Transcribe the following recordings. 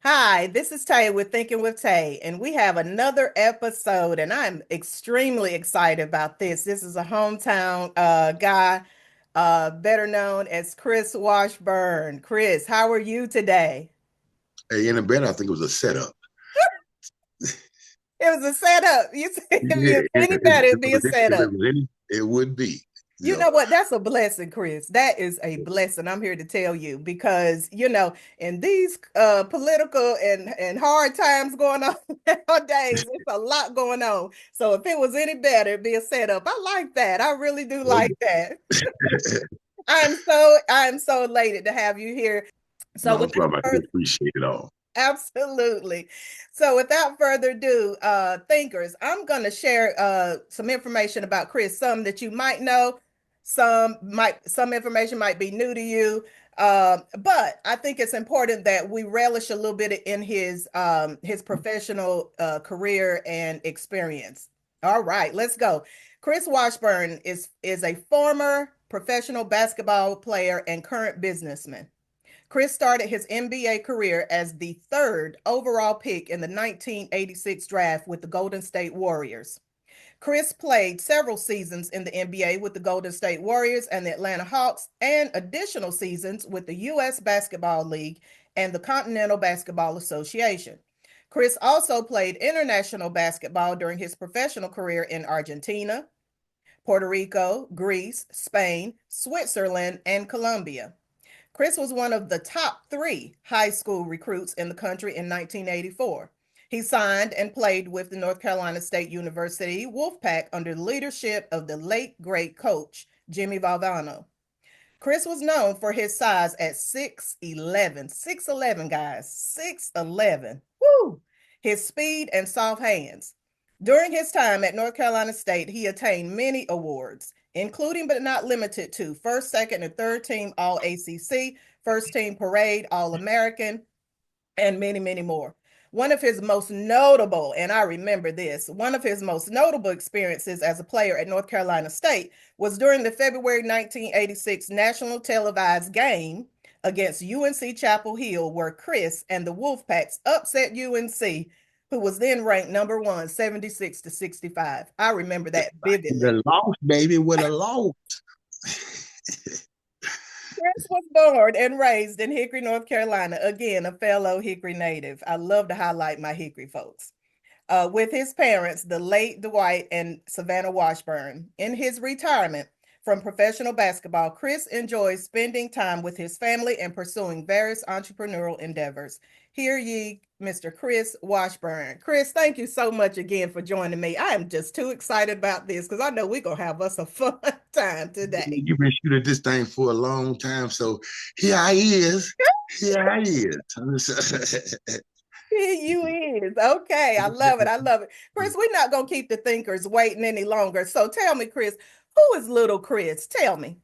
Hi, this is Tay with Thinking with Tay, and we have another episode, and I'm extremely excited about this. This is a hometown guy, better known as Chris Washburn. Chris, how are you today? Hey, in the bed, I think it was a setup. It was a setup. You said if Yeah, you any better, it'd be a if it setup. was any, it would be. You So, know what? That's a blessing, Chris. That is a blessing. I'm here to tell you because, in these political and hard times going on nowadays, it's a lot going on. So if it was any better, it'd be a setup. I like that. I really do oh, like that. I'm so elated to have you here. So no without problem. I can further appreciate it all. Absolutely. So without further ado, thinkers, I'm going to share some information about Chris, some that you might know, some information might be new to you. But I think it's important that we relish a little bit in his professional career and experience. All right, let's go. Chris Washburn is a former professional basketball player and current businessman. Chris started his NBA career as the third overall pick in the 1986 draft with the Golden State Warriors. Chris played several seasons in the NBA with the Golden State Warriors and the Atlanta Hawks, and additional seasons with the U.S. Basketball League and the Continental Basketball Association. Chris also played international basketball during his professional career in Argentina, Puerto Rico, Greece, Spain, Switzerland, and Colombia. Chris was one of the top three high school recruits in the country in 1984. He signed and played with the North Carolina State University Wolfpack under the leadership of the late great coach Jimmy Valvano. Chris was known for his size at 6'11, 6'11 guys, 6'11. Woo! His speed and soft hands. During his time at North Carolina State, he attained many awards, including but not limited to first, second, and third team All ACC, first team parade All American, and many, many more. One of his most notable, and I remember this, one of his most notable experiences as a player at North Carolina State was during the February 1986 national televised game against UNC Chapel Hill, where Chris and the Wolfpacks upset UNC, who was then ranked number one, 76 to 65. I remember that vividly. The lost baby with a loss. Chris was born and raised in Hickory, North Carolina. Again, a fellow Hickory native. I love to highlight my Hickory folks. With his parents, the late Dwight and Savannah Washburn. In his retirement from professional basketball, Chris enjoys spending time with his family and pursuing various entrepreneurial endeavors. Hear ye, Mr. Chris Washburn. Chris, thank you so much again for joining me. I am just too excited about this because I know we're going to have us a fun time today. You've been shooting this thing for a long time, so here I is. Here I is. Here you is. Okay, I love it. I love it. Chris, we're not going to keep the thinkers waiting any longer. So tell me, Chris, who is little Chris? Tell me.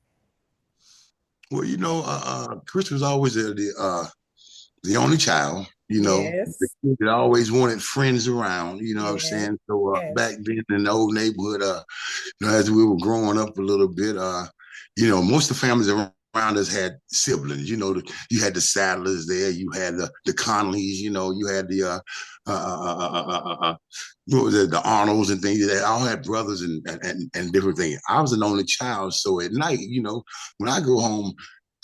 Well, Chris was always the only child. The Yes. kid that always wanted friends around. You know what I'm Yes. saying? So Yes. back then in the old neighborhood, as we were growing up a little bit, most of the families around us had siblings. You had the Sadlers there, you had the Conleys, you had what was it, the Arnolds and things. They all had brothers and different things. I was an only child, so at night, when I go home,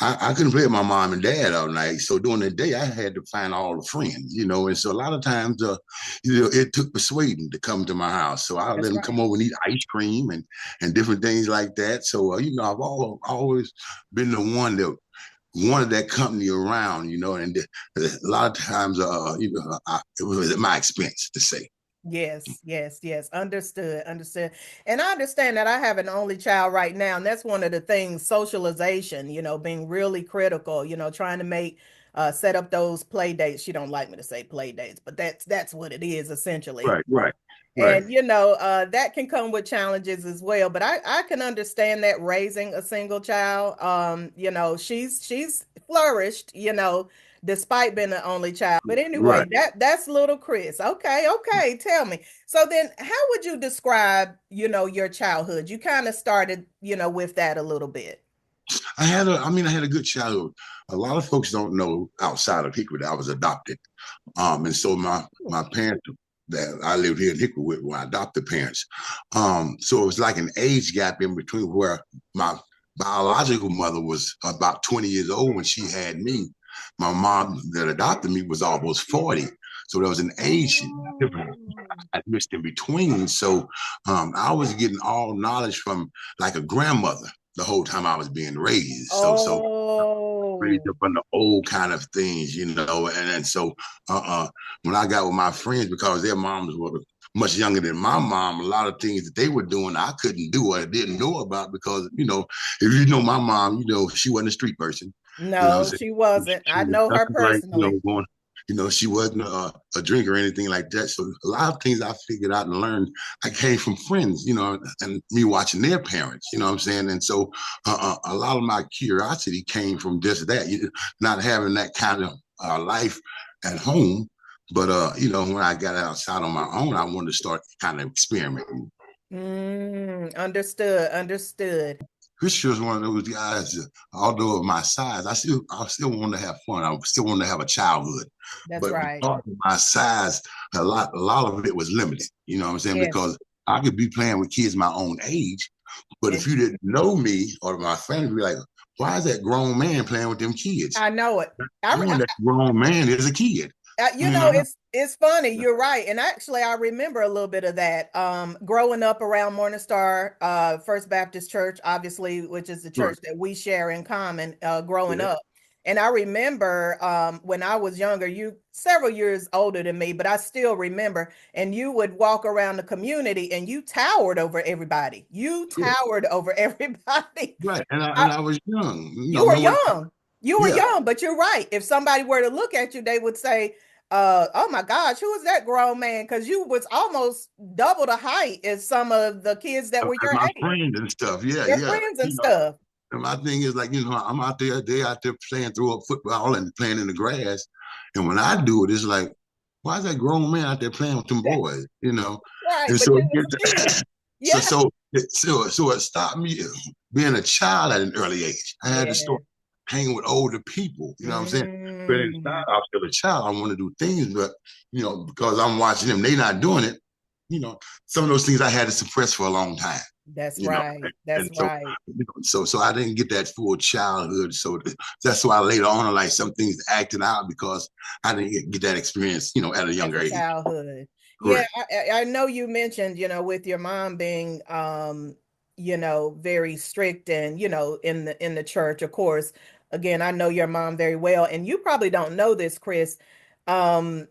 I couldn't play with my mom and dad all night. So during the day, I had to find all the friends, and so a lot of times, it took persuading to come to my house. So I let That's them come right. over and eat ice cream and different things like that. So, I've always been the one that wanted that company around, and a lot of times, it was at my expense to say. Yes, yes, yes. Understood, understood. And I understand that I have an only child right now, and that's one of the things, socialization, being really critical, trying to make set up those play dates. She don't like me to say play dates, but that's what it is essentially. Right, right, right. And that can come with challenges as well. But I can understand that raising a single child, she's flourished, despite being the only child. But anyway, Right. that's little Chris. Okay, okay. Tell me. So then how would you describe, your childhood? You kind of started, with that a little bit. I had a good childhood. a lot of folks don't know outside of Hickory that I was adopted. And so my parents that I lived here in Hickory with my adopted parents. So it was like an age gap in between where my biological mother was about 20 years old when she had me. My mom that adopted me was almost 40. So there was an age difference I missed in between. So I was getting all knowledge from like a grandmother the whole time I was being raised. So raised Oh, up on the old kind of things, and so when I got with my friends, because their moms were much younger than my mom, a lot of things that they were doing I couldn't do or I didn't know about because, if you know my mom, she wasn't a street person. You know what I'm no, saying? she wasn't. She I was know her nothing like, personally. going, she wasn't a drinker or anything like that. So a lot of things I figured out and learned, I came from friends, and me watching their parents, you know what I'm saying? And so a lot of my curiosity came from just that, not having that kind of life at home. But, when I got outside on my own, I wanted to start kind of experimenting. Understood, understood. Chris was one of those guys, although of my size, I still want to have fun. I still want to have a childhood. That's But right. because of my size, a lot of it was limited. You know what I'm saying? Yes. Because I could be playing with kids my own age, but if And you didn't know me or my family, would be like, why is that grown man playing with them kids? I know it. Knowing that grown man is a kid. You know? It's funny. You're right. And actually, I remember a little bit of that. Growing up around Morningstar First Baptist Church, obviously, which is the Right. church that we share in common. Growing Yeah. up, and I remember when I was younger, you several years older than me, but I still remember. And you would walk around the community, and you towered over everybody. You Yeah. towered over everybody. Right. And I, I, and I was young. you were Knowing, young. You were yeah. young, but you're right. If somebody were to look at you, they would say, oh my gosh, who is that grown man? Because you was almost double the height as some of the kids that were your My age, friends and stuff. Yeah, your yeah. friends and stuff. And my thing is like, I'm out there, they out there playing through a football and playing in the grass. And when I do it, it's like, why is that grown man out there playing with them That, boys? right, And but so you was a kid. so Yeah. so it stopped me being a child at an early age. I had to Yeah. start hanging with older people. You know what I'm saying? But inside, Mm, I was still a child. I want to do things, but because I'm watching them, they not doing it. Some of those things I had to suppress for a long time. that's You know, right. and That's so right. so I didn't get that full childhood. So that's why later on, like some things acted out because I didn't get that experience, at a As younger a age. childhood. Yeah, Correct. I know you mentioned, with your mom being very strict and, in the church, of course. Again, I know your mom very well, and you probably don't know this, Chris. Um,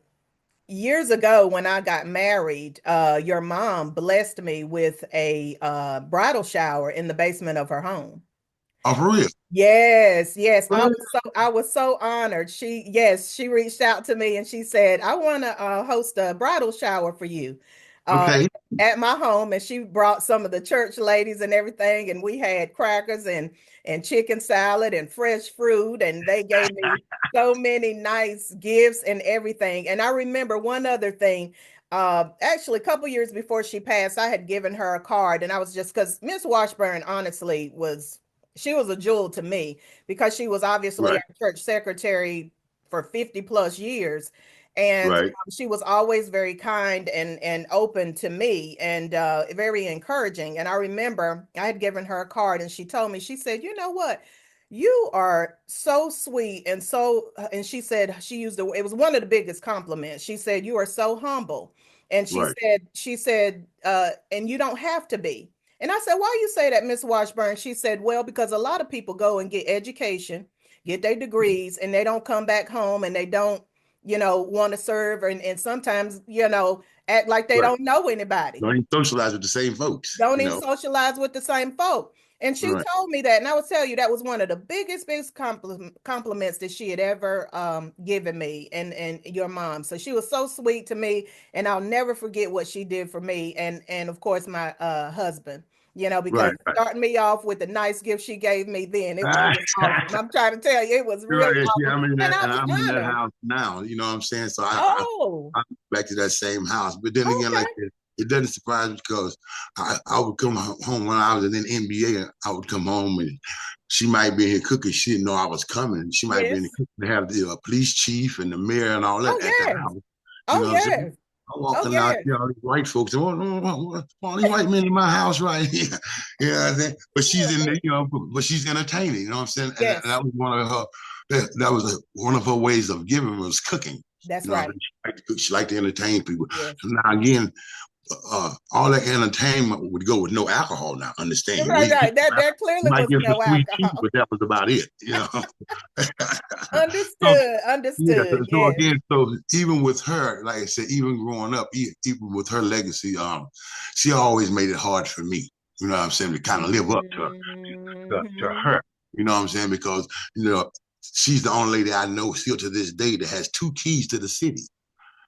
Years ago when I got married, your mom blessed me with a bridal shower in the basement of her home. Oh, for real. Yes, yes. For real? I was so honored. She reached out to me and she said, "I want to host a bridal shower for you." Uh Okay. at my home, and she brought some of the church ladies and everything, and we had crackers and chicken salad and fresh fruit, and they gave me so many nice gifts and everything. And I remember one other thing. Actually, a couple years before she passed, I had given her a card, and I was just because Miss Washburn honestly was she was a jewel to me because she was obviously Right. our church secretary for 50 plus years. And Right. she was always very kind and open to me and very encouraging. And I remember I had given her a card and she told me, she said, "You know what? You are so sweet." And she said, she used it was one of the biggest compliments. She said, "You are so humble." And Right. she said, and you don't have to be. And I said, "Why you say that, Miss Washburn?" She said, "Well, because a lot of people go and get education, get their degrees, and they don't come back home and they don't, want to serve and sometimes, act like they Right. don't know anybody, Don't even socialize with the same folks. don't even socialize with the same folk." And she Right. told me that, and I would tell you that was one of the biggest compliments that she had ever given me and your mom. So she was so sweet to me, and I'll never forget what she did for me and of course my husband. Because Right. Right. starting me off with the nice gift she gave me then, it was awesome. I'm trying to tell you, it was really Right. Yeah, awesome. And I and was I'm in that honored. house now. You know what I'm saying? So Oh, I'm back to that same house. But then again, like okay. it doesn't surprise me because I would come home when I was in the NBA. I would come home and she might be in here cooking. She didn't know I was coming. She might be in the Yes. kitchen to have the police chief and the mayor and all that Oh at the yes. house. You Oh know what I'm saying? yes. I'm Oh walking out, yes. all these white folks, oh, all these white men in my house right here. You know what I'm saying? But she's in there, but she's entertaining, you know what I'm saying? And Yes. that was one of her, that was one of her ways of giving was cooking. That's You know what I'm right. saying? She liked to cook, she liked to entertain people. Yes. So now again, all that entertainment would go with no alcohol now, understand? Right, We right. That you clearly might was get some no sweet tea, alcohol. but that was about it, So Understood. yeah, Understood. so Yes. again, so even with her, like I said, even growing up, even with her legacy, she always made it hard for me. You know what I'm saying? To kind of live up to Hmm. her. You know what I'm saying? Because you know she's the only lady I know still to this day that has two keys to the city.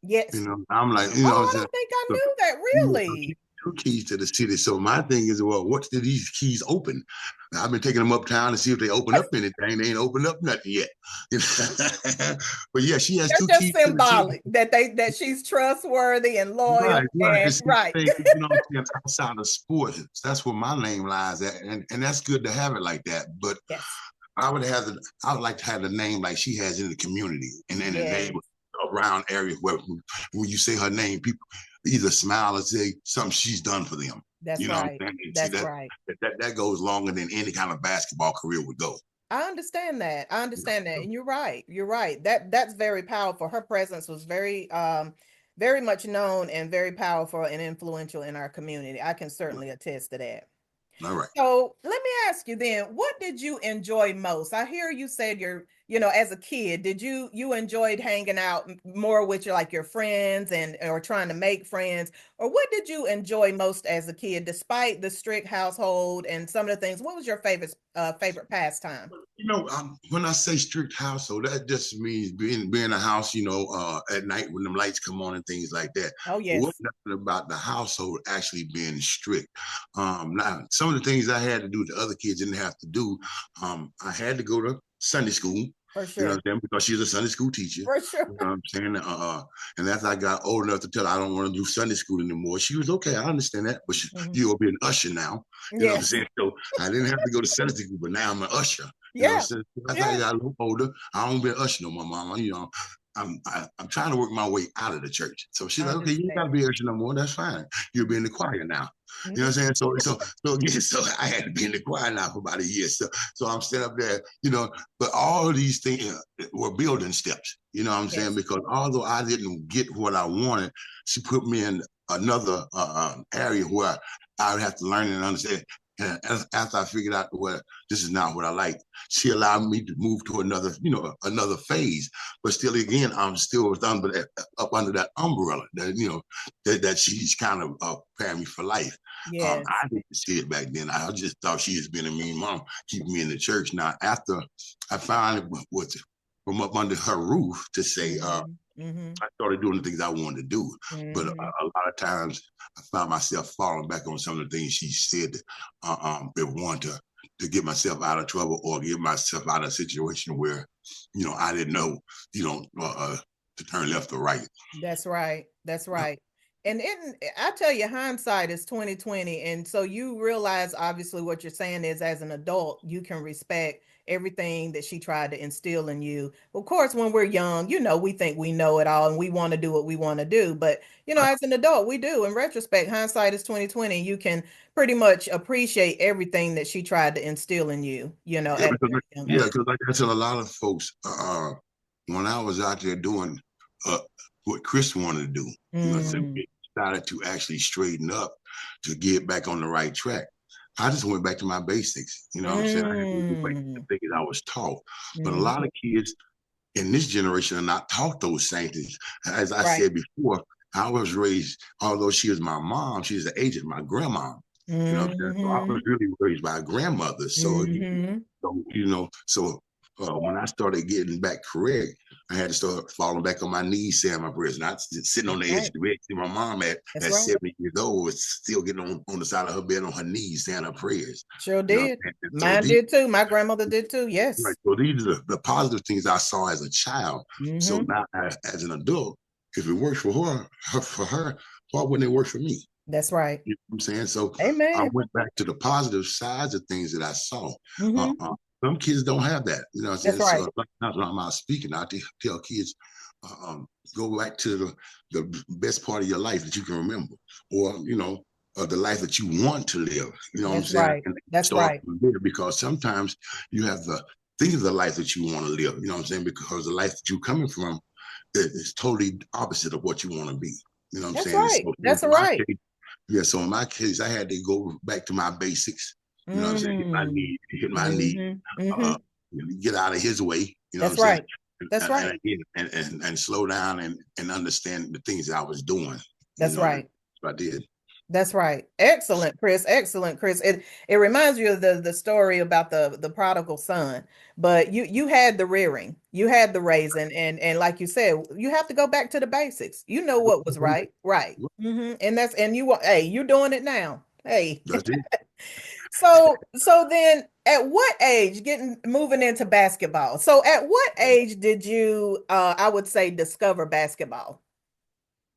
You Yes. know, I'm like, you know what I'm Oh, I saying? don't think I So, knew that yeah, so she really. two keys to the city. So my thing is, well, what do these keys open? I've been taking them uptown to see if they open up anything. They ain't opened up nothing yet. But yeah, she has They're two just keys to the city. symbolic that she's trustworthy and loyal Right, right. and It's the right. thing, you know what I'm saying, outside of sports. That's where my name lies at. And that's good to have it like that. But Yes. I would like to have the name like she has in the community and in the Yes. neighbor around areas where when you say her name, people either smile or say something she's done for them. That's You know what right. I'm saying? See That's right. that goes longer than any kind of basketball career would go. I understand that. I understand that. And you're right. You're right. That's very powerful. Her presence was very much known and very powerful and influential in our community. I can certainly attest to that. All right. So let me ask you then, what did you enjoy most? I hear you said as a kid, did you enjoyed hanging out more with your friends and or trying to make friends, or what did you enjoy most as a kid, despite the strict household and some of the things? What was your favorite pastime? When I say strict household, that just means being a house, at night when the lights come on and things like that. Oh But what yes, nothing about the household actually being strict. Now some of the things I had to do the other kids didn't have to do. I had to go to Sunday school. for You know what sure, I'm saying? Because she's a Sunday school teacher. for sure. You know what I'm saying? And as I got old enough to tell her I don't want to do Sunday school anymore, she was okay. I understand that, but Mhm. you'll be an usher now. You know what I'm Yes, saying? So I didn't have to go to Sunday school, but now I'm an usher. yeah, So as I yeah. got a little older, I don't be an usher no more, mama. I'm trying to work my way out of the church. So she's like, okay, you ain't got to Understand. be an usher no more. That's fine. You'll be in the choir now. You know what I'm saying? So again, so I had to be in the choir now for about a year. So I'm standing up there, but all of these things were building steps. You know what I'm saying? Yes, Because although I didn't get what I wanted, she put me in another area where I would have to learn and understand. And after I figured out what this is not what I like, she allowed me to move to another phase. But still, again, I'm still up under that umbrella that she's kind of preparing me for life. yes. I didn't see it back then. I just thought she was being a mean mom, keeping me in the church. Now, after I finally was from up under her roof to say, Hmm. Hmm. I started doing the things I wanted to do. But Hmm. a lot of times I found myself falling back on some of the things she said that wanted to get myself out of trouble or get myself out of a situation where, I didn't know, to turn left or right. That's right. That's right. And I tell you, hindsight is 2020. And so you realize obviously what you're saying is as an adult, you can respect everything that she tried to instill in you. Of course, when we're young, we think we know it all and we want to do what we want to do. But as an adult, we do. In retrospect, hindsight is 2020. You can pretty much appreciate everything that she tried to instill in you, Yeah, at a because very young yeah, age. because like I said, a lot of folks, when I was out there doing uh, what Chris wanted to do, so Mm, we started to actually straighten up to get back on the right track. I just went back to my basics. You know what I'm saying? I had to go back to the mm, things I was taught. But a lot mhm. of kids in this generation are not taught those same things. As I Right. said before, I was raised, although she was my mom, she's the age of my grandma. You know what I'm saying? So I was Mhm. really raised by a grandmother. Mhm. When I started getting back correct, I had to start falling back on my knees, saying my prayers, not sitting on That's the edge right. of the bed. See, my mom That's at right. 70 years old was still getting on the side of her bed on her knees, saying her prayers. Sure You know, did. and so Mine did too. My grandmother did too. Yes. these are the positive things I saw as a child. So Hmm. now, as an adult, if it works for her, why wouldn't it work for me? That's right. You know what I'm saying? So I Amen. went back to the positive sides of things that I saw. Uh, Mm-hmm. uh, some kids don't have that. You know what I'm saying? That's So right. a lot of times when I'm out speaking, tell kids, go back to the best part of your life that you can remember, or the life that you want to live. You know what I'm That's saying? right. And That's start right. from there, because sometimes you have to think of the life that you want to live. You know what I'm saying? Because the life that you're coming from is totally opposite of what you want to be. You know what I'm That's saying? And right. so in That's my right. case, yeah, so in my case, I had to go back to my basics. You know what I'm saying? Mm. Hit my knee, Mm-hmm. Mm-hmm. uh, get out of his way. You know what I'm That's saying? right. That's And right. again, and slow down and understand the things that I was doing. That's And right. that's what I did. That's right. Excellent, Chris. Excellent, Chris. It reminds you of the story about the prodigal son. But you had the rearing, you had the raising, and like you said, you have to go back to the basics. You know what was right, right. And you want, hey, you're doing it now. Hey. That's it. So then at what age, getting moving into basketball? So at what age did you I would say discover basketball?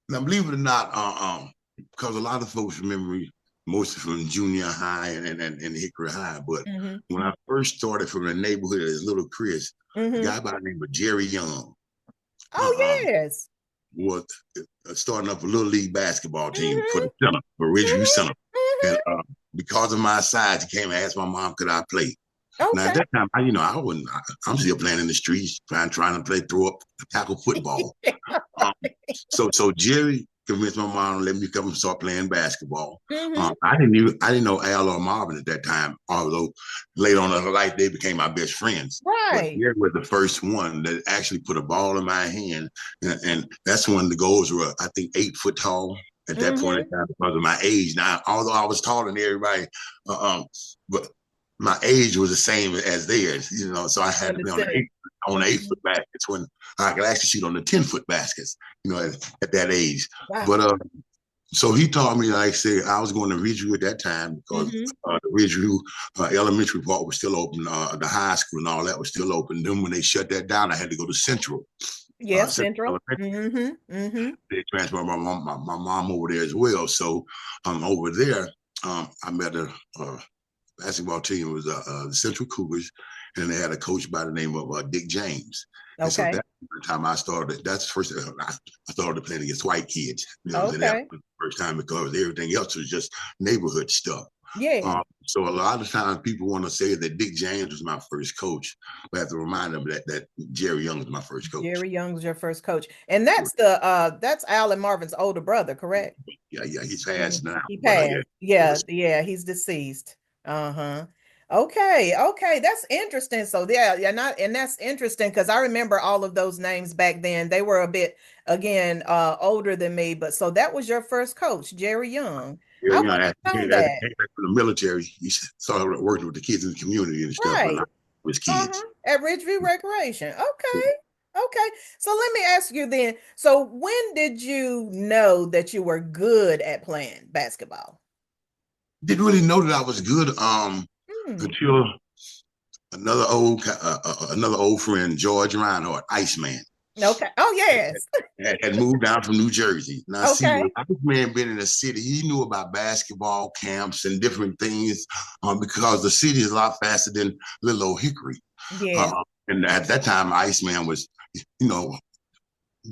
Now, believe it or not, because a lot of folks remember me mostly from junior high and Hickory High. But Hmm. when I first started from the neighborhood as little Chris, a Hmm. guy by the name of Jerry Young Oh uh, yes. was starting up a little league basketball team for Hmm. the center, for Ridgeview Hmm. Center. And Hmm. because of my size, he came and asked my mom, could I play? Now at Okay. that time, I wasn't. I'm still playing in the streets, trying to play throw up tackle football. Um, so Jerry convinced my mom to let me come and start playing basketball. Hmm. I didn't know Al or Marvin at that time, although later on in life they became my best friends. But Right. Jerry was the first one that actually put a ball in my hand, and that's when the goals were, I think, 8 foot tall at that point in Hmm. time because of my age. Now, although I was taller than everybody, but my age was the same as theirs, so I had to be Understood. on the eight Hmm. foot baskets when I could actually shoot on the 10 foot baskets, at that age. Wow. But so he taught me, like I said, I was going to Ridgeview at that time because Hmm. the Ridgeview elementary part was still open. The high school and all that was still open. Then when they shut that down, I had to go to Central. Yes, Central Central. Elementary. Hmm. Hmm. They transferred my mom over there as well. So over there, I met a basketball team. It was the Central Cougars, and they had a coach by the name of Dick James. And so Okay. that's the time I started. That's the first I started playing against white kids. So that Okay. was the first time because everything else was just neighborhood stuff. Yeah. So a lot of times people want to say that Dick James was my first coach, but I have to remind them that Jerry Young was my first coach. Jerry Young was your first coach. And that's Al and Marvin's older brother, correct? Yeah, he's Mm. fast now, He but yeah, passed. Yeah, yeah, he's deceased. Uh-huh. Okay, okay, that's interesting. So yeah, not and that's interesting because I remember all of those names back then. They were a bit again older than me, but so that was your first coach, Jerry Young. I yeah. wouldn't have known As that. he came back from the military, he started working with the kids in the community and stuff, and Right. not with Uh-huh. kids. At Ridgeview Recreation. Okay. Okay. So let me ask you then. So when did you know that you were good at playing basketball? Didn't really know that I was good Hmm. until another old friend, George Reinhardt, Iceman, Okay. Oh, yes. had moved down from New Jersey. Now, see, when Okay. Iceman been in the city, he knew about basketball camps and different things because the city is a lot faster than little old Hickory. Yeah. Uh, and at that time, Iceman was, you know,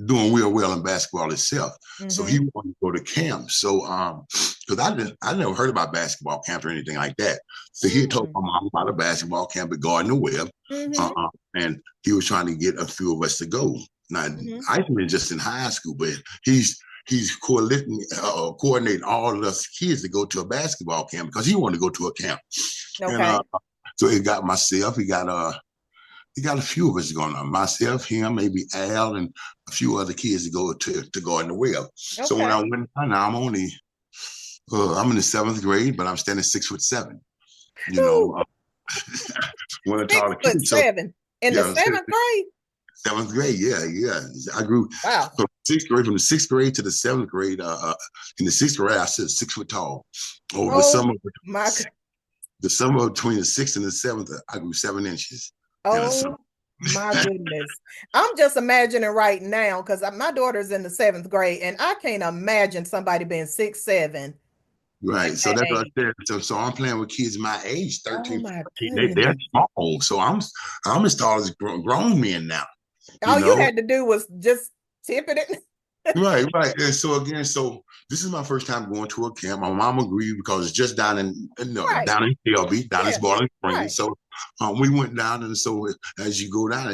doing real well in basketball itself. So he Mm-hmm. wanted to go to camp. So because I never heard about basketball camp or anything like that. So he told Mm. my mom about a basketball camp at Gardner Webb, Mm-hmm. and he was trying to get a few of us to go. Now Mm-hmm. Eichmann is just in high school, but he's coordinating all of us kids to go to a basketball camp because he wanted to go to a camp. And Okay. so he got myself, he got a few of us going on. Myself, him, maybe Al, and a few other kids to go to Gardner Webb. So when I Okay. went down, now I'm in the seventh grade, but I'm standing 6'7". You know, Whew. one of the Six taller foot kids. So seven in the yeah, seventh grade. seventh grade. Yeah. I grew Wow. from the sixth grade to the seventh grade. In the sixth grade, I stood 6 foot tall. Over Oh my God. the summer between the sixth and the seventh, I grew 7 inches in a summer. Oh my goodness. I'm just imagining right now because my daughter's in the seventh grade and I can't imagine somebody being 6'7". Right. at So that that's what age. I said. So I'm playing with kids my age, Oh 13, my 14. They're goodness. small. So I'm as tall as grown men now, you All you know. had to do was just tip it. Right, right. And so again, so this is my first time going to a camp. My mom agreed because it's just down in Right. down in Shelby, down in Yeah. Sparling Right. Springs. So we went down, and so as you go down,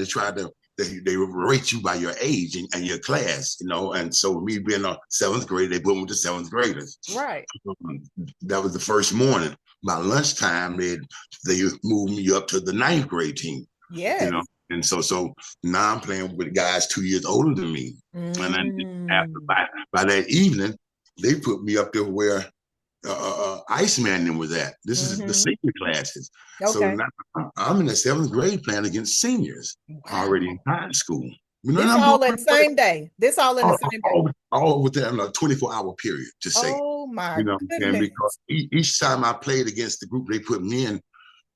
they rate you by your age and your class, And so me being a seventh grade, they put me with the seventh graders. Right. Um, that was the first morning. By lunchtime, they moved me up to the ninth grade team, you know. Yes. And so now I'm playing with guys 2 years older than me. And then after Mm. by that evening, they put me up there where Iceman was at. This is the Mm-hmm. senior classes. So Okay. now I'm in the seventh grade playing against seniors already in Wow. high school. This I'm doing all in the pretty well. same day. This all in the same day. All within a 24-hour period to say. Oh my You know what I'm saying? Because goodness. each time I played against the group they put me in,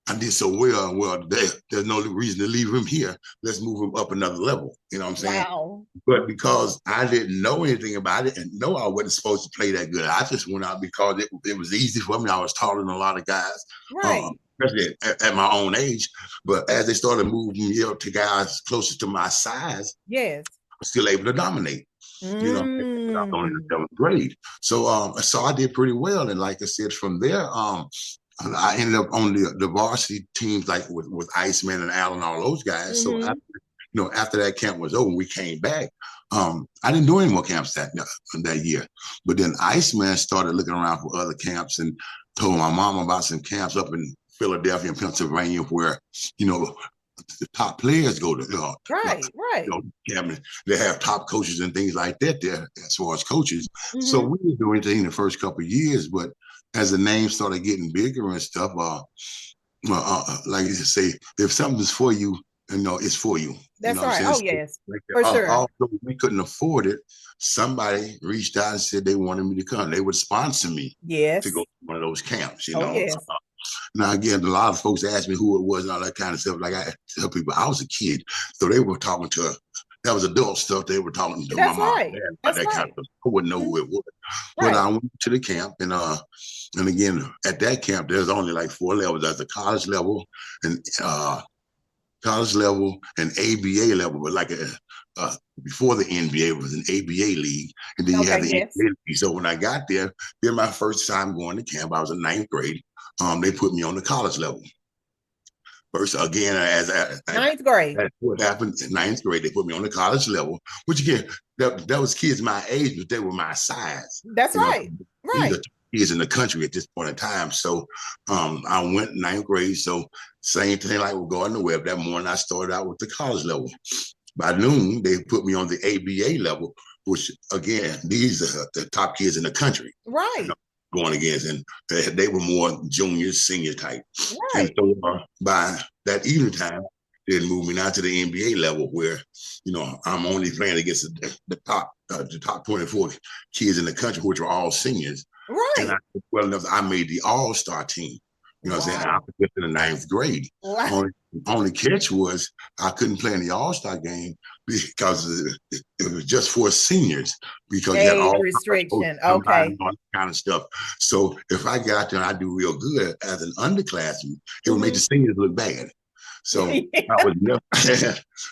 I did so well. Well, there's no reason to leave him here. Let's move him up another level. You know what I'm saying? Wow. But because I didn't know anything about it and know I wasn't supposed to play that good, I just went out because it was easy for me. I was taller than a lot of guys, Right. especially at my own age. But as they started moving me up to guys closer to my size, Yes. I was still able to dominate. I was only in the Mm. seventh grade. So I did pretty well. And like I said, from there, I ended up on the varsity teams like with Iceman and Allen, all those guys. So Mm-hmm. after that camp was over, we came back. I didn't do any more camps that year. But then Iceman started looking around for other camps and told my mom about some camps up in Philadelphia and Pennsylvania where, you know, the top players go to, Right. Right. camp. They have top coaches and things like that there as far as coaches. So Mm-hmm. we didn't do anything the first couple of years, but as the name started getting bigger and stuff, like you say, if something's for you, it's for you. You know That's what I'm right. saying? Oh So, yes. like, For sure. although we couldn't afford it, somebody reached out and said they wanted me to come. They would sponsor me to go Yes. to one of those camps. Oh yes. Now again, a lot of folks asked me who it was and all that kind of stuff. Like I tell people, I was a kid, so they were talking to. That was adult stuff. They were talking to my That's mom and right. dad about That's that kind of right. stuff. I wouldn't know Mhm. who it was. But Right. I went to the camp and again at that camp there's only like 4 levels. There's a and college level and ABA level, but before the NBA it was an ABA league, and then you had Okay. the Yes. NBA league. So when I got there, then my first time going to camp, I was in ninth grade. They put me on the college level. First, again, Ninth grade. that's what happened in ninth grade. They put me on the college level, which again, that was kids my age, but they were my size. That's You know, right. these are Right. kids in the country at this point in time. So I went ninth grade. So same thing like we're going to web. That morning I started out with the college level. By noon, they put me on the ABA level, which again, these are the top kids in the country. You know, Right. going against, and they were more junior, senior type. And Right. so by that evening time, they moved me now to the NBA level, where I'm only playing against the top 24 kids in the country, which are all seniors. And I Right. did well enough, I made the All-Star team. You know what I'm saying? I Wow. was just in the ninth grade. Wow. Only catch was I couldn't play in the All-Star game because it was just for seniors because you had Age all restriction. come by and Okay. all that kind of stuff. So if I got out there and I do real good as an underclassman, it would make the Hmm. seniors look bad. So I was never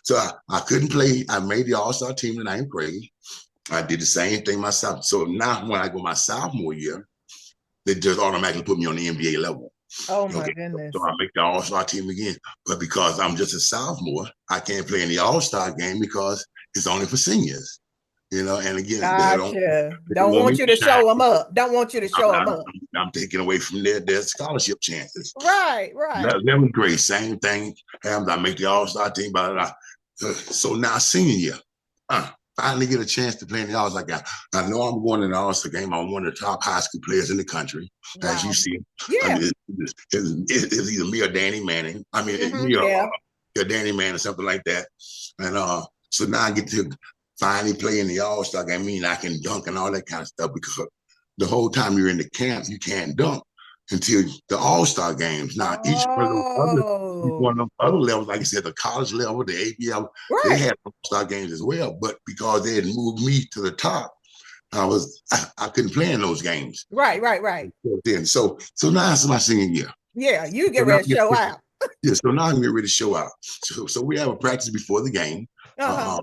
so I couldn't play. I made the All-Star team in ninth grade. I did the same thing myself. So now when I go my sophomore year, they just automatically put me on the NBA level. Oh my Okay, so goodness. I make the All Star team again, but because I'm just a sophomore, I can't play in the All Star game because it's only for seniors. And again, Gotcha. they don't Don't want me want to you to shine. show them up. Don't want you to show them I'm, up. I'm taking away from their scholarship chances. Right. Right. 11th grade, same thing happens. I make the All Star team, so now senior year, finally get a chance to play in the All Star game. I know I'm going in the All Star game. I'm one of the top high school players in the country, as you Wow. see. I Yeah. mean, it's either me or Danny Manning. I mean, me Yeah. or Danny Manning or something like that. And so now I get to finally play in the All Star game. I mean, I can dunk and all that kind of stuff because the whole time you're in the camp, you can't dunk until the All-Star games. Now, each Oh. one of those other levels, like I said, the college level, the ABL, they Right. had All-Star games as well. But because they had moved me to the top, I couldn't play in those games. Right. Then so now it's my senior year. Yeah, you So get now ready to show out. yeah, so now I'm getting ready to show out. So we have a practice before the game. Uh-huh.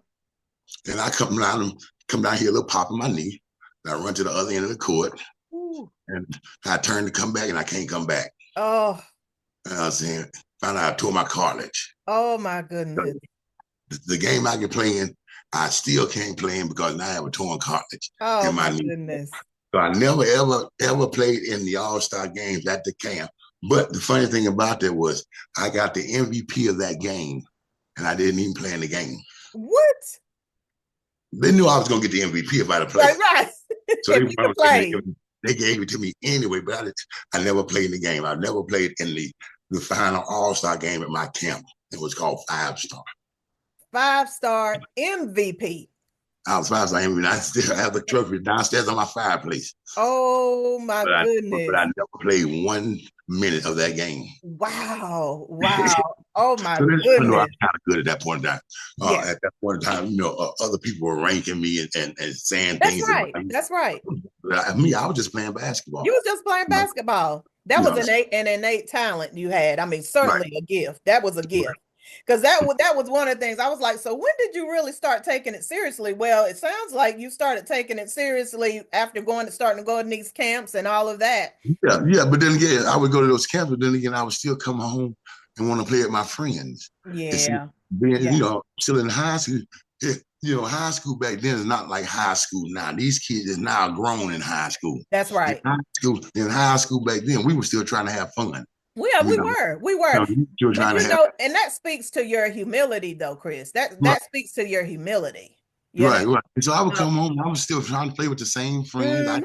And I come down here a little pop in my knee. And I run to the other end of the court. Ooh. And I turn to come back and I can't come back. Oh, And I was saying, found out I tore my cartilage. oh my goodness. The game I can play in, I still can't play in because now I have a torn cartilage Oh in my my knee. goodness. So I never, ever played in the All-Star games at the camp. But the funny thing about that was I got the MVP of that game and I didn't even play in the game. What? They knew I was going to get the MVP if I'd have played. Right. So they, play. they gave it to me anyway, but I never played in the game. I never played in the final All-Star game at my camp. It was called 5-star. 5-star MVP. I was 5-star MVP. I still have the trophy downstairs on my fireplace. Oh my goodness. But I never played 1 minute of that game. Wow. Oh my so goodness. I was kind of good at that point in time. Yeah. At that point in time, other people were ranking me and saying That's things. Right. That's right. I was just playing basketball. You was just playing basketball. That was an innate talent you had. I mean, certainly a gift. That was a gift. Because that was one of the things I was like, so when did you really start taking it seriously? Well, it sounds like you started taking it seriously after starting to go to these camps and all of that. Yeah. But then again, I would go to those camps, but then again, I would still come home and want to play with my friends. Yeah. Still in high school. High school back then is not like high school now. These kids are now grown in high school. That's right. In high school back then, we were still trying to have fun. We were. And that speaks to your humility, though, Chris. That speaks to your humility. Right. So I would come home. I was still trying to play with the same friends. I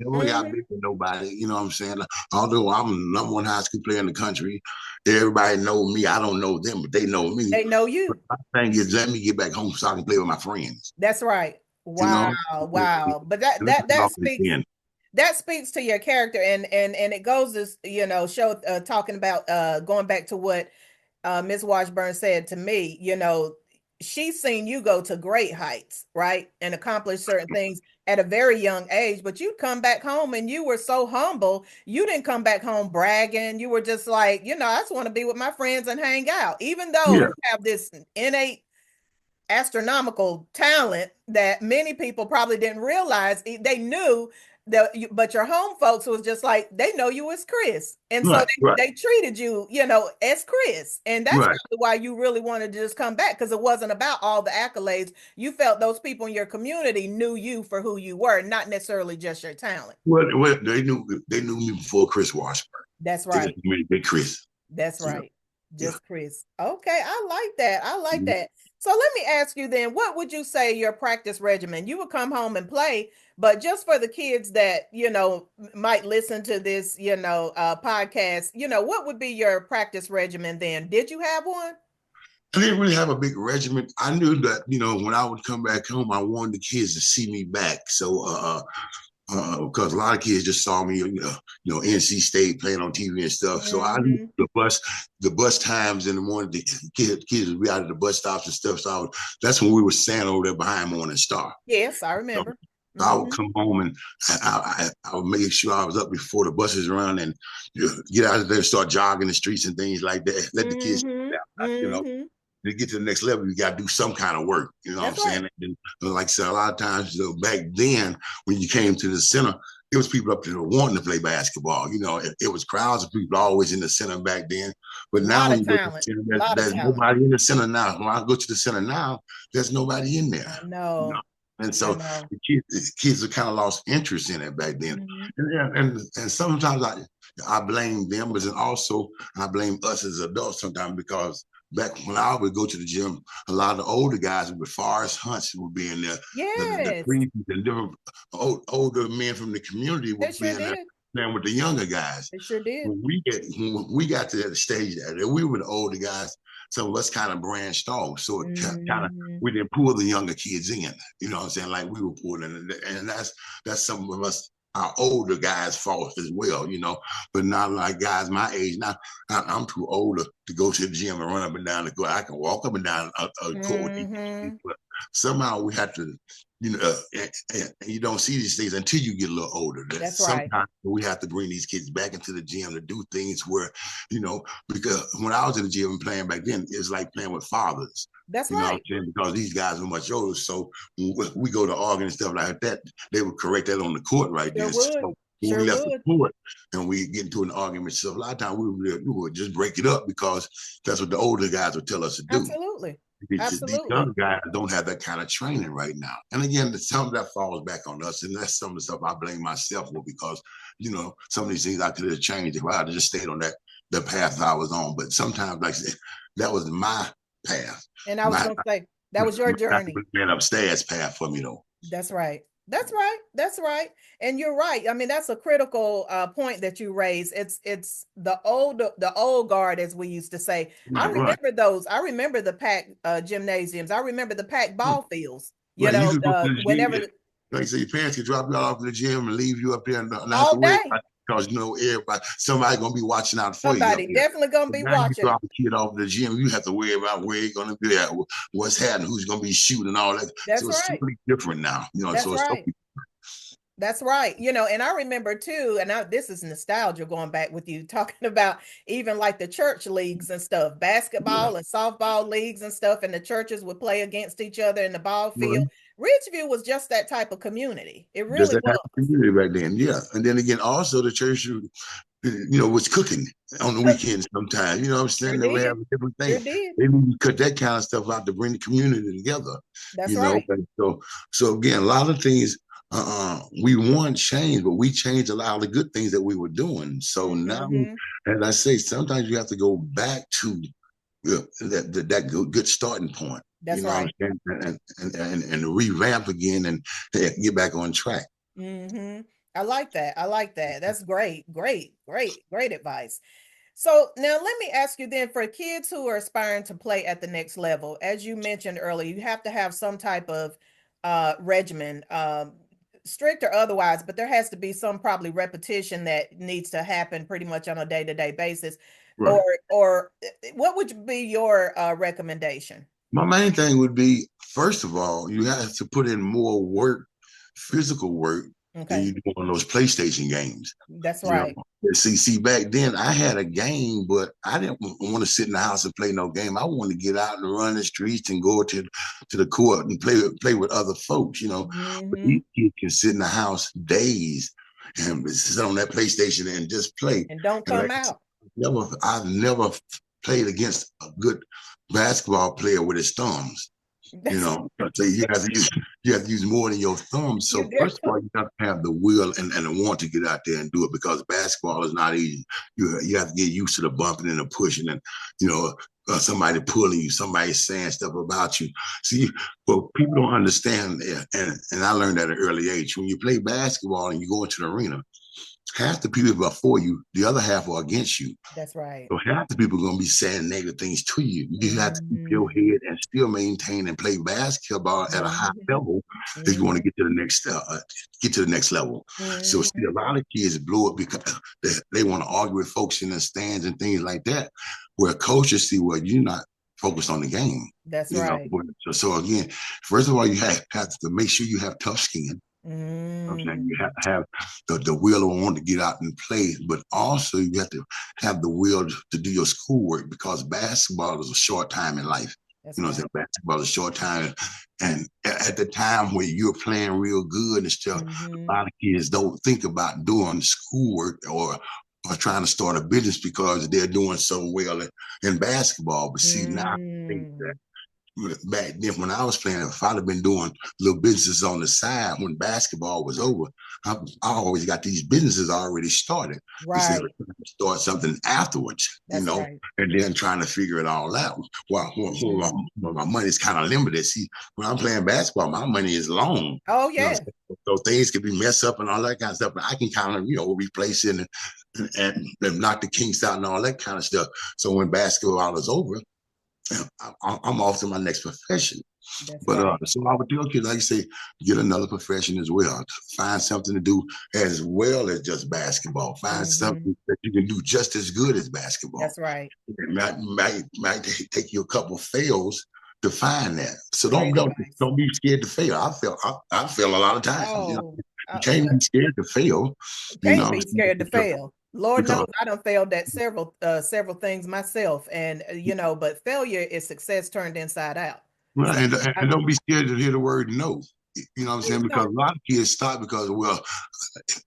never got big with nobody. You know what I'm saying? Although I'm the number one high school player in the country, everybody know me. I don't know them, but they know me. They know you. But my thing is, let me get back home so I can play with my friends. That's right. Wow. But that speaks to your character, and it goes to show talking about going back to what Ms. Washburn said to me. She's seen you go to great heights, right, and accomplish certain things at a very young age. But you come back home and you were so humble. You didn't come back home bragging. You were just like, I just want to be with my friends and hang out, even though you have this innate astronomical talent that many people probably didn't realize. They knew that, but your home folks was just like, they know you as Chris, and so they treated you, as Chris, and that's probably why you really wanted to just come back, because it wasn't about all the accolades. You felt those people in your community knew you for who you were, not necessarily just your talent. Well, they knew me before Chris Washburn. That's right. Big Chris. That's right. Just Chris. Okay, I like that. So let me ask you then, what would you say your practice regimen? You would come home and play, but just for the kids that, might listen to this, podcast, what would be your practice regimen then? Did you have one? I didn't really have a big regimen. I knew that, when I would come back home, I wanted the kids to see me back. So, because a lot of kids just saw me, NC State playing on TV and stuff. So I knew the bus times in the morning, the kids would be out at the bus stops and stuff. So that's when we were standing over there behind Morning Star. Yes, I remember. So I would come home and I would make sure I was up before the buses run and get out of there and start jogging the streets and things like that. Let the kids, to get to the next level, you got to do some kind of work. You know what I'm saying? And like I said, a lot of times back then, when you came to the center, it was people up there wanting to play basketball. It was crowds of people always in the center back then. But now when you go to the center, there's nobody in the center now. When I go to the center now, there's nobody in there. No. And so the kids have kind of lost interest in it back then. And sometimes I blame them, but then also I blame us as adults sometimes, because back when I would go to the gym, a lot of the older guys with Forrest Hunts would be in there. Yes. The different older men from the community would be in there playing with the younger guys. They sure did. When we got to that stage that we were the older guys, some of us kind of branched off. So it kind of, we didn't pull the younger kids in. You know what I'm saying? Like we were pulling, and that's some of us, our older guys' fault as well, but not like guys my age. Now I'm too old to go to the gym and run up and down the court. I can walk up and down a court, but somehow we had to you know, and you don't see these things until you get a little older. That That's right. sometimes we have to bring these kids back into the gym to do things where, you know, because when I was in the gym and playing back then, it's like playing with fathers. That's You know what I'm right. saying? Because these guys were much older. So when we go to arguing and stuff like that, they would correct that on the court right Sure then. would. So when we Sure left the would. court and we get into an argument, so a lot of times we would just break it up because that's what the older guys would tell us to do. Absolutely. These Absolutely. younger guys don't have that kind of training right now. And again, some of that falls back on us. And that's some of the stuff I blame myself for because, you know, some of these things I could have changed if I had just stayed on the path I was on. But sometimes, like I said, that was my path. And I was My, going to say, that was your not journey. the upstairs path for me, though. That's right. That's right. That's right. And you're right. I mean, that's a critical point that you raise. It's the old guard, as we used to say. I Right, right. remember those. I remember the packed gymnasiums. I remember the packed ball fields. You Right, you know, could go to the whenever gym. Like I say, your parents can drop you off to the gym and leave you up there and not have all to worry day, about it because you know everybody, somebody gonna be watching out for you up somebody there. definitely gonna But be now you watching. drop a kid off to the gym, you have to worry about where you're gonna be at, what's happening, who's gonna be shooting, all that. That's So it's right. totally different now, you know. That's So it's right. totally That's right. And I remember too, and this is nostalgia going back with you talking about even like the church leagues and stuff, yeah. basketball and softball leagues and stuff, and the churches would play against each other in the ball field. Right. Ridgeview was just that type of community. It Just really that type of was. community back then, yeah. And then again, also the church, was cooking on the weekends sometimes. You know what I'm Sure saying? They would did. have a different Sure thing. did. They need to cut that kind of stuff out to bring the community together. That's You know, right. and so again, a lot of things we want change, but we changed a lot of the good things that we were doing. So now, Hmm. as I say, sometimes you have to go back to that good starting point. You That's know what right. I'm saying? And revamp again and get back on track. Hmm. I like that. I like that. That's great. Great. Great. Great advice. So now let me ask you then, for kids who are aspiring to play at the next level, as you mentioned earlier, you have to have some type of regimen, strict or otherwise, but there has to be some probably repetition that needs to happen pretty much on a day-to-day basis. Or Right. what would be your recommendation? My main thing would be, first of all, you have to put in more work, physical work, than Okay, you do on those PlayStation games. that's You know, right. see, back then I had a game, but I didn't want to sit in the house and play no game. I wanted to get out and run the streets and go to the court and play with other folks. You know, but Hmm. these kids can sit in the house days and sit on that PlayStation and just play. And don't And like come out. I've never played against a good basketball player with his thumbs. You That's know, so you have to use more than your thumbs. you So do. first of all, you have to have the will and the want to get out there and do it because basketball is not easy. You have to get used to the bumping and the pushing and you know somebody pulling you, somebody saying stuff about you. See, but people don't understand, and I learned at an early age. When you play basketball and you go into the arena, half the people are for you, the other half are against you. That's right. So half the people are going to be saying negative things to you. You have to keep your Hmm. head and still maintain and play basketball at a high Hmm. level if you want to Hmm. get to the next level. So see, Hmm. a lot of kids blow it because they want to argue with folks in the stands and things like that, where coaches see, well, you're not focused on the game. That's You know, right. so again, first of all, you have to make sure you have tough skin. Okay, you have Mm. to have the will to want to get out and play, but also you have to have the will to do your schoolwork because basketball is a short time in life. That's You know, what I'm right. saying basketball is a short time, and at the time where you're playing real good and stuff, a Hmm. lot of kids don't think about doing schoolwork or trying to start a business because they're doing so well in basketball. But see, now I think that Mm. back then when I was playing, if I'd have been doing little businesses on the side when basketball was over, I always got these businesses already started instead of Right. start something afterwards, That's right. and then trying to figure it all out. Well, Hmm. my money's kind of limited. See, when I'm playing basketball, my money is long. Oh You know, yeah. so things can be messed up and all that kind of stuff, but I can kind of, replace it and knock the kinks out and all that kind of stuff. So when basketball is over, I'm off to my next profession. That's But right. so I would tell kids, like you say, get another profession as well. Find something to do as well as just basketball. Find Hmm. something that you can do just as good as basketball. That's right. It might take you a couple fails define that. So Great advice. don't be scared to fail. I fail a lot of times. You know, Oh, you can't be scared to fail. You can't know, be scared to fail. Lord knows because I done failed at several things myself, and but failure is success turned inside out. well, So I, and don't be scared to hear the word no. You know what I'm saying? please Because don't. a lot of kids stop because, well,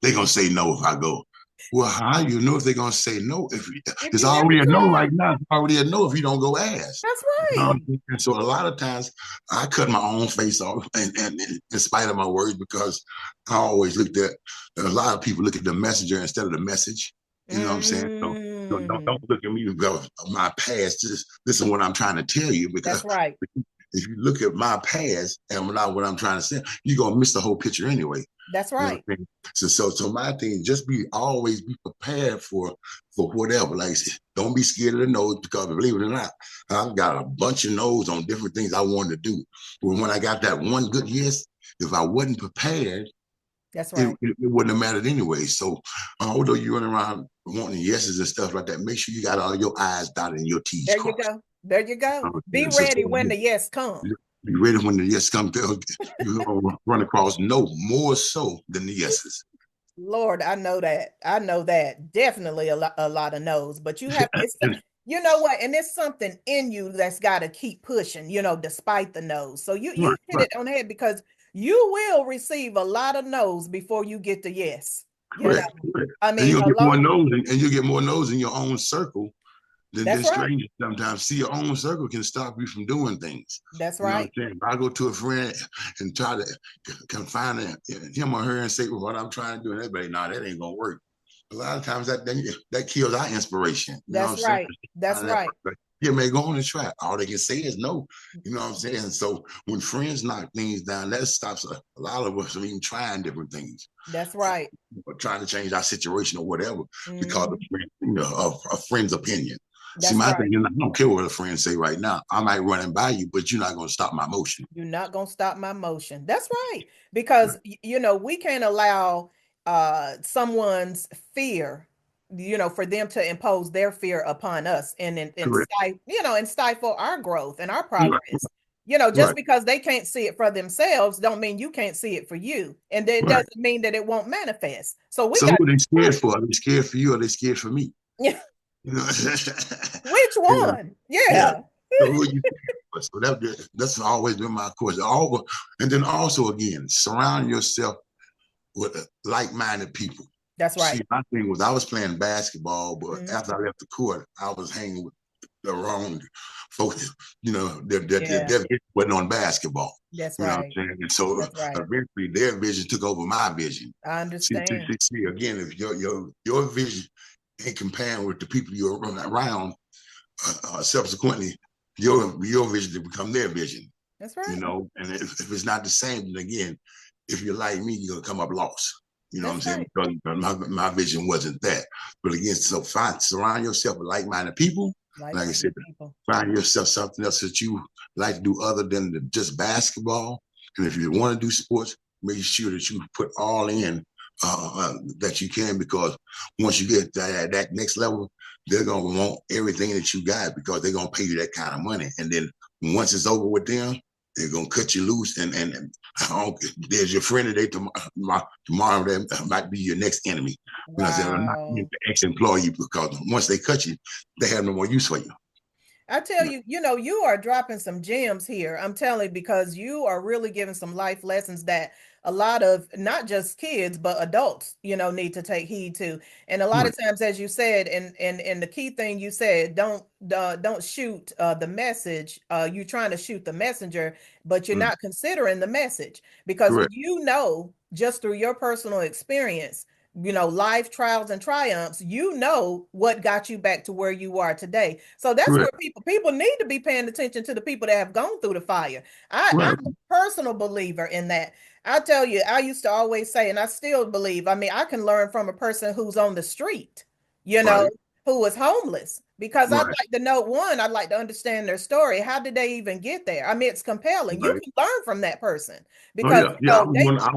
they're gonna say no if I go. Well, how you know if they're gonna say no? If If it's you never already a no try, right now, it's already a no if you don't go ask. that's You know what right. I'm saying? And so a lot of times I cut my own face off, and in spite of my words, because I always looked at a lot of people look at the messenger instead of the message. You know what I'm saying? So don't Mm, look at me because of my past. Just listen to what I'm trying to tell you, because that's right. if you look at my past and not what I'm trying to say, you're gonna miss the whole picture anyway. That's You know right. what I mean? So my thing, just always be prepared for whatever. Like I said, don't be scared of the no's, because believe it or not, I've got a bunch of no's on different things I wanted to do. But when I got that one good yes, if I wasn't prepared, That's it, right. it, it wouldn't have mattered anyway. So although you're running around wanting yeses and stuff like that, make sure you got all your I's dotted and your T's There you crossed. go. There you go. Be So ready when the yes come. be ready when the yes come through. You're gonna run across no more so than the yeses. Lord, I know that. I know that. Definitely a lot of no's, but you have you know what? And it's something in you that's got to keep pushing, despite the no's. So you Right, hit right. it on the head, because you will receive a lot of no's before you get the yes. You know, Correct, correct. I And mean, you'll a get more long no's, and you'll get more no's in your own circle than that's right. strangers sometimes. See, your own circle can stop you from doing things. That's You know what I'm right. saying? If I go to a friend and try to confine him or her and say, well, what I'm trying to do, and everybody, nah, that ain't gonna work. A lot of times that kills our inspiration. You know what I'm That's saying? right. That's right. Yeah, may go on and try. All they can say is no. You know what I'm saying? So when friends knock things down, that stops a lot of us from even trying different things, That's right. or trying to change our situation or whatever, because of Mhm. of a friend's opinion. See, That's my thing right. is, I don't care what a friend say right now. I might run and by you, but you're not going to stop my motion. You're not gonna stop my motion. That's right. Because we can't allow someone's fear, for them to impose their fear upon us, and Correct. stifle our growth and our Right. progress. Just Right. because they can't see it for themselves don't mean you can't see it for you. And it Right. doesn't mean that it won't manifest. So we So got who are they to scared push. for? Are they scared for you, or are they scared for me? You know, Which you know, one? yeah. Yeah. So who are you scared for? So that's always been my course. And then also again, surround yourself with like-minded people. That's See, right. my thing was I was playing basketball, but Mhm. after I left the court, I was hanging with the wrong folks. Yeah, their vision wasn't on basketball. that's You know what I'm right. saying? And so That's right. eventually their vision took over my vision. I understand. See again, if your vision ain't comparing with the people you're around, subsequently your vision to become their vision. That's right. And if it's not the same, then again, if you're like me, you're gonna come up lost. You know what I'm That's saying? right. Because my vision wasn't that. But again, so surround yourself with like-minded people. Like I said, Like-minded people. find yourself something else that you like to do other than just basketball. And if you want to do sports, make sure that you put all in that you can, because once you get that next level, they're gonna want everything that you got, because they're gonna pay you that kind of money. And then once it's over with them, they're gonna cut you loose, and there's your friend today. Tomorrow that might be your next enemy. You know, they're not your Wow. ex-employee, because once they cut you, they have no more use for you. I tell you, you are dropping some gems here. I'm telling you, because you are really giving some life lessons that a lot of not just kids, but adults, need to take heed to. And a lot Right, of times, as you said, and the key thing you said, don't shoot the message. You're trying to shoot the messenger, but you're right, not considering the message, because correct, just through your personal experience, life trials and triumphs, what got you back to where you are today. So that's where correct, people need to be paying attention to the people that have gone through the fire. I'm right, a personal believer in that. I tell you, I used to always say, and I still believe, I mean, I can learn from a person who's on the street, you know, right, who was homeless, because I'd right, like to know, one, I'd like to understand their story. How did they even get there? I mean, it's compelling. You right. can learn from that person, Oh because yeah, yeah. I was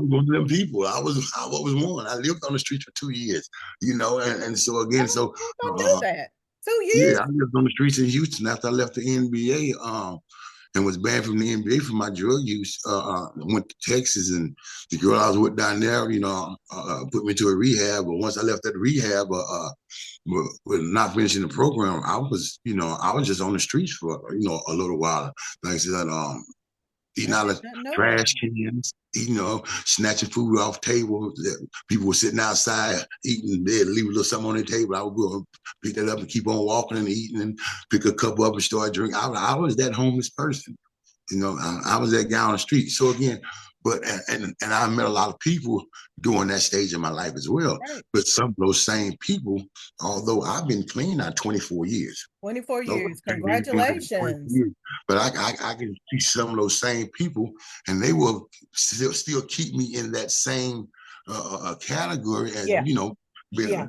one of them people. I was one. I lived on the streets for 2 years. And so again, so I knew uh, that. 2 years. yeah, I lived on the streets in Houston after I left the NBA. and was banned from the NBA for my drug use. Went to Texas, and the girl I was with down there, put me to a rehab. But once I left that rehab, with not finishing the program, I was just on the streets for a little while. Like I said, eating I out did of not know that. trash cans, snatching food off tables. People were sitting outside eating. They'd leave a little something on their table. I would go and pick that up and keep on walking and eating and pick a cup up and start drinking. I was that homeless person. I was that guy on the street. So again, but and I met a lot of people during that stage of my life as well. Right. But some of those same people, although I've been clean now 24 years. 24 No, years. years. Congratulations. But I can see some of those same people, and they will still keep me in that same category as Yeah. being, Yeah.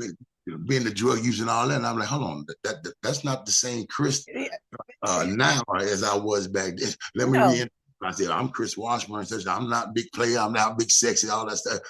being the drug user and all that. And I'm like, hold on, that's not the same Chris Yeah. now as I was back then. Let me No, reiterate. I said, I'm Chris Washburn. I'm not big player. I'm not big sexy, all that stuff.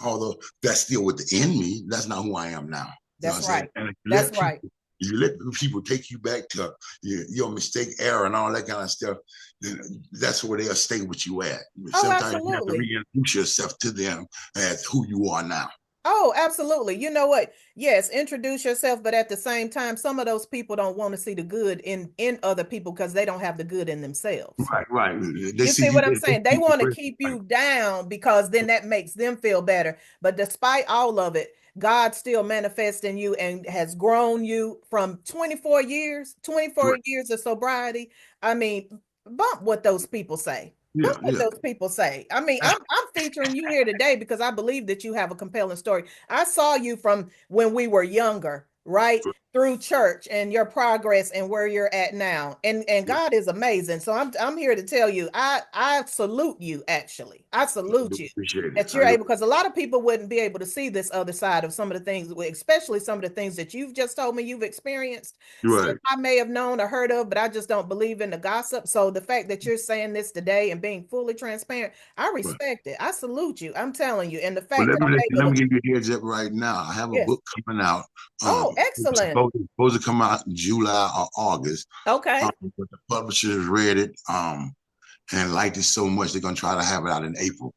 Although that's still within me, that's not who I am now. You know what that's I'm saying? right. And That's right. if you let people take you back to your mistake, error, and all that kind of stuff, then that's where they'll stay with you at. Oh, Sometimes you have to absolutely. reintroduce yourself to them as who you are now. Oh, absolutely. You know what? Yes, introduce yourself, but at the same time, some of those people don't want to see the good in other people because they don't have the good in themselves. Right, right. They You see see you. what I'm saying? They See want to you keep you down because then that makes them feel better. But despite all of it, God still manifests in you and has grown you from 24 years, 24 right. years of sobriety. I mean, bump what those people say. Bump Yeah, what yeah. those people say. I mean, I'm featuring you here today because I believe that you have a compelling story. I saw you from when we were younger, right? Through church and your progress and where you're at now. And Yeah, God is amazing. So I'm here to tell you, I salute you actually. I I salute do you appreciate it. that I you're do. able because a lot of people wouldn't be able to see this other side of some of the things, especially some of the things that you've just told me you've experienced. Some Right, I may have known or heard of, but I just don't believe in the gossip. So the fact that you're saying this today and being fully transparent, I right. respect it. I salute you. I'm telling you. And the Well, fact that I'm able let to, me give you a heads up right now. I have a yes. book coming out. Oh, It's excellent. supposed to come out in July or August. Okay. But the publishers read it and liked it so much they're gonna try to have it out in April.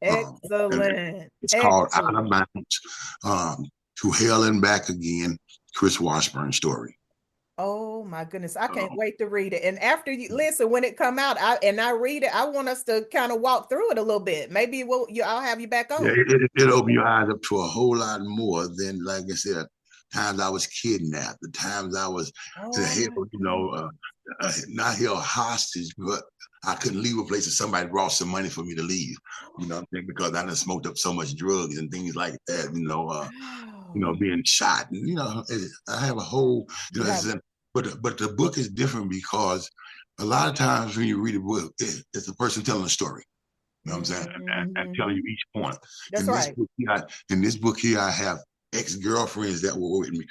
And Excellent. it's called Out of Excellent. Bounds, um, to Hell and Back Again, Chris Washburn story. Oh my goodness. I can't Um, wait to read it. And after you listen, when it come out, I read it, I want us to kind of walk through it a little bit. Maybe I'll have you back yeah, on. it'll open your eyes up to a whole lot more than, like I said, times I was kidnapped, the times I was to Oh hell, my goodness. not held hostage, but I couldn't leave a place and somebody brought some money for me to leave. You know what I'm saying? Because I done smoked up so much drugs and things like that. Wow. Being shot. And, I have a whole, You have but the book is different because a lot of times when you read a book, it's a person telling a story. You know what I'm saying? And mhm. telling you each point. That's In this right. book here, I have ex-girlfriends that were with me,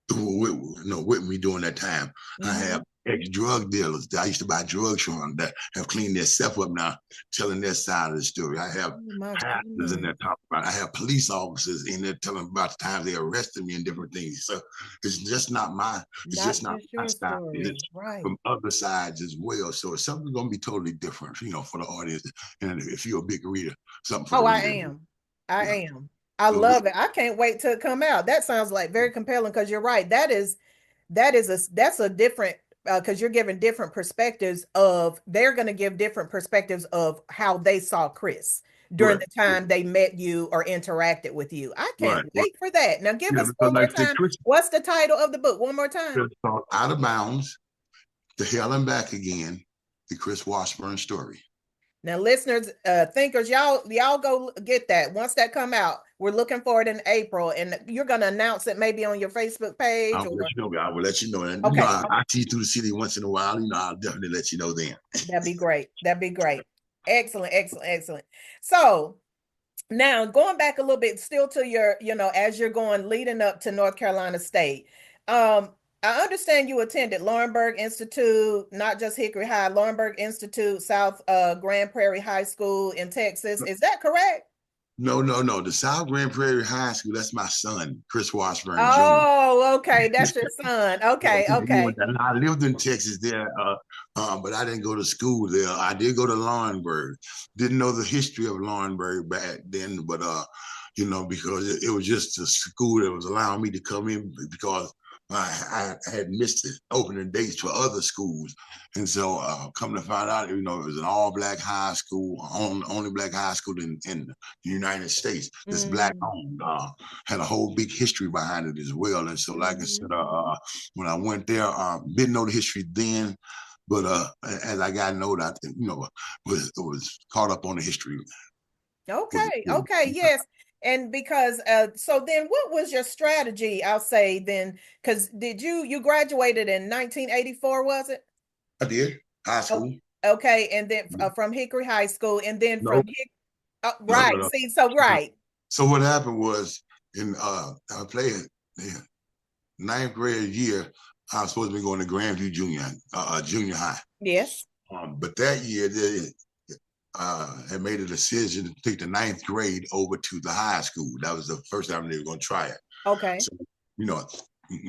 who were with me during that time. I have Mhm. ex-drug dealers that I used to buy drugs from that have cleaned their stuff up now, telling their side of the story. I have Oh my pastors in goodness. there talking about it. I have police officers in there telling about the times they arrested me and different things. So it's Not just not just my your style. story. It's Right. from other sides as well. So it's something gonna be totally different, for the audience. And if you're a big reader, something for the Oh, I reader. am. I Yeah. am. I So we, love it. I can't wait to come out. That sounds like very compelling because you're right. That's a different because you're giving different perspectives of they're going to give different perspectives of how they saw Chris during right, the time they met you or interacted with you. I right, can't right. wait for that. Now give Yeah, us because one more like I said, time. Chris What's the title of the book? One more time. is called Out of Bounds, to Hell and Back Again, the Chris Washburn story. Now, listeners, thinkers, y'all go get that. Once that come out, we're looking for it in April, and you're gonna announce it maybe on your Facebook I page will let or you know. I will let you know. And okay, I see you through the city once in a while. I'll definitely let you know then. that'd be great. That'd be great. Excellent, excellent, excellent. So now going back a little bit, still to your, as you're going leading up to North Carolina State. I understand you attended Laurinburg Institute, not just Hickory High, Laurinburg Institute, South Grand Prairie High School in Texas. Is that correct? No. The South Grand Prairie High School, that's my son, Chris Washburn Jr. Oh, okay. That's your son. Okay, okay. I lived in Texas there, but I didn't go to school there. I did go to Laurinburg. Didn't know the history of Laurinburg back then, but because it was just a school that was allowing me to come in because I had missed the opening dates for other schools. And so come to find out, it was an all-black high school, only black high school in the United States. This black owned, had a whole big history behind it as well. And so, like I said, when I went there, didn't know the history then, but as I got older, I was caught up on the history. Okay, okay, yes. And because so then what was your strategy, I'll say then, because you graduated in 1984, was it? I did high Oh, school. okay, and then from Hickory High School, and then No, from no, right. no. See, so right. So what happened was I played ninth grade year. I was supposed to be going to Grandview Junior High. Yes. But that year they had made a decision to take the ninth grade over to the high school. That was the first time they were going to try it. Okay. So,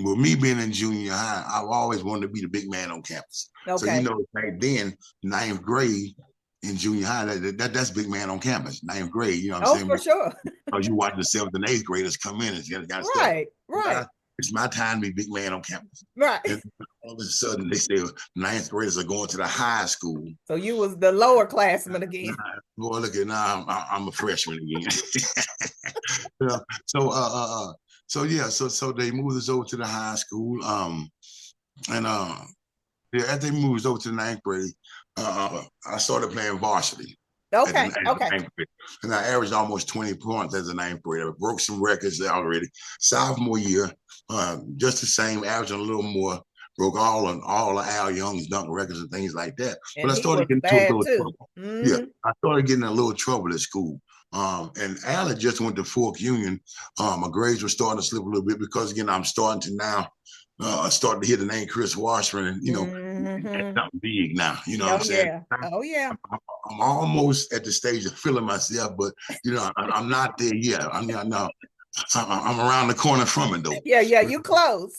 with me being in junior high, I've always wanted to be the big man on campus. Okay. So, back then, ninth grade in junior high, that's big man on campus, ninth grade. You know what I'm saying? For sure. You watch the seventh and eighth graders come in and kind of stuff. Right. It's my time to be big man on campus. Right. And all of a sudden, they say ninth graders are going to the high school. So you was the lower classman again. Boy, look at now, I'm a freshman again. So they moved us over to the high school. After they moved us over to the ninth grade, I started playing varsity. Okay. And I averaged almost 20 points as a ninth grader. I broke some records already. Sophomore year, just the same, averaging a little more. Broke all of Al Young's dunk records and things like that. And but I started getting into a little trouble. Mm-hmm. Yeah, I started getting in a little trouble at school. And Al had just went to Fork Union. My grades were starting to slip a little bit because, again, I'm starting to now starting to hear the name Chris Washburn, and it's not big now. You know what I'm saying? Yeah. I'm almost at the stage of feeling myself, but I'm not there yet. I'm around the corner from it though. Yeah, you close.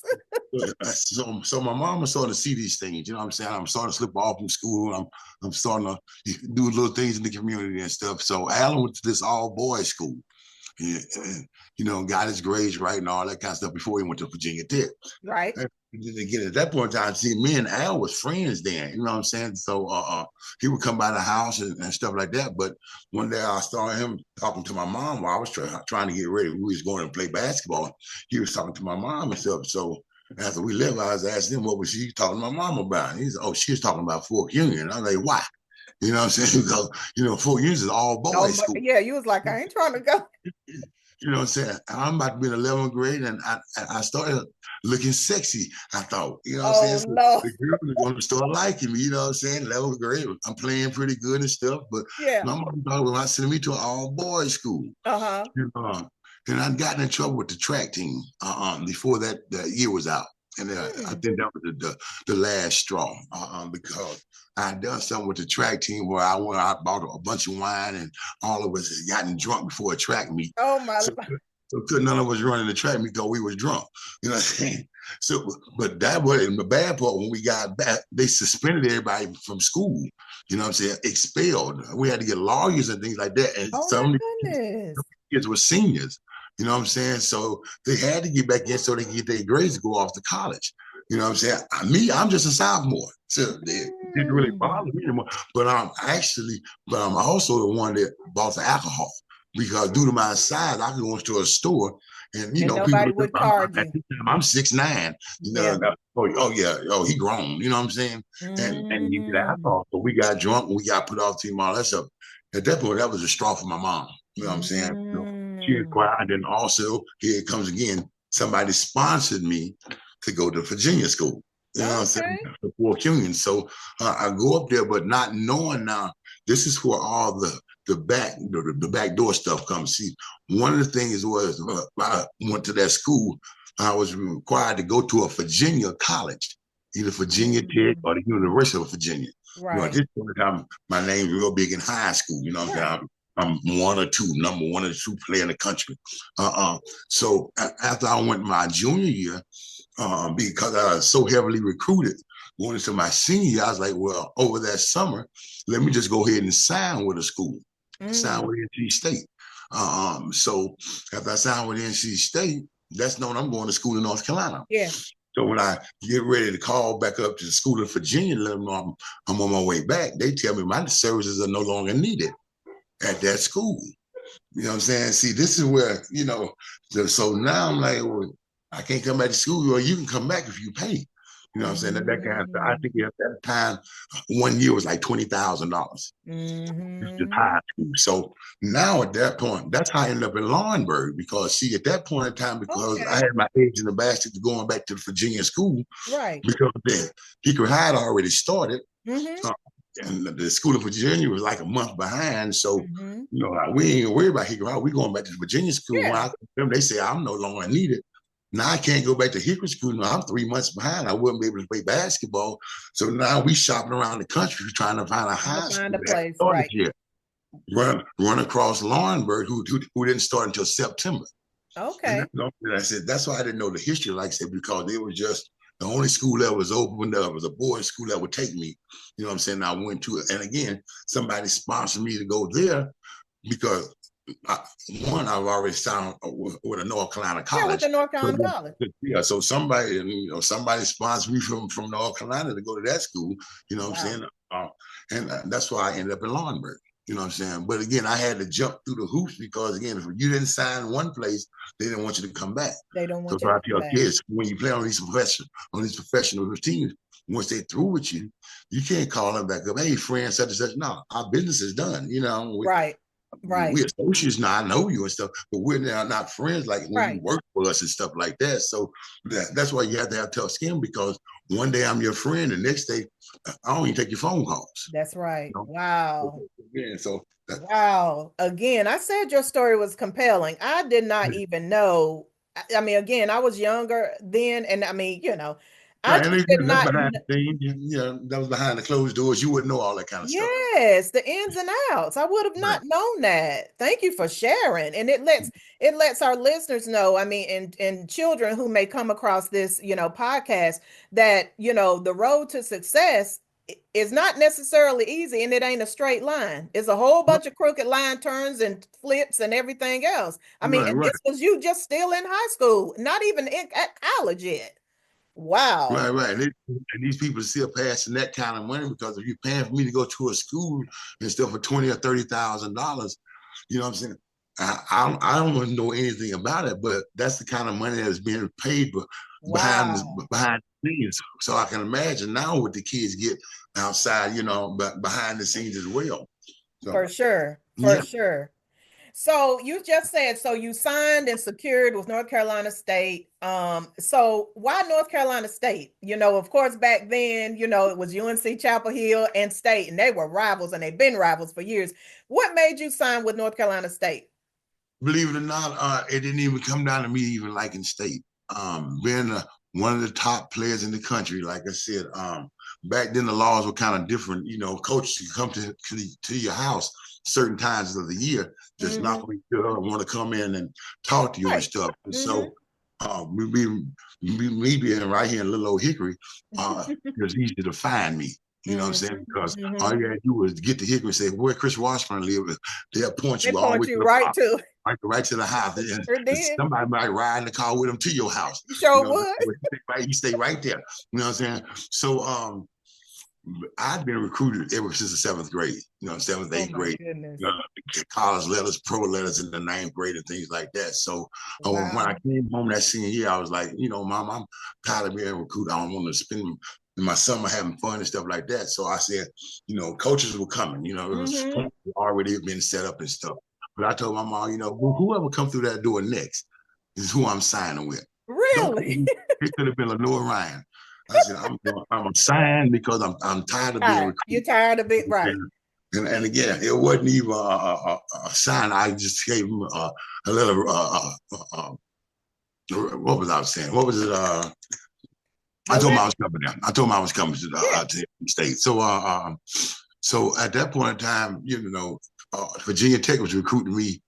So my mom was starting to see these things. You know what I'm saying? I'm starting to slip off from school. I'm starting to do little things in the community and stuff. So Alan went to this all boys school. Got his grades right and all that kind of stuff before he went to Virginia Tech. Right. Again, at that point in time, see, me and Al was friends then. You know what I'm saying? So he would come by the house and stuff like that. But one day I started him talking to my mom while I was trying to get ready. We was going to play basketball. He was talking to my mom and stuff. So after we left, I was asking him, what was she talking to my mom about? And he said, oh, she was talking about Fork Union. I was like, why? You know what I'm saying? Because, Fork Union is all boys school. Yeah, you was like, I ain't trying to go. You know what I'm saying? I'm about to be in 11th grade, and I started looking sexy. I thought, you know what I'm saying? So no. the girls are going to start liking me, you know what I'm saying? 11th grade, I'm playing pretty good and stuff, but my mom thought about sending me to an all-boys school. And I'd gotten in trouble with the track team before that year was out. And I think that was the last straw because I had done something with the track team where I went out, bought a bunch of wine, and all of us had gotten drunk before a track meet. Oh, my God. So none of us running the track meet because we was drunk. You know what I'm saying? So, but that was the bad part. When we got back, they suspended everybody from school. You know what I'm saying? Expelled. We had to get lawyers and things like that. And some kids were seniors. You know what I'm saying? So they had to get back in so they could get their grades to go off to college. You know what I'm saying? I'm just a sophomore. So it didn't really bother me anymore. But I'm also the one that bought the alcohol because due to my size, I could go into a store and nobody people would card you. I'm 6'9". He grown. You know what I'm saying? And he did alcohol. So we got drunk and we got put off team, all that stuff. At that point, that was a straw for my mom. You know what I'm saying? She inquired, and also here it comes again. Somebody sponsored me to go to Virginia school. You know what I'm saying? The Fork Union. So I go up there, but not knowing now this is where all the back door stuff comes. See, one of the things was I went to that school. I was required to go to a Virginia college, either Virginia Tech or the University of Virginia. Right. This time, my name's real big in high school. You know what I'm saying? I'm number one or two player in the country. So after I went my junior year, because I was so heavily recruited going into my senior year, I was like, well, over that summer, let me just go ahead and sign with a school, sign with NC State. So after I signed with NC State, that's known I'm going to school in North Carolina. Yeah. So when I get ready to call back up to the school in Virginia, let them know I'm on my way back, they tell me my services are no longer needed at that school. You know what I'm saying? See, this is where, so now I'm like, well, I can't come back to school, or you can come back if you pay. You know what I'm saying? That kind of, I think at that time, 1 year was like $20,000. Just high school. So now at that point, that's how I ended up in Laurinburg, because see, at that point in time, because I had my eggs in the basket going back to the Virginia school, right? Because then Hickory High had already started. And the school of Virginia was like a month behind. So, we ain't worried about Hickory High. We going back to the Virginia school. Yeah. When I them, they say I'm no longer needed. Now I can't go back to Hickory school. Now I'm 3 months behind. I wouldn't be able to play basketball. So now we shopping around the country trying to find a high school place, right? Run across Laurinburg, who didn't start until September. Okay. And I said, that's why I didn't know the history, like I said, because it was just the only school that was open. There was a boys' school that would take me. You know what I'm saying? I went to it. And again, somebody sponsored me to go there because I've already signed with a North Carolina college. Yeah, with the North Carolina college. Yeah, so somebody sponsored me from North Carolina to go to that school. You know what I'm saying? And that's why I ended up in Laurinburg. You know what I'm saying? But again, I had to jump through the hoops because, again, if you didn't sign one place, they didn't want you to come back. They don't want you to come back. Kids, when you play on these professional teams, once they're through with you, you can't call them back up. Hey, friend, such and such. No, our business is done. Right. We're associates now. I know you and stuff, but we're not friends like when you work for us and stuff like that. So that's why you have to have tough skin, because one day I'm your friend, the next day I don't even take your phone calls. That's right. Wow. Yeah. So wow. Again, I said your story was compelling. I did not even know. I mean, again, I was younger then, and I mean, I just did not. That was behind the closed doors. You wouldn't know all that kind of stuff. Yes, the ins and outs. I would have not known that. Thank you for sharing. And it lets our listeners know, I mean, and children who may come across this, podcast, that, the road to success is not necessarily easy, and it ain't a straight line. It's a whole bunch of crooked line turns and flips and everything else. I mean, and this was you just still in high school, not even at college yet. Wow. Right. And these people are still passing that kind of money, because if you're paying for me to go to a school and stuff for $20,000 or $30,000, you know what I'm saying? I don't know anything about it, but that's the kind of money that's being paid behind the scenes. So I can imagine now what the kids get outside, but behind the scenes as well. So, for sure. So you just said, so you signed and secured with North Carolina State. So why North Carolina State? Of course, back then, it was UNC Chapel Hill and State, and they were rivals, and they've been rivals for years. What made you sign with North Carolina State? Believe it or not, it didn't even come down to me even liking State. Being one of the top players in the country, like I said, back then the laws were kind of different. Coaches could come to your house certain times of the year, just not want to come in and talk to you and stuff. And so me being right here in little old Hickory, it was easy to find me. You know what I'm saying? Because all you had to do was get to Hickory and say, where Chris Washburn live, they'll point you all the way to right to the house. And somebody might ride in the car with them to your house. You sure would. You stay right there. You know what I'm saying? So I've been recruited ever since the seventh grade, 7th, 8th grade. College letters, pro letters in the 9th grade and things like that. So when I came home that senior year, I was like, Mom, I'm tired of being recruited. I don't want to spend my summer having fun and stuff like that. So I said, coaches were coming. It was already been set up and stuff. But I told my mom, whoever come through that door next is who I'm signing with. Really? It could have been Lenore Ryan. I said, I'm a sign because I'm tired of being recruited. You're tired of it, right? And again, it wasn't even a sign. I just gave him a little. What was I saying? What was it? I told him I was coming down. I told him I was coming to the State. So at that point in time, Virginia Tech was recruiting me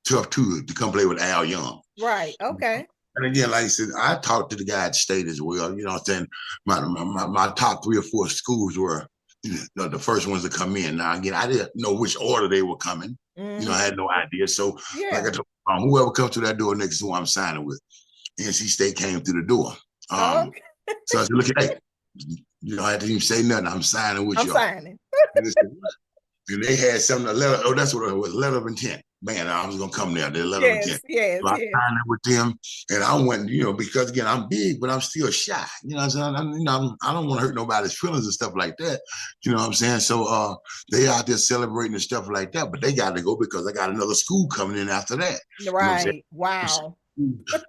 tough too to come play with Al Young. Right. Okay. And again, like I said, I talked to the guy at state as well. You know what I'm saying? My top 3 or 4 schools were the first ones to come in. Now, again, I didn't know which order they were coming. Mm-hmm. I had no idea. So, like Yeah. I told whoever comes through that door next is who I'm signing with. NC State came through the door. Okay. So I said, look, hey, I didn't even say nothing. I'm signing with I'm y'all. signing. And they had something, a letter, oh, that's what it was, letter of intent. Man, I was going to come there, the letter of Yes. intent. Yes. So I Yes. signed it with them, and I went, because again, I'm big, but I'm still shy. You know what I'm saying? I don't want to hurt nobody's feelings and stuff like that. You know what I'm saying? So they out there celebrating and stuff like that, but they got to go because I got another school coming in after that. You know what I'm saying? Right. Wow.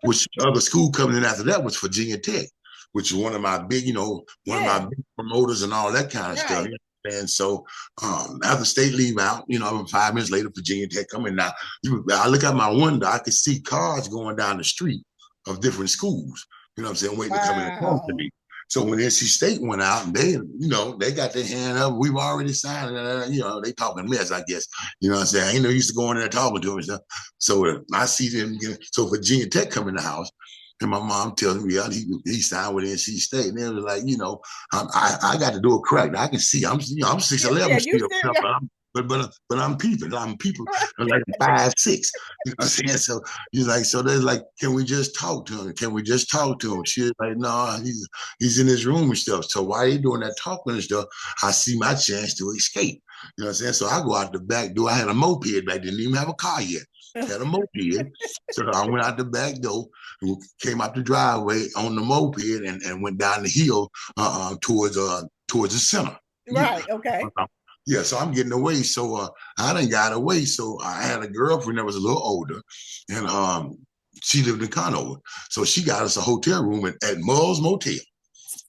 Which other school coming in after that was Virginia Tech, which is one of my big, one of my Yeah. big promoters and all that kind of stuff. Right. And so after state leave out, 5 minutes later, Virginia Tech coming. Now, I look out my window, I could see cars going down the street of different schools, you know what I'm saying, waiting to come in and talk to Wow. me. So when NC State went out and they got their hand up, we've already signed, they talking mess, I guess. You know what I'm saying? I ain't no used to going there talking to them and stuff. So I see them, so Virginia Tech come in the house. And my mom tells me he signed with NC State. And it was like, I got to do it correct. I can see. I'm 6'11" Yeah. You still, still got. but I'm peeping. I'm people. I'm like 5'6". You know what I'm saying? So he's like, so they're like, can we just talk to him? Can we just talk to him? She's like, no, he's in his room and stuff. So while he doing that talking and stuff, I see my chance to escape. You know what I'm saying? So I go out the back door. I had a moped back, didn't even have a car yet. Had a moped. So I went out the back door, came out the driveway on the moped and went down the hill towards the center. Right. Okay. Yeah, so I'm getting away. So I done got away. So I had a girlfriend that was a little older, and she lived in Conover. So she got us a hotel room at Mull's Motel.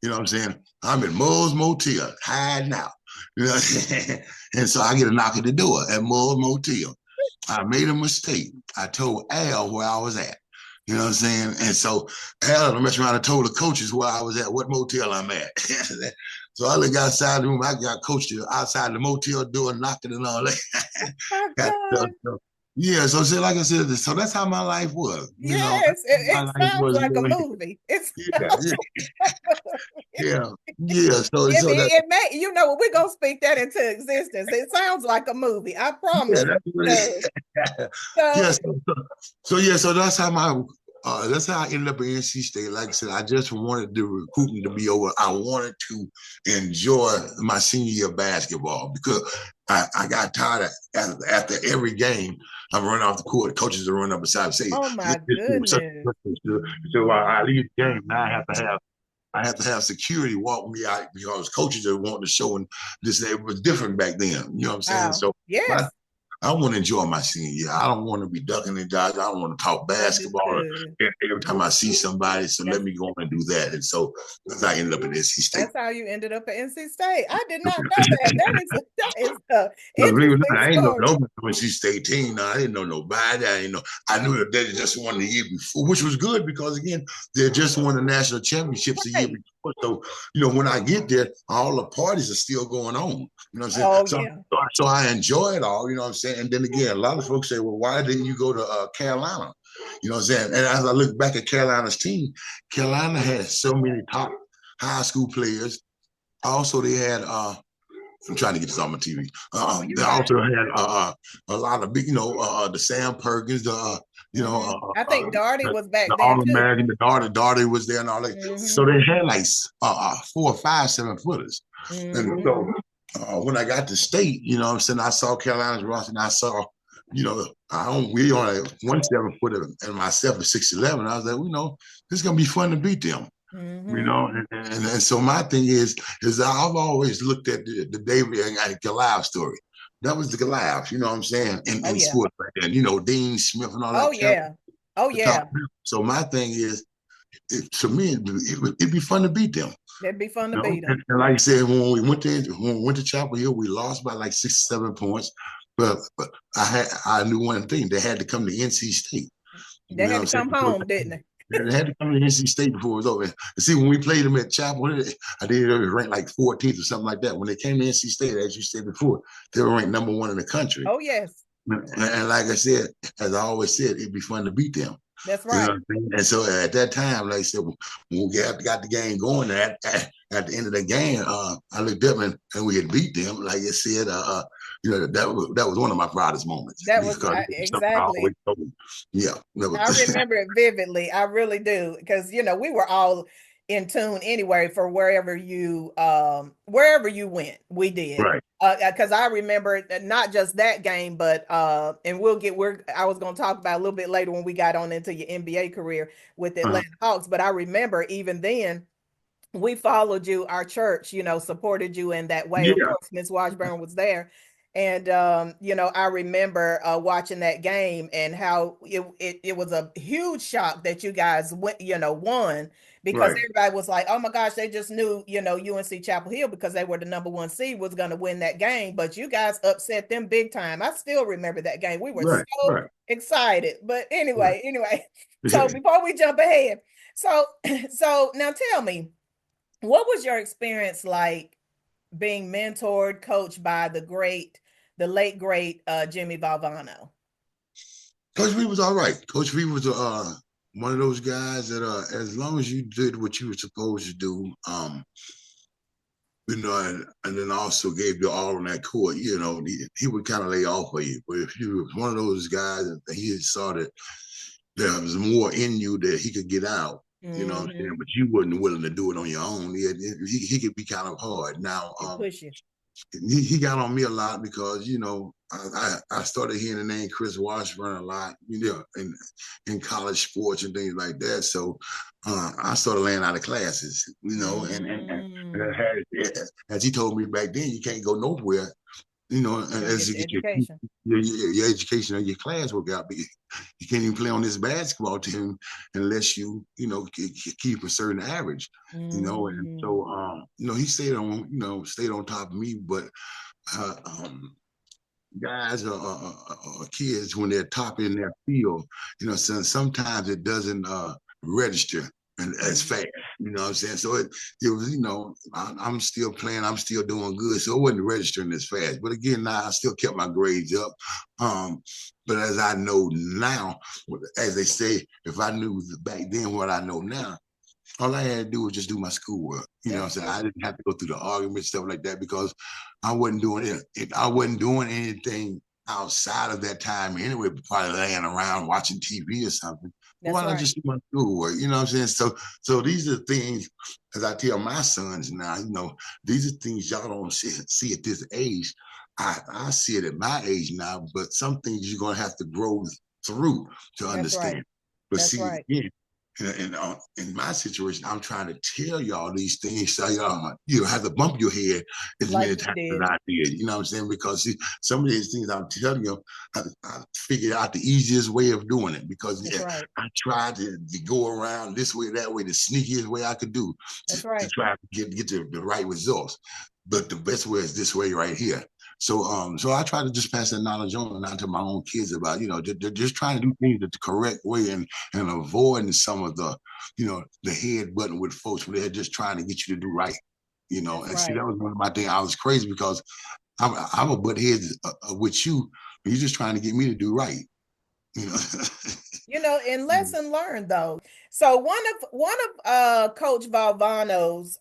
You know what I'm saying? I'm in Mull's Motel, hiding out. You know what I'm saying? And so I get a knock at the door at Mull's Motel. I made a mistake. I told Al where I was at. You know what I'm saying? And so Al messed around and told the coaches where I was at, what motel I'm at. So I look outside the room. I got coached outside the motel door, knocked it and all that. My God. Yeah, so like I said, so that's how my life was. Yes. My It life sounds was. like a movie. It's Yeah, yeah, yeah. So that. it may, we're gonna speak that into existence. It sounds like a movie. I Yeah, promise that's it does. yeah. So So that's how that's how I ended up at NC State. Like I said, I just wanted the recruiting to be over. I wanted to enjoy my senior year of basketball because I got tired of after every game. I'm running off the court. Coaches are running up beside and say, oh my goodness. so I leave the game. Now I have to have security walk me out because coaches are wanting to show and this it was different back then. You know what I'm saying? Wow. So Yes. I want to enjoy my senior year. I don't want to be ducking and dodging. I don't want to talk basketball Understood. every time I see somebody. So let me go on and do that. And so I ended up in NC State. That's how you ended up at NC State. I did not know that. That is a Believe it or interesting not, I ain't know story. nobody when she's 18. No, I didn't know nobody. I knew that they just won the year before, which was good because again, they just won the national championships the year Right. before. So, when I get there, all the parties are still going on. You know what I'm saying? Oh yeah. So I enjoy it all, you know what I'm saying? And then again, a lot of folks say, well, why didn't you go to Carolina? You know what I'm saying? And as I look back at Carolina's team, Carolina had so many top high school players. Also, they had I'm trying to get this on my TV. You They got also had a lot of big, the Sam Perkins, I think Darty was back the then All too. American, the Darty was there and all that. So Hmm. they had like 4 or 5 7-footers. And Hmm. so when I got to state, you know what I'm saying, I saw Carolina's roster and I saw, we only 1 7-footer and myself at 6'11". I was like, this is going to be fun to beat them. Hmm. And so my thing is I've always looked at the David and Goliath story. That was the Goliath, you know what I'm saying, Oh in yeah. sports back then, Dean Smith and all Oh that. yeah. Oh The top. yeah. So my thing is, to me, it'd be fun to beat them. That'd be fun to beat them. And like I said, when we went to Chapel Hill, we lost by like 6 or 7 points. But I knew one thing: they had to come to NC State. They You know had what to I'm saying? come home, didn't they? They had to come to NC State before it was over. And see, when we played them at Chapel, I think they were ranked like 14th or something like that. When they came to NC State, as you said before, they were ranked #1 in the country. Oh, yes. And like I said, as I always said, it'd be fun to beat them. That's You know right. what I mean? And so at that time, like I said, when we got the game going, at the end of the game, I looked up and we had beat them. Like I said, that was one of my proudest moments That was because I always exactly. told them, yeah, that I was remember it vividly. I really do. Because, we were all in tune anyway for wherever you went, we did. right. Because I remember not just that game, but and I was gonna talk about a little bit later when we got on into your NBA career with the Uh-huh. Atlanta Hawks. But I remember even then we followed you, our church, supported you in that way. Of Yeah, course, Miss Washburn was there. And I remember watching that game and how it was a huge shock that you guys won because right, everybody was like, oh my gosh, they just knew, UNC Chapel Hill because they were the #1 seed was gonna win that game. But you guys upset them big time. I still remember that game. We were right, so right, excited. But right. anyway. So before we jump ahead, so so now tell me, what was your experience like being mentored, coached by the late great Jimmy Valvano? Coach V was all right. Coach V was one of those guys that as long as you did what you were supposed to do, and then also gave you all on that court, he would kind of lay off for you. But if you were one of those guys that he saw that there was more in you that he could get out, you know what I'm saying? Mm-hmm. But you wasn't willing to do it on your own. He could be kind of hard. Now, It push you. he got on me a lot because I started hearing the name Chris Washburn a lot, in college sports and things like that. So I started laying out of classes, Mm. as he told me back then, you can't go nowhere, Till you as get you the get education. your education or your classwork out. But you can't even play on this basketball team unless keep a certain average, and Mm. so he stayed on top of me. But uh, um, guys or kids when they're top in their field, so sometimes it doesn't register and as Mm. fast. You know what I'm saying? So it was, I'm still playing, I'm still doing good. So it wasn't registering as fast. But again, now I still kept my grades up. Um, but as I know now, as they say, if I knew back then what I know now, all I had to do was just do my schoolwork. You know what I'm That's saying? true. I didn't have to go through the argument, stuff like that, because I wasn't doing it. I wasn't doing anything outside of that time anyway, probably laying around watching TV or something. Well, That's why not right. just do my schoolwork? You know what I'm saying? So these are things, as I tell my sons now, these are things y'all don't see at this age. I see it at my age now, but some things you're going to have to grow through to That's right. understand. But That's see, right. again, in my situation, I'm trying to tell y'all these things so y'all you have to bump your head as Like many we times as did. I did. You know what I'm saying? Because see, some of these things I'm telling you, I figured out the easiest way of doing it because That's right. I tried to go around this way, that way, the sneakiest way I could do That's to right. try to get the right results. But the best way is this way right here. So I try to just pass that knowledge on to my own kids about, just trying to do things the correct way and avoiding some of the head button with folks where they're just trying to get you to do right. That's And see, right. that was one of my things. I was crazy because I'm a butt heads with you. You're just trying to get me to do right. You know. And lesson learned though. So one of Coach Valvano's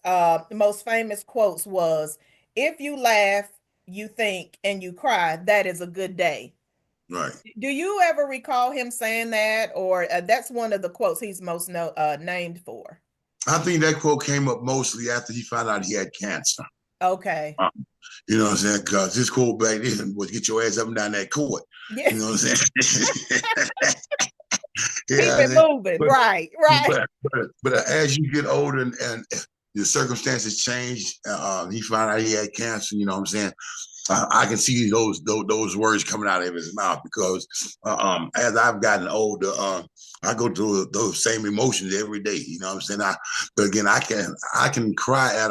most famous quotes was, "If you laugh, you think, and you cry, that is a good day." Right. Do you ever recall him saying that, or that's one of the quotes he's most named for? I think that quote came up mostly after he found out he had cancer. Okay. Uh, You know what I'm saying? Because his quote back then was get your ass up and down that court. Yeah. You know what I'm saying? Keep Yeah, it moving. but Right. Right. but as you get older and your circumstances change, he found out he had cancer. You know what I'm saying? I can see those words coming out of his mouth because as I've gotten older, I go through those same emotions every day. You know what I'm saying? But again, I can cry at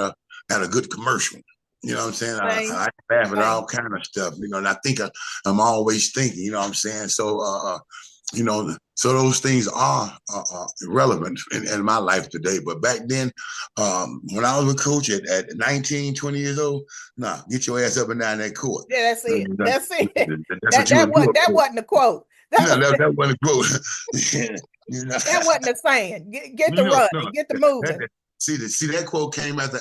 a good commercial. You know what I'm saying? Same. I laugh at Same. all kind of stuff. And I think I'm always thinking. You know what I'm saying? So you know, so those things are irrelevant in my life today. But back then, when I was a coach at 19, 20 years old, nah, get your ass up and down that court. Yeah, that's it. That, That's it. that's what you want to do. That wasn't a quote. No, that wasn't a quote. You know, That wasn't a saying. Get the no, running, no. get the moving. See that quote came after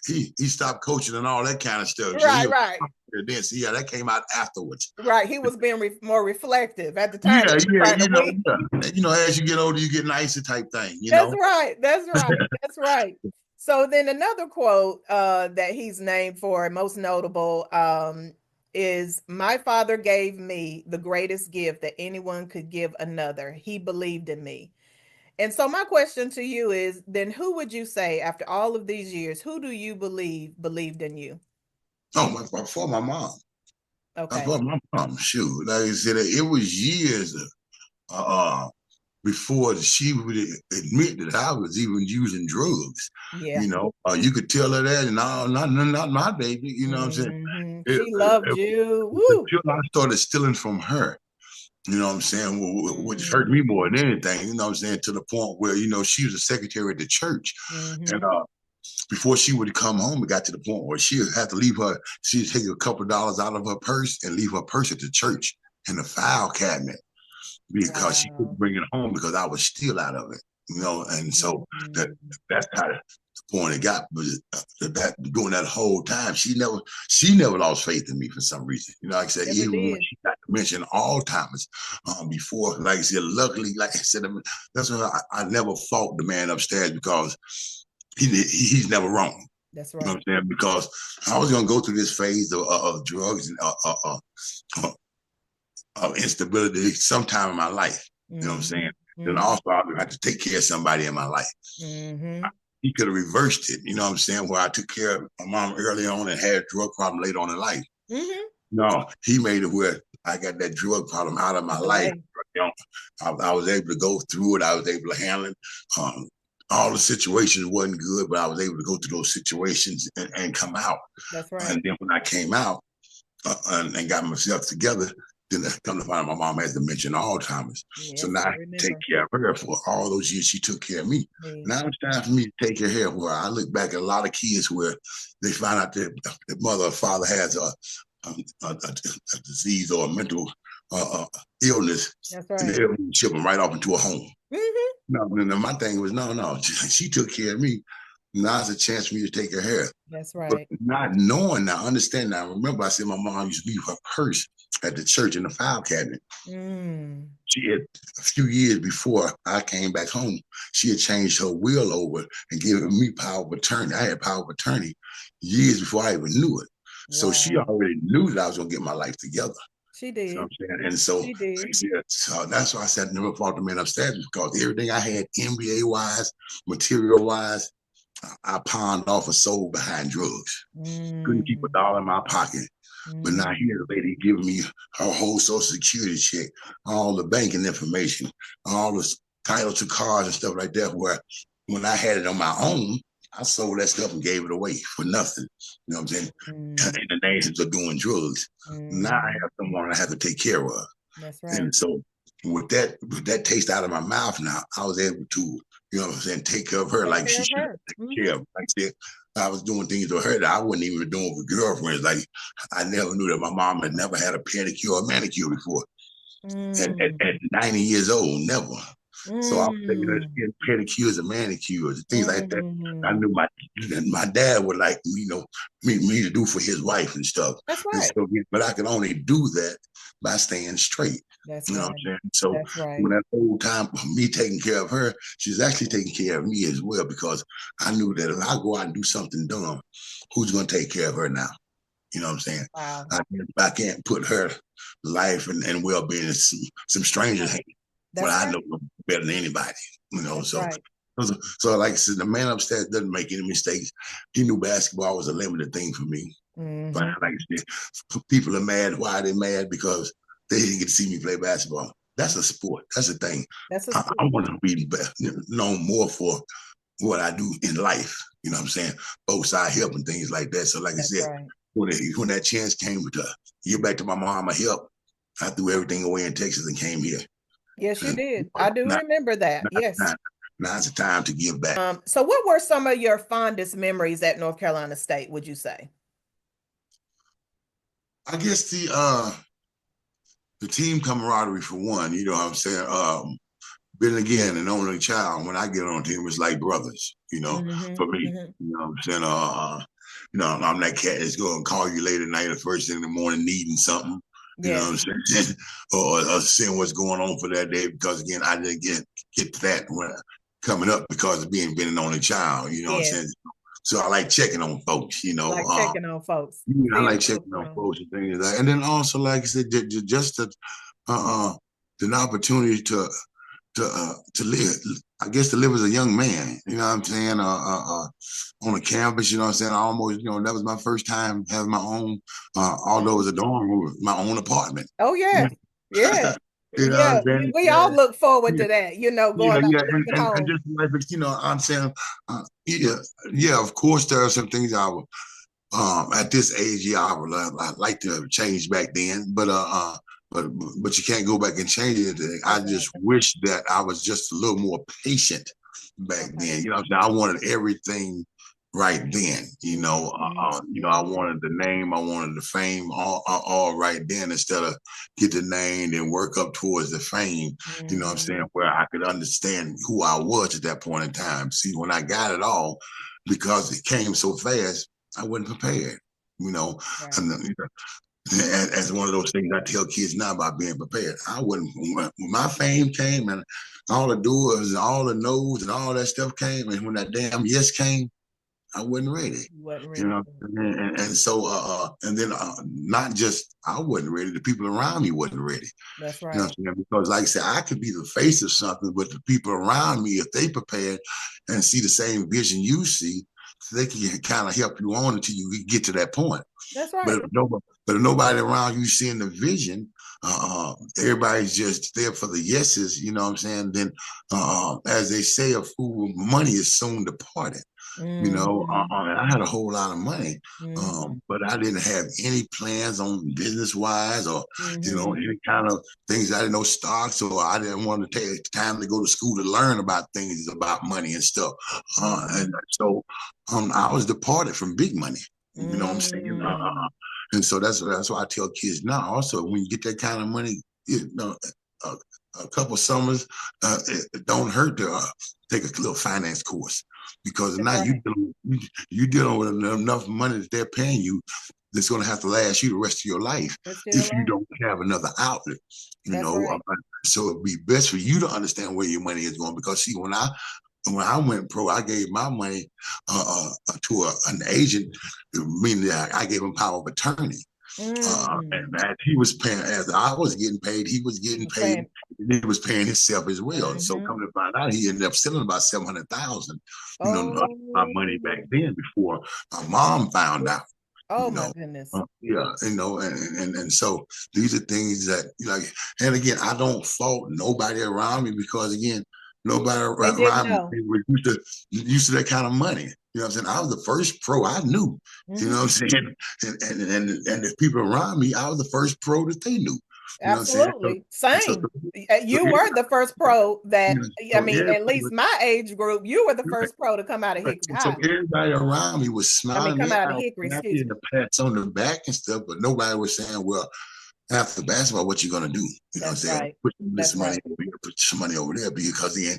he stopped coaching and all that kind of stuff. So he Right, was, right, then see, yeah, that came out afterwards. right. He was being more reflective at the time. Yeah, He was yeah, trying to weed. as you get older, you get nicer type thing, That's right. That's right. That's right. So then another quote that he's named for, most notable, is my father gave me the greatest gift that anyone could give another. He believed in me. And so my question to you is then who would you say after all of these years, who do you believe believed in you? Oh, for my mom. Okay. For my mom, shoot. Like I said, it was years uh, before she would admit that I was even using drugs. Yeah. You could tell her that, and no, not my baby. You know what I'm saying? She loved you. Woo. Until I started stealing from her. You know what I'm saying? Which hurt me more than anything. You know what I'm saying? To the point where she was a secretary at the church, and before she would come home, it got to the point where she would have to leave her. She'd take a couple of dollars out of her purse and leave her purse at the church in the file cabinet because she couldn't Wow. bring it home because I was still out of it. And so that's how the point it got. But during that whole time, she never lost faith in me for some reason. Like I said, Never even when did. she got to mention Alzheimer's before, like I said, luckily, like I said, that's why I never fought the man upstairs because he's never wrong. That's You know what right. I'm saying? Because I was gonna go through this phase of drugs and of instability sometime in my life. You know what I'm saying? Then also I had to take care of somebody in my life. He could have reversed it, you know what I'm saying? Where I took care of my mom early on and had a drug problem later on in life. No, he made it where I got that drug problem out of my life. I was able to go through it. I was able to handle it. All the situations wasn't good, but I was able to go through those situations and come out. That's right. And then when I came out and got myself together, then I come to find my mom has dementia and Alzheimer's. Yes, So now I take care of her for all those years she took care of me. Now it's time for me to take care of her. Where I look back at a lot of kids where they find out that the mother or father has a disease or a mental illness, That's right. and they'll ship them right off into a home. No, my thing was no. She took care of me. Now it's a chance for me to take her hair. That's right. But not knowing now, understand now. Remember, I said my mom used to leave her purse at the church in the file cabinet. She had a few years before I came back home, she had changed her will over and given me power of attorney. I had power of attorney years before I even knew it. So she already knew that I was gonna get my life together. She did. You know what I'm saying? And so, she did. So that's why I said I never fought the man upstairs because everything I had, NBA wise, material wise, I pawned off and sold behind drugs. Couldn't keep $1 in my pocket. But now here's a lady giving me her whole social security check, all the banking information, all the title to cars and stuff like that, where when I had it on my own, I sold that stuff and gave it away for nothing. You know what I'm saying? In the names of doing drugs. Now I have someone I have to take care of. That's right. And so with that taste out of my mouth now, I was able to, you know what I'm saying, take care of her like she should have taken care of. Like I said, I was doing things to her that I wasn't even doing with girlfriends. Like I never knew that my mom had never had a pedicure or manicure before. At 90 years old, never. So I was taking pedicures and manicures, things like that. I knew my dad would like, me to do for his wife and stuff. That's right. So, but I could only do that by staying straight. That's you know right. what I'm saying? So when that whole time me taking care of her, she's actually taking care of me as well because I knew that if I go out and do something dumb, who's going to take care of her now? You know what I'm saying? Wow. I can't put her life and well-being in some stranger's hands. But I know better than anybody, so like I said, the man upstairs doesn't make any mistakes. He knew basketball was a limited thing for me. But like I said, people are mad. Why are they mad? Because they didn't get to see me play basketball. That's a sport. That's a thing. I want to be known more for what I do in life. You know what I'm saying? Both side help and things like that. So like I said, when that chance came to get back to my mama help, I threw everything away in Texas and came here. Yes, you And did. I do now, remember that. Yes. now, now's the time to give back. So what were some of your fondest memories at North Carolina State, would you say? I guess the team camaraderie for one, you know what I'm saying? Been again an only child. When I get on team, it's like brothers, Mm-hmm. for me. Mm-hmm. You know what I'm saying? I'm that cat that's going to call you late at night or first thing in the morning needing something. You know what I'm Yes. saying? or seeing what's going on for that day. Because again, I didn't get to that when coming up because of being an only child. You know what I'm Yes. saying? So I like checking on folks. Like checking on folks, Yeah, I seeing like what was checking on going on. folks and things like that. And then also, like I said, just an opportunity to live. I guess to live as a young man. You know what I'm saying? On a campus. You know what I'm saying? I almost, that was my first time having my own. Although it was a dorm room, my own apartment. Oh, Yeah. yes. Yes. You know what Yeah. I'm saying? We Yeah. all look forward Yeah. to that, Yeah, going out, yeah, leaving and home. just like, I'm saying, yeah, yeah. Of course, there are some things I would at this age, yeah, I'd like to have changed back then, but but you can't go back and change it. I That's right. just wish that I was just a little more patient back Okay. then. You know what I'm saying? I wanted everything right then. I Mm-hmm. wanted the name, I wanted the fame, all right then, instead of get the name and work up towards the fame. You know what I'm saying? Mm-hmm. Where I could understand who I was at that point in time. See, when I got it all, because it came so fast, I wasn't prepared. You know, Right. and, as one of those things I tell kids now about being prepared. I wasn't when my fame came and all the doors and all the no's and all that stuff came, and when that damn yes came, I wasn't ready. You wasn't You ready know, for it. and so and then not just I wasn't ready, the people around me wasn't ready. That's You know what right. I'm saying? Because like I said, I could be the face of something, but the people around me, if they prepared and see the same vision you see, they can kind of help you on until you get to that point. That's But right. if nobody around you seeing the vision, everybody's just there for the yeses. You know what I'm saying? Then, as they say, a fool with money is soon departed. Mm-hmm. And I had a whole lot of money, Mm-hmm. but I didn't have any plans on business wise or Mm-hmm. any kind of things. I didn't know stocks, or I didn't want to take time to go to school to learn about things about money and stuff. And Mm-hmm. so I was departed from big money. You know what I'm saying? Mm. And so that's why I tell kids now. Also, when you get that kind of money, a, a couple summers, it don't hurt to take a little finance course, because That's now right. you dealing with enough money that they're paying you that's going to have to last you the rest of your life That's still if you right. don't have another outlet. You That's know, right. so it'd be best for you to understand where your money is going, because see, when I went pro, I gave my money to an agent, meaning that I gave him power of attorney. Mm. And he was paying, as I was getting paid, he was He getting was paid, paying. and he was paying himself as well. And so Mm-hmm. come to find out, he ended up selling about 700,000, my money back Oh. then before my mom found out. Oh You my know, goodness. yeah, and so these are things that and again, I don't fault nobody around me, because again, nobody They didn't around know. me was used to that kind of money. You know what I'm saying? I was the first pro I knew. You know Mm-hmm. what I'm saying? And the people around me, I was the first pro that they knew. You know what I'm saying? So, Absolutely. so, Same. so, You were the first pro that, I so mean, at everybody least was, my age group, you were the first pro to come out of Hickory so High. everybody around me was I mean, smiling. come They out of were Hickory, happy excuse and me. the pats on the back and stuff, but nobody was saying, well, after basketball, what you gonna do? You know what I'm That's saying? right. Put this That's money right. over here, put some money over there, because then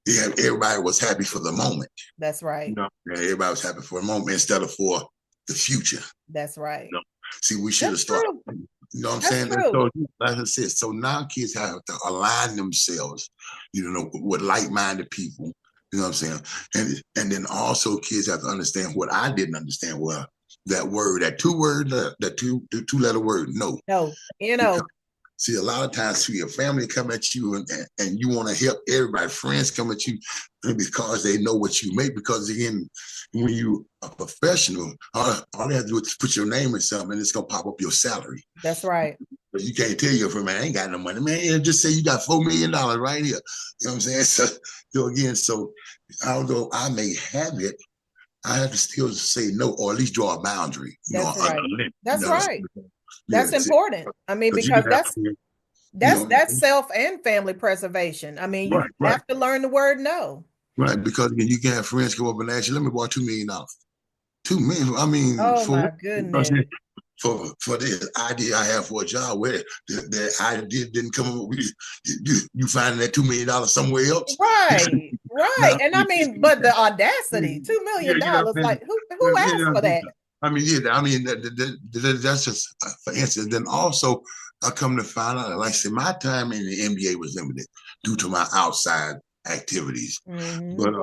yeah, everybody was happy for the moment. That's You right. know, everybody was happy for the moment instead of for the future. That's right. You know, see, we should have That's started. true. You know what I'm That's saying? And true. so, like I said, so now kids have to align themselves, with like-minded people. You know what I'm saying? And then also kids have to understand what I didn't understand. Well, that word, that two-letter word, no. No, Because see, a lot of times, see, your family come at you and you want to help everybody. Friends come at you because they know what you make. Because again, when you a professional, all they have to do is put your name in something, and it's gonna pop up your salary. that's right. But you can't tell your friend, man, I ain't got no money, man. Just say you got $4 million right here. You know what I'm saying? So again, so although I may have it, I have to still say no, or at least draw a boundary. That's A right. limit. That's right. Yeah, That's important. I mean, because you because can have that's You know, That's self and family preservation. I mean, right, you right, have to learn the word no. right. Because again, you can have friends come up and ask you, "Let me borrow $2 million." 2 million. I mean, Oh for my what? You know what I'm goodness. saying? For this idea I have for a job, where the idea didn't come up. You finding that $2 million somewhere else? Right, right. Now, And I mean, but the audacity, $2 yeah, million you know, dollars. and, Like who you asked know, for that? I mean, yeah, I mean that's just for instance. Then also, I come to find out, like I said, my time in the NBA was limited due to my outside activities, Mm-hmm. but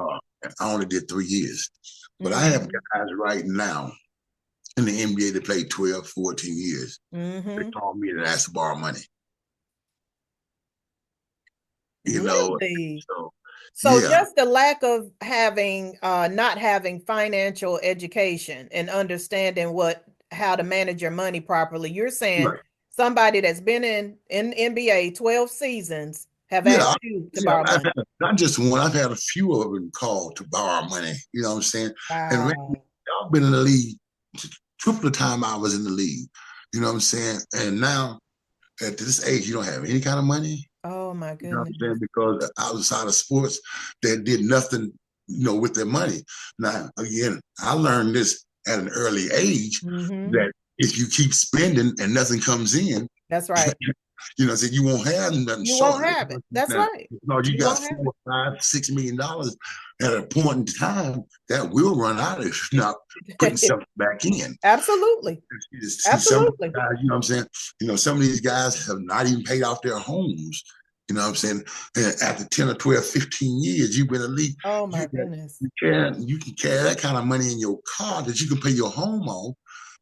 I only did 3 years. But I have Mm-hmm. guys right now in the NBA that played 12, 14 years. They Mm-hmm. call me and ask to borrow money. You know, Really? so So yeah, just the lack of having not having financial education and understanding how to manage your money properly. You're saying right. somebody that's been in NBA 12 seasons have Yeah, asked you to yeah. borrow I've money. had not just one. I've had a few of them call to borrow money. You know what I'm saying? And man, Wow. I've been in the league triple the time I was in the league. You know what I'm saying? And now at this age, you don't have any kind of money. Oh my You know what goodness. I'm saying? Because outside of sports, they did nothing, with their money. Now, again, I learned this at an early age Mm-hmm. that if you keep spending and nothing comes in, That's right. so you won't have nothing You won't shortly. have it. That's Now, right. because you You got won't have $4, $5, $6 million at a point in time that will run out if you're not putting it. something back in. Absolutely. See some Absolutely. guys, you know what I'm saying? Some of these guys have not even paid off their homes. You know what I'm saying? And after 10 or 12, 15 years, you've been elite. Oh You my got, goodness. you can carry that kind of money in your car that you can pay your home on.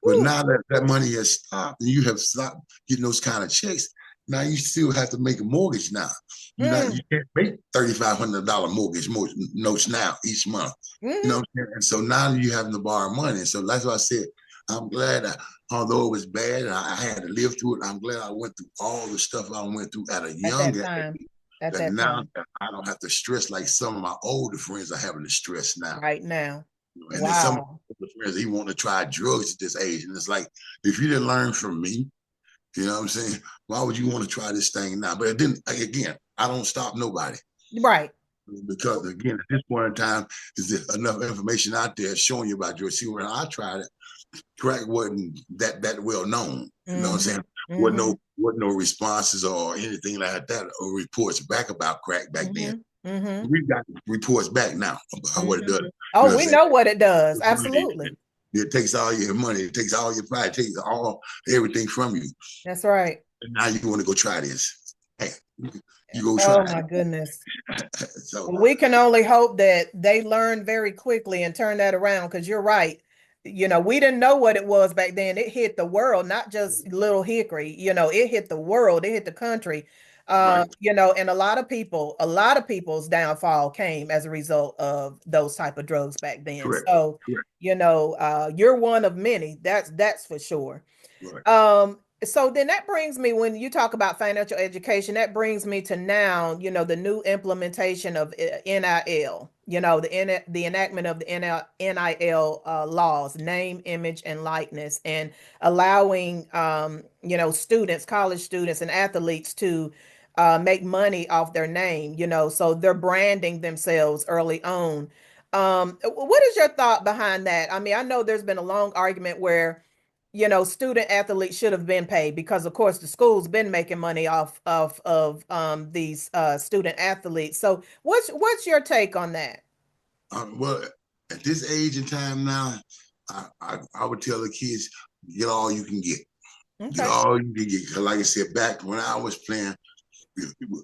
But Whew. now that that money has stopped and you have stopped getting those kind of checks, now you still have to make a mortgage now. You Mm. can't make $3,500 mortgage notes now each month. You know Mm-hmm. what I'm saying? And so now you having to borrow money. And so that's why I said I'm glad that although it was bad and I had to live through it, I'm glad I went through all the stuff I went through at a At young that age. time. At That that now time. I don't have to stress like some of my older friends are having to stress now. Right now. And then some of Wow. the friends, he want to try drugs at this age. And it's like, if you didn't learn from me, you know what I'm saying? Why would you want to try this thing now? But then again, I don't stop nobody. Right. Because again, at this point in time, is there enough information out there showing you about drugs? See, when I tried it, crack wasn't that well known. You know what I'm Mm-hmm. saying? Mm-hmm. Wasn't no responses or anything like that or reports back about crack back then. Mm-hmm. Mm-hmm. We've got reports back now about what it does. Mm-hmm. You Oh, know what we I'm saying? know what it does. It, Absolutely. it takes all your money, it takes all your pride, it takes everything from you. That's right. And now you want to go try this. Hey, you go Oh try my goodness. it. So We can only hope that they learn very quickly and turn that around because you're right. We didn't know what it was back then. It hit the world, not just Little Hickory. It hit the world, it hit the country. right, And a lot of people's downfall came as a result of those type of drugs back then. correct, So, correct, you're one of many. That's for sure. right. So then that brings me, when you talk about financial education, that brings me to now, the new implementation of NIL, the enactment of the NIL laws, name, image, and likeness, and allowing, students, college students, and athletes to make money off their name, so they're branding themselves early on. What is your thought behind that? I mean, I know there's been a long argument where student athletes should have been paid because, of course, the school's been making money off of these student athletes. So, what's your take on that? Well, at this age and time now, I would tell the kids, get all you can get. Get Okay. all you can get. Because like I said, back when I was playing,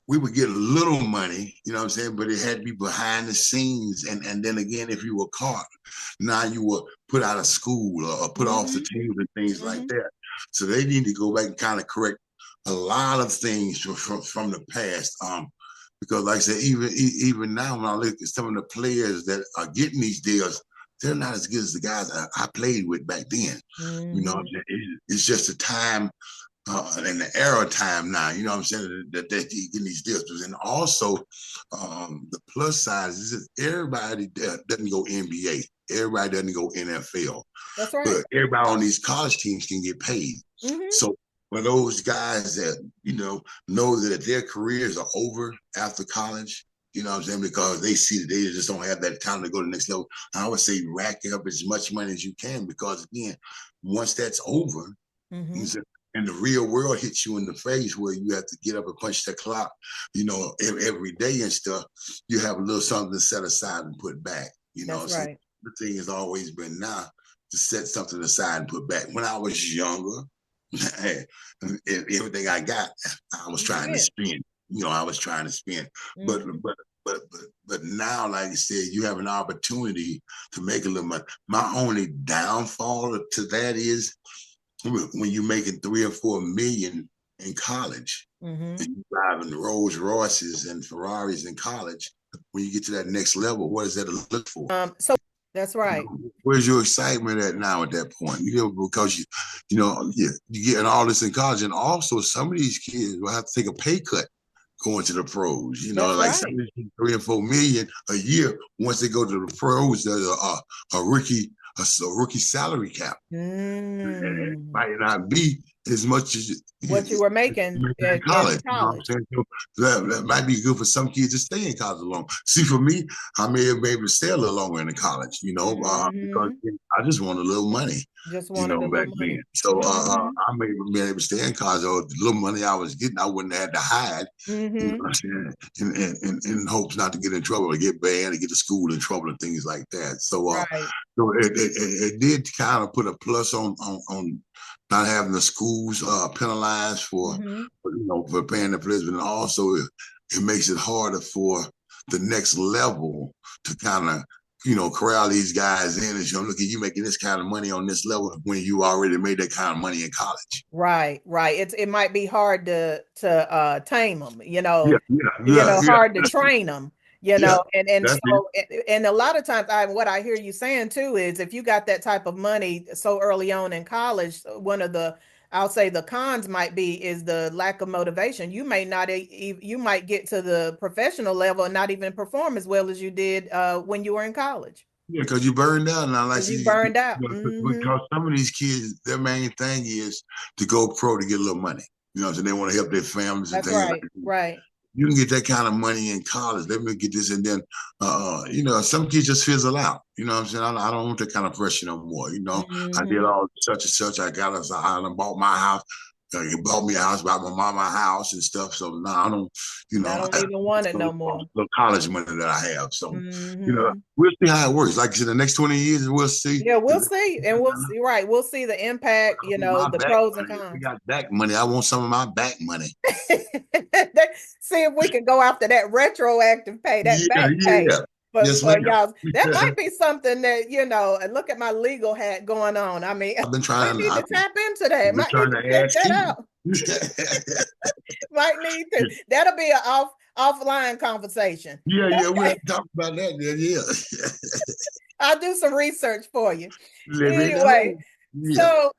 we would get a little money, you know what I'm saying? But it had to be behind the scenes. And then again, if you were caught, now you were put out of school or put off the Mm-hmm. team and things like Mm-hmm. that. So they need to go back and kind of correct a lot of things from the past. Because like I said, even now when I look at some of the players that are getting these deals, they're not as good as the guys I played with back then. You know, Mm-hmm. it's just a time in the era time now, you know what I'm saying, that they getting these deals. And also, the plus side is that everybody doesn't go NBA, everybody doesn't go NFL, That's right. but everybody on these college teams can get paid. Mm-hmm. So for those guys that, know that their careers are over after college, you know what I'm saying? Because they see that they just don't have that time to go to the next level. I would say rack up as much money as you can, because again, once that's over, Mm-hmm. and the real world hits you in the face where you have to get up and punch the clock, every day and stuff, you have a little something to set aside and put back, That's So right. the thing has always been now to set something aside and put back. When I was younger, everything I got, I was You trying to spent. spend. I was trying to spend. But Mm-hmm. but but but now, like I said, you have an opportunity to make a little money. My only downfall to that is when you're making 3 or 4 million in college, Mm-hmm. and you're driving Rolls Royces and Ferraris in college. When you get to that next level, what is that to look for? So that's right. Where's your excitement at now at that point? Because you getting all this in college, and also some of these kids will have to take a pay cut going to the pros. That's Like some right. of these 3 and 4 million a year. Once they go to the pros, there's a rookie salary cap. And it Mm. might not be as much as What you were making in in college. You know what I'm college. saying? So that might be good for some kids to stay in college long. See, for me, I may have been able to stay a little longer in the college, because Mm-hmm. I just want a little money, Just wanted a back little then. money. So Mm-hmm. I may have been able to stay in college, or the little money I was getting, I wouldn't have had to hide. You know Mm-hmm. what I'm saying? In hopes not to get in trouble or get banned or get to school in trouble and things like that. Right. So it did kind of put a plus on not having the schools penalized Mm-hmm. for paying the players, but also it makes it harder for the next level to kind of corral these guys in and show, look at you making this kind of money on this level when you already made that kind of money in college. Right, right. It might be hard to tame them, Yeah, yeah, yeah, yeah. hard to train them, Yeah, and that's it. so and a lot of times what I hear you saying too is if you got that type of money so early on in college, one of the I'll say the cons might be is the lack of motivation. You may not you might get to the professional level and not even perform as well as you did when you were in college Yeah, because you burned out now. Like, because you see, burned out. Hmm. because some of these kids, their main thing is to go pro to get a little money. So they want to help their families and That's things like right, that. right. You can get that kind of money in college. Let me get this, and then, some kids just fizzle out. You know what I'm saying? I don't want that kind of pressure no more. I did Hmm. all such and such. I got us. I bought my house. You bought me a house, bought my mama a house and stuff. So now I don't, I don't I, even want it's it no more. the college money that I have. So, Hmm. we'll see how it works. Like I said, the next 20 years, we'll see. Yeah, we'll see. And we'll see, right. We'll see the impact, My the back pros and money. If we cons. got back money, I want some of my back money. See if we can go after that retroactive pay, that Yeah, back pay yeah. Yes, for ma'am. y'all. That might be something that, and look at my legal hat going on. I mean, I've been might trying. need to I've tap into that. been Might need trying to to check ask that you. out. Might need to. That'll be an offline conversation. Yeah, yeah, we have Okay. to talk about that. Yeah, yeah. I'll do some research for you. Let me Anyway, know. Yeah. so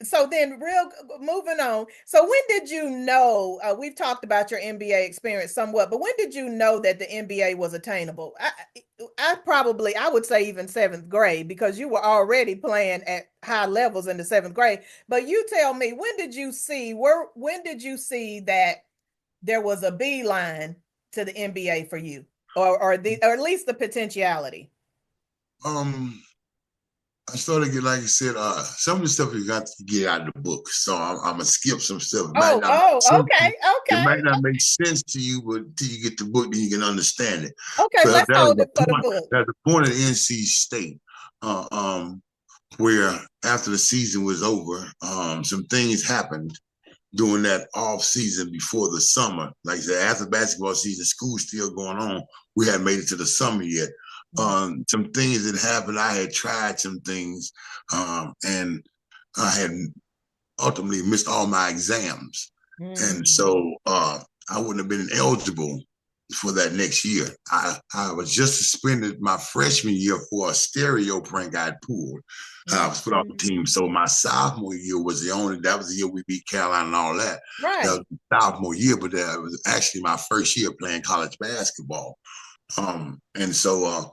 so then real moving on. So when did you know, we've talked about your NBA experience somewhat, but when did you know that the NBA was attainable? I would say even seventh grade because you were already playing at high levels in the seventh grade. But you tell me, when did you see that there was a beeline to the NBA for you, or at least the potentiality? Um, I started get like I said, some of the stuff you got to get out of the book. So I'm gonna skip some stuff. It might Oh, not make oh, sense. okay, It okay, might not make sense to you, but till you get the book, then you can understand it. okay. So Let's that hold was it for the the point. book. That's the point of NC State. Uh, um, where after the season was over, some things happened during that off season before the summer. Like I said, after basketball season, school's still going on. We hadn't made it to the summer yet. Some things that happened. I had tried some things, and I had ultimately missed all my exams, and Mm, so I wouldn't have been eligible for that next year. I was just suspended my freshman year for a stereo prank I'd pulled. I was put off the mm. team. So my sophomore year that was the year we beat Carolina and all that. That was Right. sophomore year, but that was actually my first year playing college basketball. And so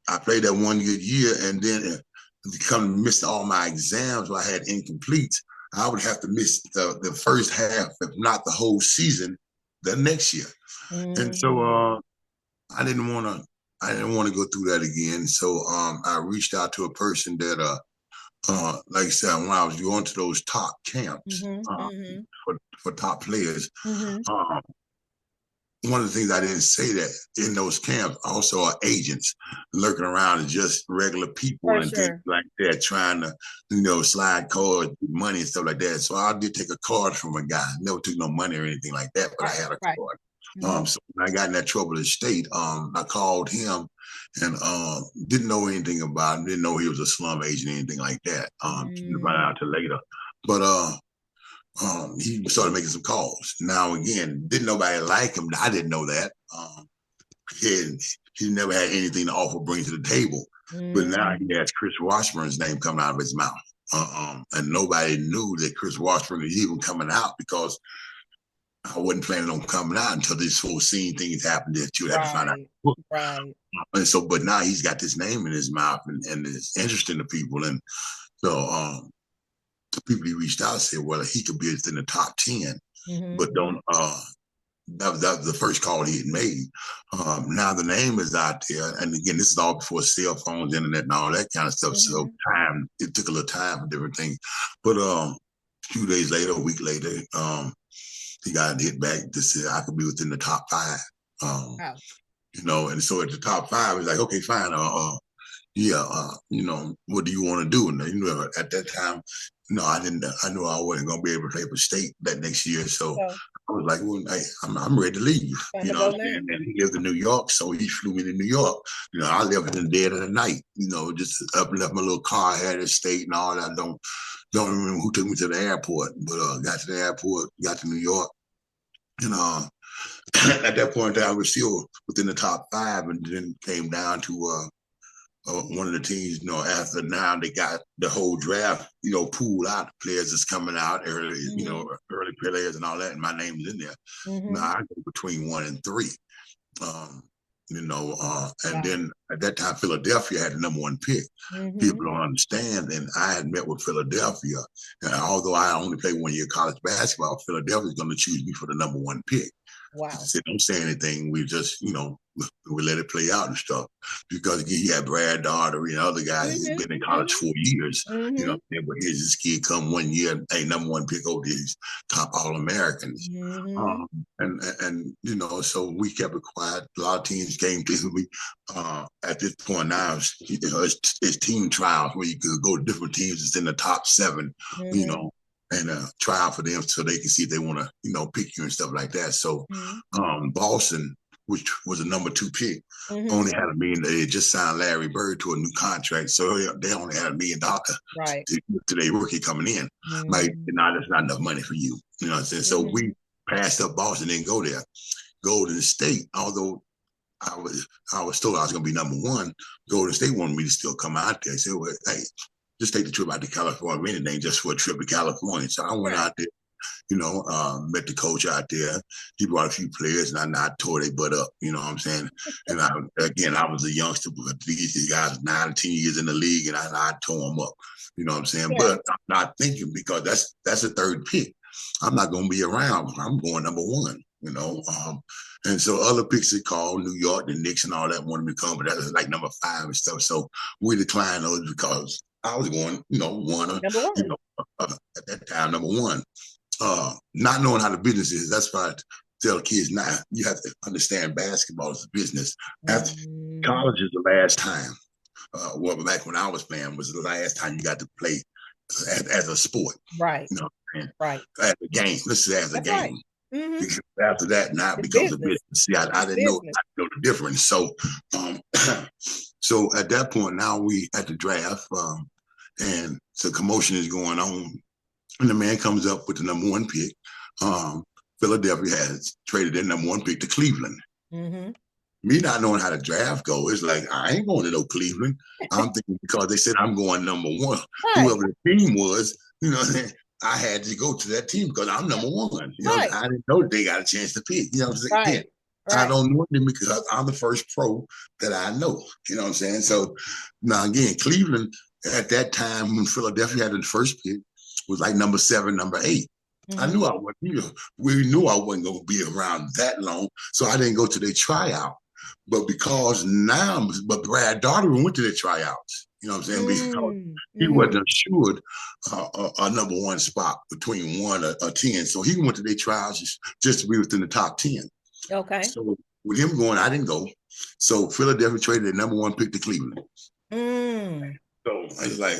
I played that one good year, and then come miss all my exams, I had incomplete. I would have to miss the first half, if not the whole season, the next year. And so Mm. I didn't want to. I didn't want to go through that again. So I reached out to a person that, like I said, when I was going to those top camps Mm-hmm. Mm-hmm. for top players, Mm-hmm. um, one of the things I didn't say that in those camps also are agents lurking around and just regular people For and things sure. like that, trying to, slide cards, money and stuff like that. So I did take a card from a guy. Never took no money or anything like that, but I Right. had a Right. card. Mm-hmm. So when I got in that troubled state, I called him and didn't know anything about him, didn't know he was a slum agent or anything like that. Didn't find Mm. out till later. But he started making some calls. Now again, didn't nobody like him. I didn't know that. He, he never had anything to offer, bring to the table. But now Mm. he has Chris Washburn's name coming out of his mouth. And nobody knew that Chris Washburn was even coming out because I wasn't planning on coming out until these foreseen things happened that you had to find out. Right. Right. And so, but now he's got this name in his mouth and it's interesting to people. And so, the people he reached out said, well, he could be in the top 10, Mm-hmm. but don't, that was the first call he had made. Now the name is out there, and again, this is all before cell phones, internet, and all that kind of stuff. So Mm-hmm. it took a little time for different things. But a few days later, a week later, he got hit back to say I could be within the top 5. Um, Wow. and so at the top 5, he's like, okay, fine. Yeah, what do you want to do? And at that time, no, I didn't. I knew I wasn't going to be able to play for state that next year. So So I was like, well, hey, I'm ready to leave. time You to know go what I'm now. saying? And he lived in New York, so he flew me to New York. I left in the dead of the night. Just up and left my little car, had a state and all that. Don't remember who took me to the airport, but got to the airport, got to New York, and at that point in time, I was still within the top 5, and then came down to one of the teams, after now they got the whole draft, pooled out the players that's coming out early, Mm-hmm. early players and all that, and my name is in there. Now Mm-hmm. I go between 1 and 3. Um, and Wow. then at that time Philadelphia had the number 1 pick. Mm-hmm. People don't understand, and I had met with Philadelphia, and although I only played 1 year college basketball, Philadelphia is going to choose me for the number 1 pick. Wow. Said, don't say anything. We just, we let it play out and stuff. Because again, he had Brad Daugherty and other guys who've Mm-hmm. been in college 4 years. Mm-hmm. But here's this kid come 1 year, hey, number 1 pick over these top All Americans. Mm-hmm. And so we kept it quiet. A lot of teams came to me. At this point now, it's team trials where you could go to different teams. It's in the top 7. You Mm-hmm. know, and try out for them so they can see if they want to, pick you and stuff like that. So Mm-hmm. Boston, which was a number 2 pick, Mm-hmm. only had $1 million. They just signed Larry Bird to a new contract, so they only had $1 million Right. to their rookie coming in. Like, Mm-hmm. that's not enough money for you. You know what I'm saying? So Mm-hmm. we passed up Boston, didn't go there. Golden State, although I was told I was going to be number 1. Golden State wanted me to still come out there. They said, well, hey, just take the trip out to California, anything just for a trip to California. So I went Right. out there, met the coach out there. He brought a few players, and I tore their butt up. You know what I'm saying? And I was a youngster, but these guys 9 or 10 years in the league, and I tore them up. You know what I'm saying? Yeah. But I'm not thinking because that's a 3rd pick. I'm not going to be around. I'm going number 1. And so other picks they called, New York, the Knicks, and all that wanted me to come, but that was like number 5 and stuff. So we declined those because I was going, 1, Number one. at that time, number 1. Not knowing how the business is, that's why I tell kids now, you have to understand basketball is a business. After Mm-hmm. college is the last time. Back when I was playing was the last time you got to play as a sport. Right. You know, Right. as a game. Let's say as a That's right. game. Mm-hmm. Because after that, now it It's becomes a business. business. See, I It's didn't know business. the difference. So, so at that point, now we at the draft, and so commotion is going on, and the man comes up with the number 1 pick. Philadelphia has traded their number 1 pick to Cleveland. Mm-hmm. Me not knowing how the draft go, it's like I ain't going to no Cleveland. I'm thinking because they said I'm going number 1. Right. Whoever the team was, I had to go to that team because I'm number 1. Right. I didn't know they got a chance to pick. You know what I'm saying? Again, Right. I Right. don't know them because I'm the first pro that I know. You know what I'm saying? So now again, Cleveland at that time when Philadelphia had the first pick, was like number 7, number 8. I Mm-hmm. knew I wasn't, we knew I wasn't going to be around that long. So I didn't go to their tryout. But but Brad Daugherty went to their tryouts. You know what I'm saying? Because he Mm-hmm. wasn't assured a number 1 spot between 1 or 10. So he went to their trials just to be within the top 10. Okay. So with him going, I didn't go. So Philadelphia traded their number 1 pick to Cleveland. Mm. So it's like,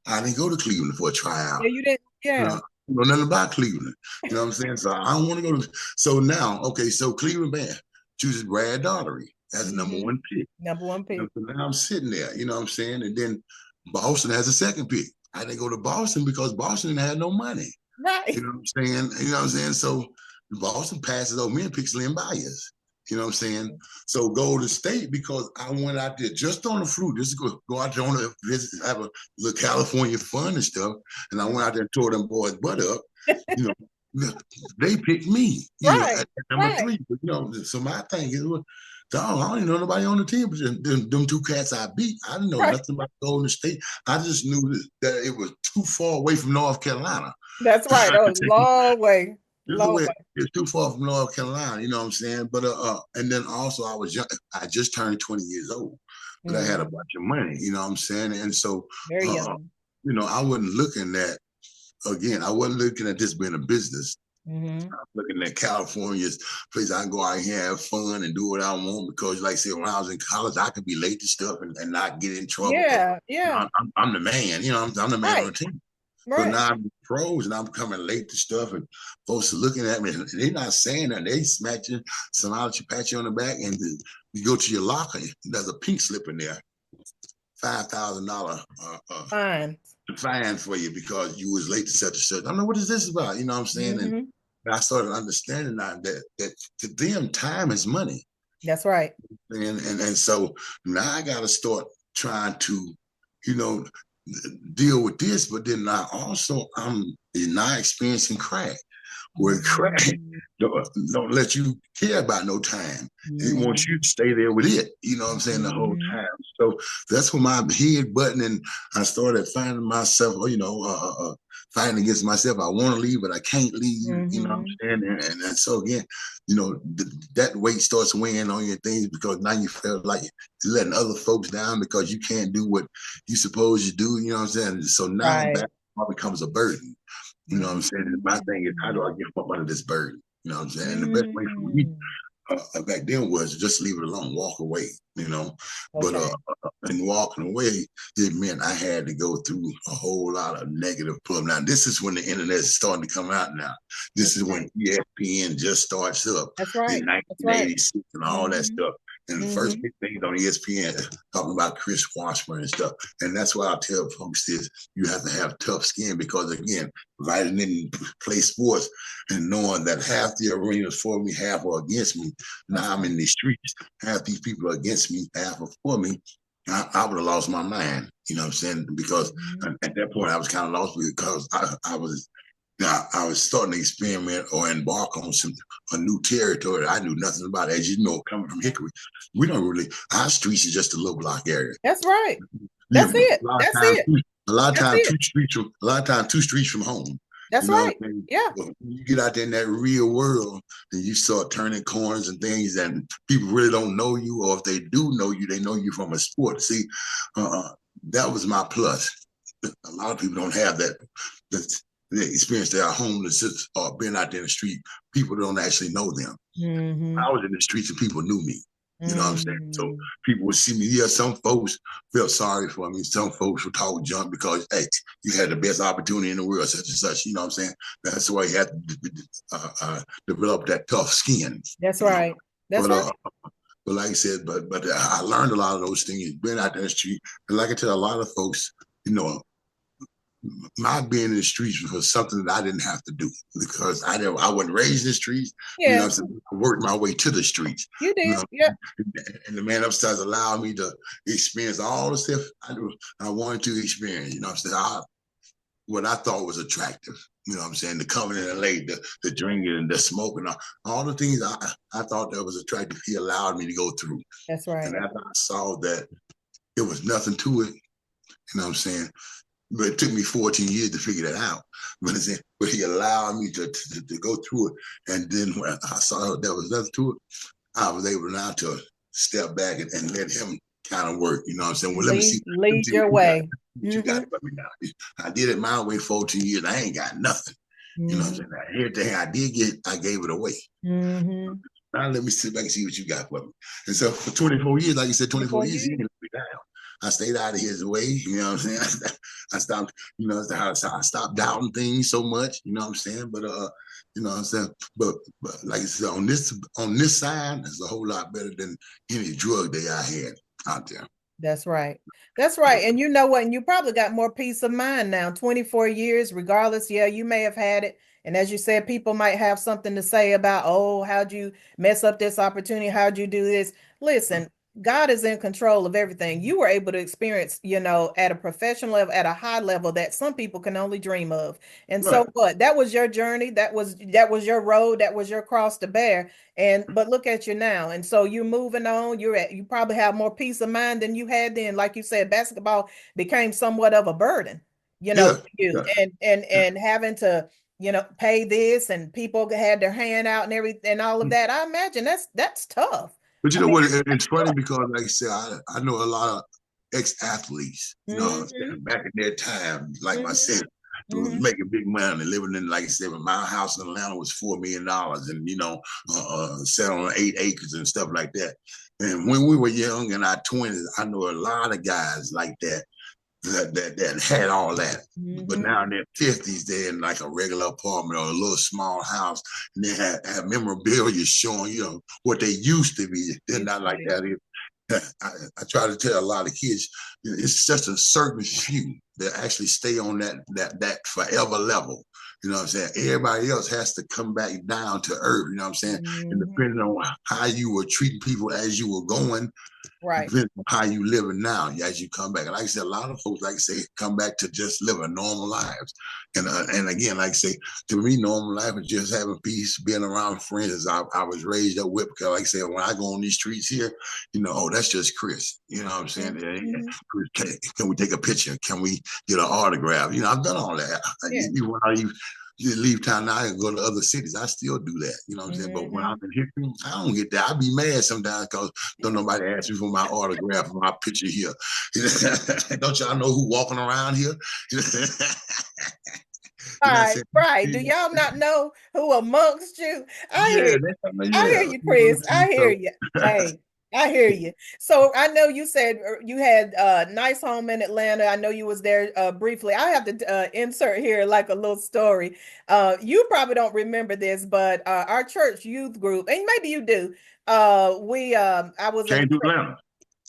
I didn't go to Cleveland for a tryout. Yeah, you didn't. Yeah. Know nothing about Cleveland. You know what I'm saying? So I don't want to go to. So now, okay, so Cleveland Band chooses Brad Daugherty as the number Mm-hmm. 1 pick. Number 1 pick. So now I'm sitting there, you know what I'm saying? And then Boston has a 2nd pick. I didn't go to Boston because Boston had no money. Right. You know what I'm saying? You know what I'm saying? So Boston passes over me and picks Lynn Byers. You know what I'm saying? So Golden State, because I went out there just on the fruit, just to go out there on a visit, have a little California fun and stuff. And I went out there and tore them boys' butt up. You know, they picked me, Right. at number 3. But, so my thing is, dog, I don't even know nobody on the team, but them 2 cats I beat. I didn't know Right. nothing about Golden State. I just knew that it was too far away from North Carolina. That's right. That was a long way. Long way. It's too far from North Carolina, you know what I'm saying? But and then also I was young. I just turned 20 years old, but I had a bunch of money, you know what I'm saying? And so, Very young. I wasn't looking at I wasn't looking at this being a business. Mm-hmm. I'm looking at California's place. I can go out here and have fun and do what I want because, like I said, when I was in college, I could be late to stuff and not get in trouble. Yeah, yeah. I'm the man, I'm the man on the team. But Right. now I'm pros and I'm coming late to stuff, and folks are looking at me and they're not saying that. They smack you, smile at you, pat you on the back, and you go to your locker. There's a pink slip in there, $5,000 Fine. fine for you because you was late to such and such. I don't know what is this about, you know what I'm saying? Mm-hmm. And I started understanding now that to them time is money. That's right. And so now I got to start trying to, deal with this. But then I'm now experiencing crack, where crack don't let you care about no time. It wants you to stay there with it. You know what I'm saying? The whole time. So that's when my head button and I started finding myself, fighting against myself. I want to leave, but I can't leave. You know what I'm saying? And so again, that weight starts weighing on your things because now you feel like you're letting other folks down because you can't do what you suppose you do. You know what I'm saying? So now basketball becomes a burden. You know what I'm saying? And my thing is, how do I get up out of this burden? You know what I'm saying? And the best way for me back then was just leave it alone, walk away, But and walking away, it meant I had to go through a whole lot of negative pull. Now, this is when the internet is starting to come out now. This is when ESPN just starts up in 1986 and all that stuff. And the first big things on ESPN talking about Chris Washburn and stuff. And that's why I tell folks this, you have to have tough skin because, again, right in play sports and knowing that half the arena is for me, half are against me. Now I'm in the streets, half these people are against me, half are for me. I would have lost my mind, you know what I'm saying? Because at that point I was kind of lost because I was starting to experiment or embark on a new territory I knew nothing about. As you know, coming from Hickory, we don't really, our streets is just a little block area. That's right. That's it. That's it. A lot of times, 2 streets from home. That's right. Yeah. When you get out there in that real world, then you start turning corners and things, and people really don't know you, or if they do know you, they know you from a sport. See, that was my plus. A lot of people don't have that. The experience. They are homeless or being out there in the street. People don't actually know them. I was in the streets and people knew me. You know what I'm saying? So people would see me. Yeah, some folks felt sorry for me. Some folks would talk junk because, hey, you had the best opportunity in the world, such and such. You know what I'm saying? That's why you had to develop that tough skin. That's right. That's right. But like I said, but I learned a lot of those things being out there in the street. And like I tell a lot of folks, my being in the streets was something that I didn't have to do because I wasn't raised in the streets. Yeah. I worked my way to the streets. You did, yeah. And the man upstairs allowed me to experience all the stuff I wanted to experience. You know what I'm saying? What I thought was attractive. You know what I'm saying? The coming in late, the drinking and the smoking, all the things I thought that was attractive. He allowed me to go through. That's right. And after I saw that there was nothing to it, You know what I'm saying? But it took me 14 years to figure that out. But he allowed me to go through it. And then when I saw there was nothing to it, I was able now to step back and let him kind of work. You know what I'm saying? Well, let me Lead see your way. what you got for me now. I did it my way 14 years. I ain't got nothing. You know what I'm saying? Everything I did get, I gave it away. Now let me sit back and see what you got for me. And so for 24 years, like you said, 24 years, he didn't let me down. I stayed out of his way. You know what I'm saying? I stopped, I stopped doubting things so much. You know what I'm saying? But you know what I'm saying? But like I said, on this side, it's a whole lot better than any drug day I had out there. That's right. That's right. And you know what? And you probably got more peace of mind now, 24 years, regardless. Yeah, you may have had it. And as you said, people might have something to say about, oh, how'd you mess up this opportunity? How'd you do this? Listen, God is in control of everything. You were able to experience, at a professional level, at a high level that some people can only dream of. And so Right. what? That was your journey. That was your road. That was your cross to bear. And but look at you now. And so you're moving on. You probably have more peace of mind than you had then. Like you said, basketball became somewhat of a burden, Yeah. for you. Yeah. And having to, pay this, and people had their hand out and everything and all of that. I imagine that's tough. But you I know mean, what? It's funny because, like I said, I know a lot of ex-athletes, mm-hmm, back in their time, like mm-hmm, myself, was mm-hmm. making big money, living in, like I said, my house in Atlanta was $4 million, and set on 8 acres and stuff like that. And when we were young in our 20s, I know a lot of guys like that had all that. But Mm-hmm. now in their 50s, they're in like a regular apartment or a little small house, and they have memorabilia showing, what they used to be. They're Used not to like be. that. I try to tell a lot of kids, it's just a certain few that actually stay on that forever level. You know what I'm saying? Everybody else has to come back down to earth. You know what I'm saying? And Mm-hmm. depending on how you were treating people as you were going, Right. depending on how you living now as you come back. And like I said, a lot of folks, like I say, come back to just living normal lives. And again, like I say, to me, normal life is just having peace, being around friends. I was raised up with, because like I said, when I go on these streets here, oh, that's just Chris. You know what I'm saying? Mm-hmm. Can we take a picture? Can we get an autograph? I've done all that. Yeah. Even when I you leave town now and go to other cities, I still do that. You know what I'm saying? But when Mm-hmm. I'm in Hickory, I don't get that. I be mad sometimes because don't nobody ask me for my autograph or my picture here. Don't y'all know who walking around here? You know what I'm Right, saying? right. Do y'all not know who amongst you? I hear Yeah, you. I hear yeah. you, Chris. I hear So, you. Hey, I hear you. So I know you said you had a nice home in Atlanta. I know you was there briefly. I have to insert here like a little story. You probably don't remember this, but our church youth group, and maybe you do. We I was in. came to Atlanta.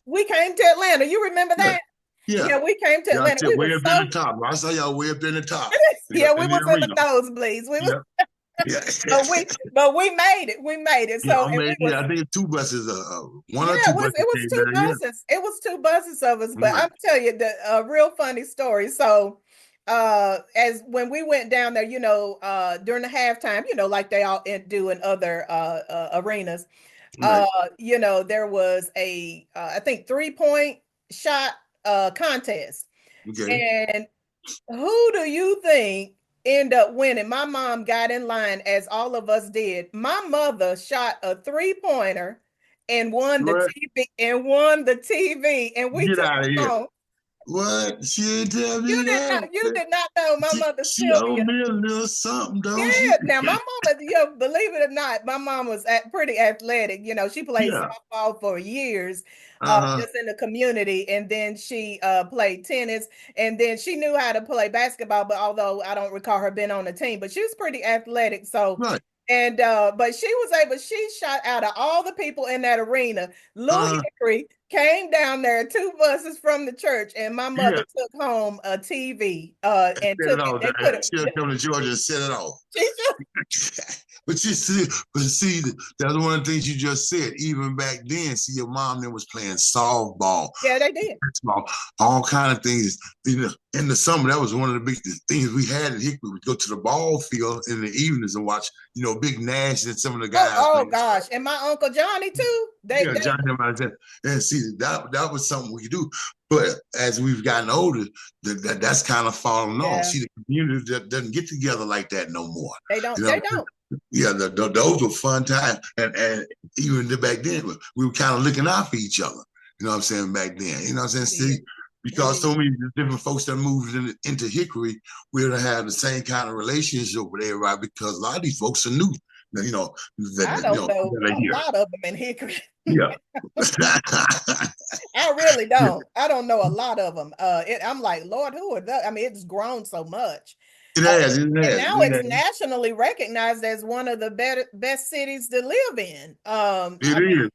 We came to Atlanta. You remember Yeah, that? yeah. Yeah, we came to Y'all Atlanta. sit We way were up in the so top. I saw y'all way up in the top. yeah, we In the was in the arena. nosebleeds. We was Yeah, yeah. but we made it. We made it. Yeah, So I and mean, we yeah, was I think two buses, one yeah, or two it buses was came two down. Yeah, buses. It was two buses of us. But right, I'm tell you the a real funny story. So as when we went down there, during the halftime, like they all do in other arenas, right. there was a I think 3-point shot contest. Okay, And who do you think end up winning? My mom got in line as all of us did. My mother shot a three-pointer and won the what? TV and we Get took out of it here. home. What? She didn't tell me that. You did not know my mother She Sylvia. owed me a little something, don't she? Yeah, now my mama, believe it or not, my mom was pretty athletic. She played Yeah. softball for years, Uh-huh. just in the community, and then she played tennis, and then she knew how to play basketball. But although I don't recall her being on the team, but she was pretty athletic. So, Right. and but she shot out of all the people in that arena. Little Uh-huh. Hickory came down there, two buses from the church, and my Yeah. mother took home a TV, and Set it took it off. and put it. She'll come to Georgia and set it off. She But see, that's one of the things you just said. Even back then, see, your mom then was playing softball, Yeah, they did. basketball, all kind of things. In the summer, that was one of the big things we had in Hickory. We'd go to the ball field in the evenings and watch, Big Nash and some of the Oh, guys oh playing. gosh. And my Uncle Johnny too. They Johnny Mnemonic. And see, that was something we could do. But as we've gotten older, that's kind of fallen off. yeah, See, the community that doesn't get together like that no more. they don't You know, they don't. yeah, those were fun times. And even back then, we were kind of looking out for each other. You know what I'm saying? Back then, you know what I'm saying? It See, is. It because is. so many different folks that moved into Hickory, we're to have the same kind of relationship with everybody because a lot of these folks are new. You know, I don't know that are a here. lot of them in Hickory. Yeah. I really Yeah, don't. I don't know a lot of them. I'm like, Lord, who are those? I mean, it's grown so much. it Uh, has, it and has, now it it's has. nationally recognized as one of the best cities to live in. It I is. mean,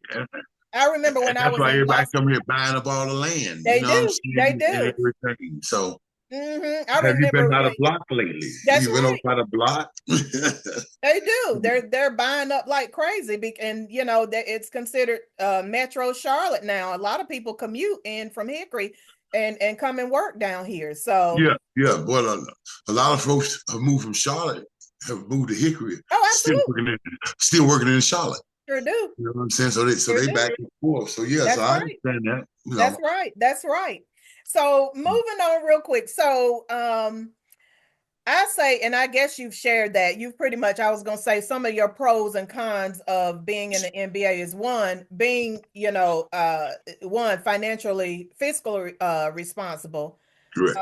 I remember And when I that's was why in everybody Los, come here buying up all the land, you they know what I'm do, they saying? And do. everything. So I have you been remember by the when, block lately? that's You been over right. by the block? They do. They're buying up like crazy, and that it's considered Metro Charlotte now. A lot of people commute in from Hickory and come and work down here. So, Yeah, yeah. Well, a lot of folks have moved from Charlotte, have moved to Hickory, oh, absolutely, still working in Charlotte. sure do, You know what I'm saying? So sure they do. back and forth. So yeah, so That's I right. understand that. You That's know, right. That's right. So, moving on real quick. So, I say, and I guess you've shared that. You've pretty much, I was going to say, some of your pros and cons of being in the NBA is one, being, one, financially, fiscally responsible. correct.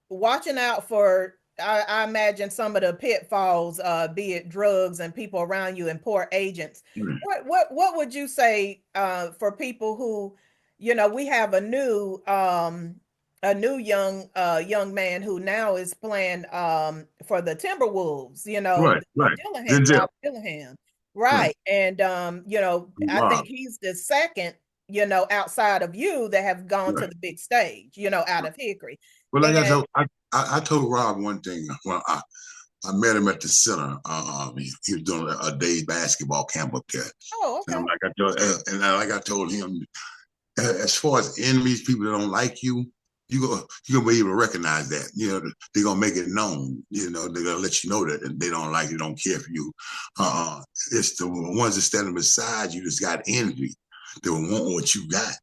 Watching out for, I imagine some of the pitfalls, be it drugs and people around you and poor agents. Mm. What would you say for people who, we have a new young man who now is playing for the Timberwolves, Right, right. Dillingham, Denzel. Rob Dillingham. Right. Right. And I Rob. think he's the second, outside of you that have gone to Right. the big stage, out of Hickory. Well, like I And told, I told Rob one thing. Well, I met him at the center. He was doing a day basketball camp up there. oh, And okay. like I told him, as far as enemies, people that don't like you, you gonna be able to recognize that. You know, they're gonna make it known. You know, they're gonna let you know that they don't like you, don't care for you. Uh, it's the ones that standing beside you that's got envy. They want what you got.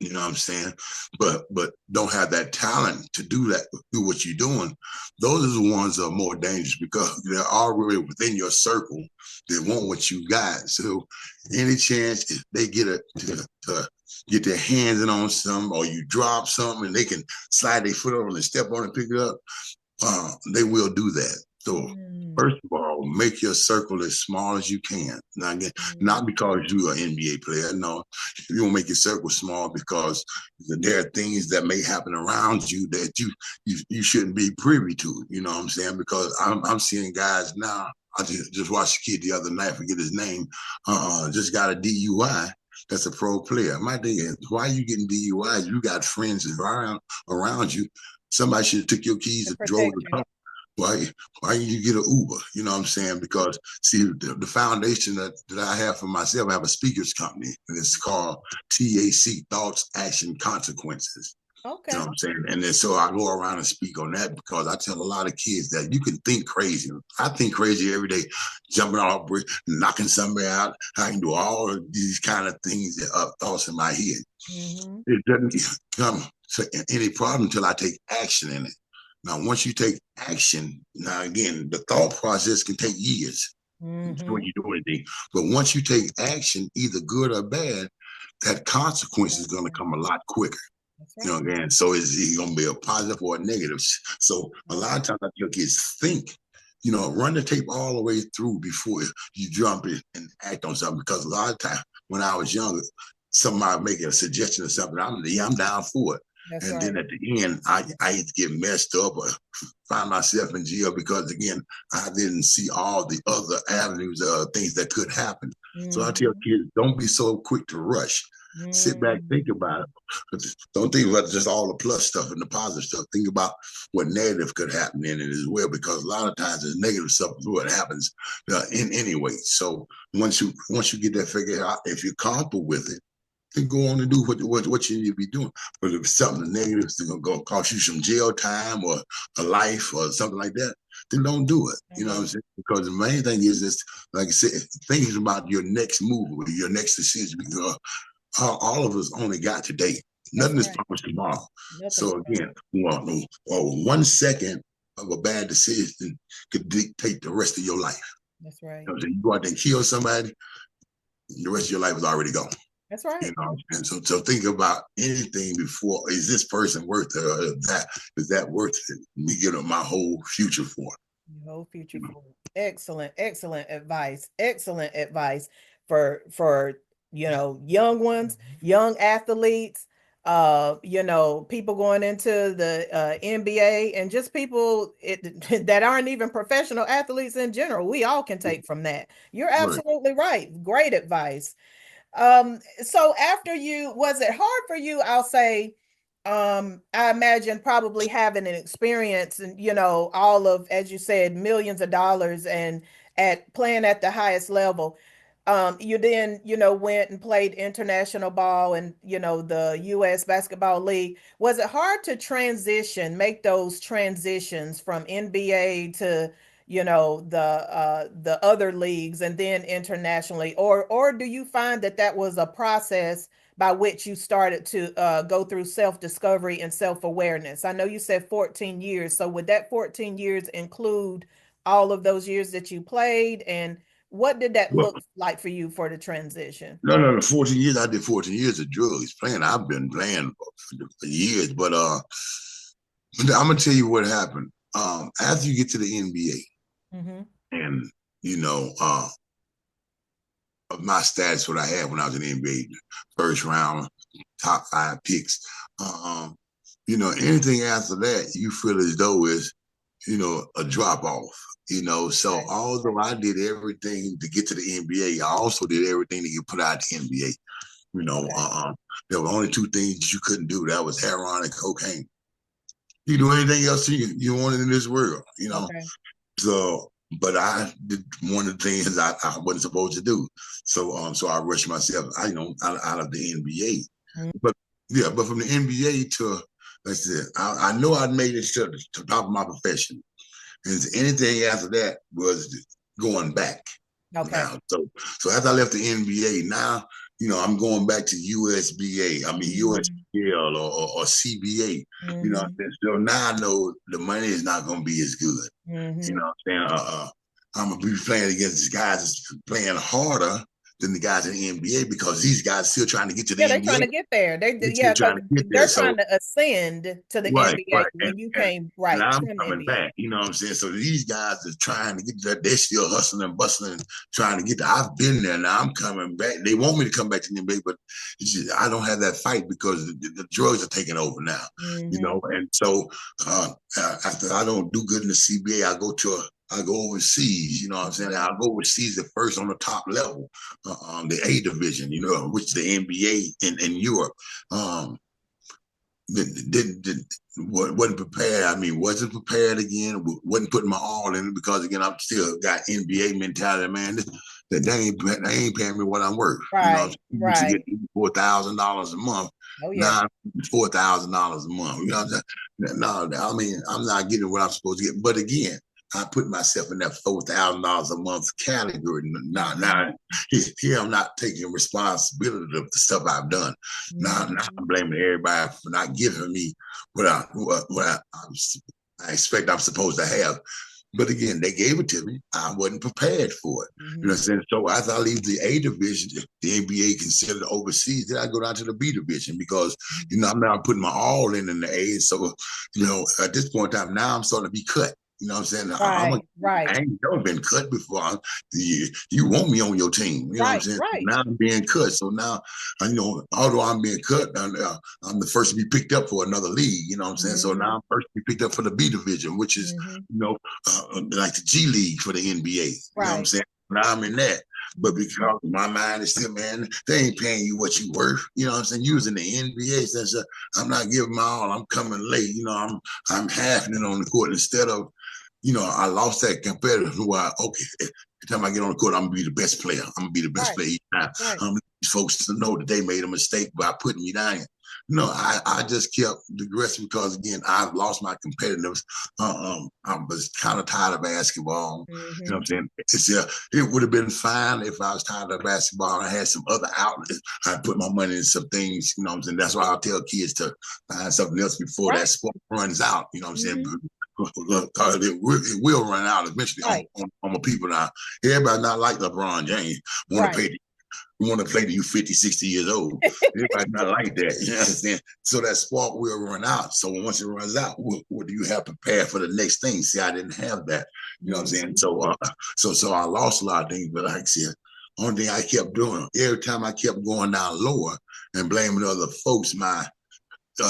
You know what I'm saying? But don't have that talent to do what you're doing. Those are the ones that are more dangerous because they're already within your circle. They want what you got. So any chance if they to get their hands in on something or you drop something and they can slide their foot over and step on it and pick it up, they will do that. So Mm, first of all, make your circle as small as you can. Now again, not mm, because you're an NBA player. No, you will make your circle small because there are things that may happen around you that you shouldn't be privy to. You know what I'm saying? Because I'm seeing guys now. I just watched a kid the other night, forget his name, just got a DUI. That's a pro player. My thing is, why are you getting DUIs? You got friends around you. Somebody should have took your keys to and drove protect the you. car. Why you get an Uber? You know what I'm saying? Because see, the foundation that I have for myself, I have a speakers company, and it's called TAC, Thoughts, Action, Consequences. You know Okay. what I'm saying? And then so I go around and speak on that because I tell a lot of kids that you can think crazy. I think crazy every day, jumping off brick, knocking somebody out. I can do all of these kind of things that thoughts in my head. Hmm. It doesn't come to any problem until I take action in it. Now, once you take action, now again, the thought process can take years before Hmm. you do anything. But once you take action, either good or bad, that consequence is going to come a lot quicker. That's You know, right. again, so it's going to be a positive or a negative. So a That's lot of right. times I tell kids, think, run the tape all the way through before you jump in and act on something. Because a lot of times when I was younger, somebody make a suggestion or something, I'm down for it. That's And then right. at the end, I used to get messed up or find myself in jail because again, I didn't see all the other avenues of things that could happen. So I tell Hmm. kids, don't be so quick to rush. Sit back, think about Hmm. it. Don't think about just all the plus stuff and the positive stuff. Think about what negative could happen in it as well, because a lot of times there's negative stuff is what happens in any way. So once you get that figured out, if you're comfortable with it, and go on and do what you need to be doing. But if it's something negative, it's going to cost you some jail time or a life or something like that, then don't do it. You know what I'm saying? Because the main thing is this, like I said, thinking about your next move or your next decision. Because all of us only got today. That's Nothing is right. promised tomorrow. Nothing is So again, promised. well, 1 second of a bad decision could dictate the rest of your life. That's right. You know what I'm saying? You go out there and kill somebody, the rest of your life is already gone. That's right. You know, and so think about anything before. Is this person worth it, or is that worth it? Me give up my whole future for it. Your whole future You know? for it. Excellent, excellent advice. Excellent advice for young ones, young athletes, people going into the NBA and just people that aren't even professional athletes in general. We all can take from that. You're Right. absolutely right. Great advice. So after you, was it hard for you? I'll say, I imagine probably having an experience and, all of, as you said, millions of dollars and at playing at the highest level. You then, went and played international ball and, the US Basketball League. Was it hard to make those transitions from NBA to the other leagues and then internationally, or do you find that was a process by which you started to go through self-discovery and self-awareness? I know you said 14 years, so would that 14 years include all of those years that you played, and what did that Well, look like for you for the transition? no. 14 years. I did 14 years of drugs playing. I've been playing for years, but I'm gonna tell you what happened. After you get to the Mm-hmm. NBA, and you know, of my status, what I had when I was in the NBA, first round, top 5 picks. Um, anything after that, you feel as though is, a drop off. So Okay. although I did everything to get to the NBA, I also did everything to get put out the NBA. You know, Okay. uh, there were only 2 things you couldn't do. That was heroin and cocaine. You do anything else you wanted in this world. Okay. So, but I did one of the things I wasn't supposed to do. So I rushed myself, out of the NBA. Mm-hmm. But yeah, but from the NBA to, like I said, I know I'd made it to the top of my profession, and anything after that was going back Okay. now. So after I left the NBA, now I'm going back to USBA. I mean Mm-hmm. USBL or CBA. Mm-hmm. So now I know the money is not going to be as good. You Mm-hmm. know what I'm saying? I'm gonna be playing against these guys that's playing harder than the guys in the NBA because these guys still trying to get to Yeah, the they're trying NBA. to get there. They're Yeah, still because trying to get there. they're So trying to ascend to the right, NBA right. when you And came right now I'm from the coming NBA. back. You know what I'm saying? So these guys are trying to get that. They're still hustling and bustling, trying to get there. I've been there. Now I'm coming back. They want me to come back to the NBA, but I don't have that fight because the drugs are taking over now. Mm-hmm. And so after I don't do good in the CBA, I go overseas, you know what I'm saying? I'll go overseas at first on the top level, the A division, which is the NBA in Europe. Did wasn't prepared. I mean, wasn't prepared again. Wasn't putting my all in it because again, I'm still got NBA mentality, man. That they ain't paying me what I'm worth. Right, You used to get right. $4,000 a month. Oh yeah. Now I'm $4,000 a month. You know what I'm saying? No, I mean, I'm not getting what I'm supposed to get. But again, I put myself in that $4,000 a month category. Mm-hmm. Now, here I'm not taking responsibility of the stuff I've done. Now Mm-hmm. I'm blaming everybody for not giving me what I expect I'm supposed to have. But again, they gave it to me. I wasn't prepared for it. You know Mm-hmm. what I'm saying? So after I leave the A division, the NBA considered overseas, then I go down to the B division because, I'm now putting my all in the A. So, at this point in time, now I'm starting to be cut. You know what I'm saying? Right, I right, ain't never been cut before. You want me on your team. You know what I'm right, saying? right. Now I'm being cut. So now, although I'm being cut, I'm the first to be picked up for another league. You know what I'm saying? So Mm-hmm. now I'm first to be picked up for the B division, which is, Mm-hmm. like the G League for the NBA. You know what I'm Right. saying? Now I'm in that. But Mm-hmm. because my mind is still, man, they ain't paying you what you worth. You know what I'm saying? You was in the NBA, so I'm not giving my all. I'm coming late. I'm halving it on the court instead of, I lost that competitive where, okay, if time I get on the court, I'm gonna be the best player. I'm gonna be the best Right. player each time. Right. These folks to know that they made a mistake by putting me down. No, I just kept digressing because again, I've lost my competitiveness. I was kind of tired of basketball. You know what I'm saying? It would have been fine if I was tired of basketball and I had some other outlets. I put my money in some things. You know what I'm saying? That's why I'll tell kids to find something else before that sport runs out. You know what I'm saying? It will run out eventually on my people now. Everybody not like LeBron James want to pay we want to play to you 50, 60 years old. Everybody's not like that. You understand? So that spark will run out. So once it runs out, what do you have to prepare for the next thing? See, I didn't have that. You know what I'm saying? So I lost a lot of things, but like I said, only thing I kept doing, every time I kept going down lower and blaming other folks, my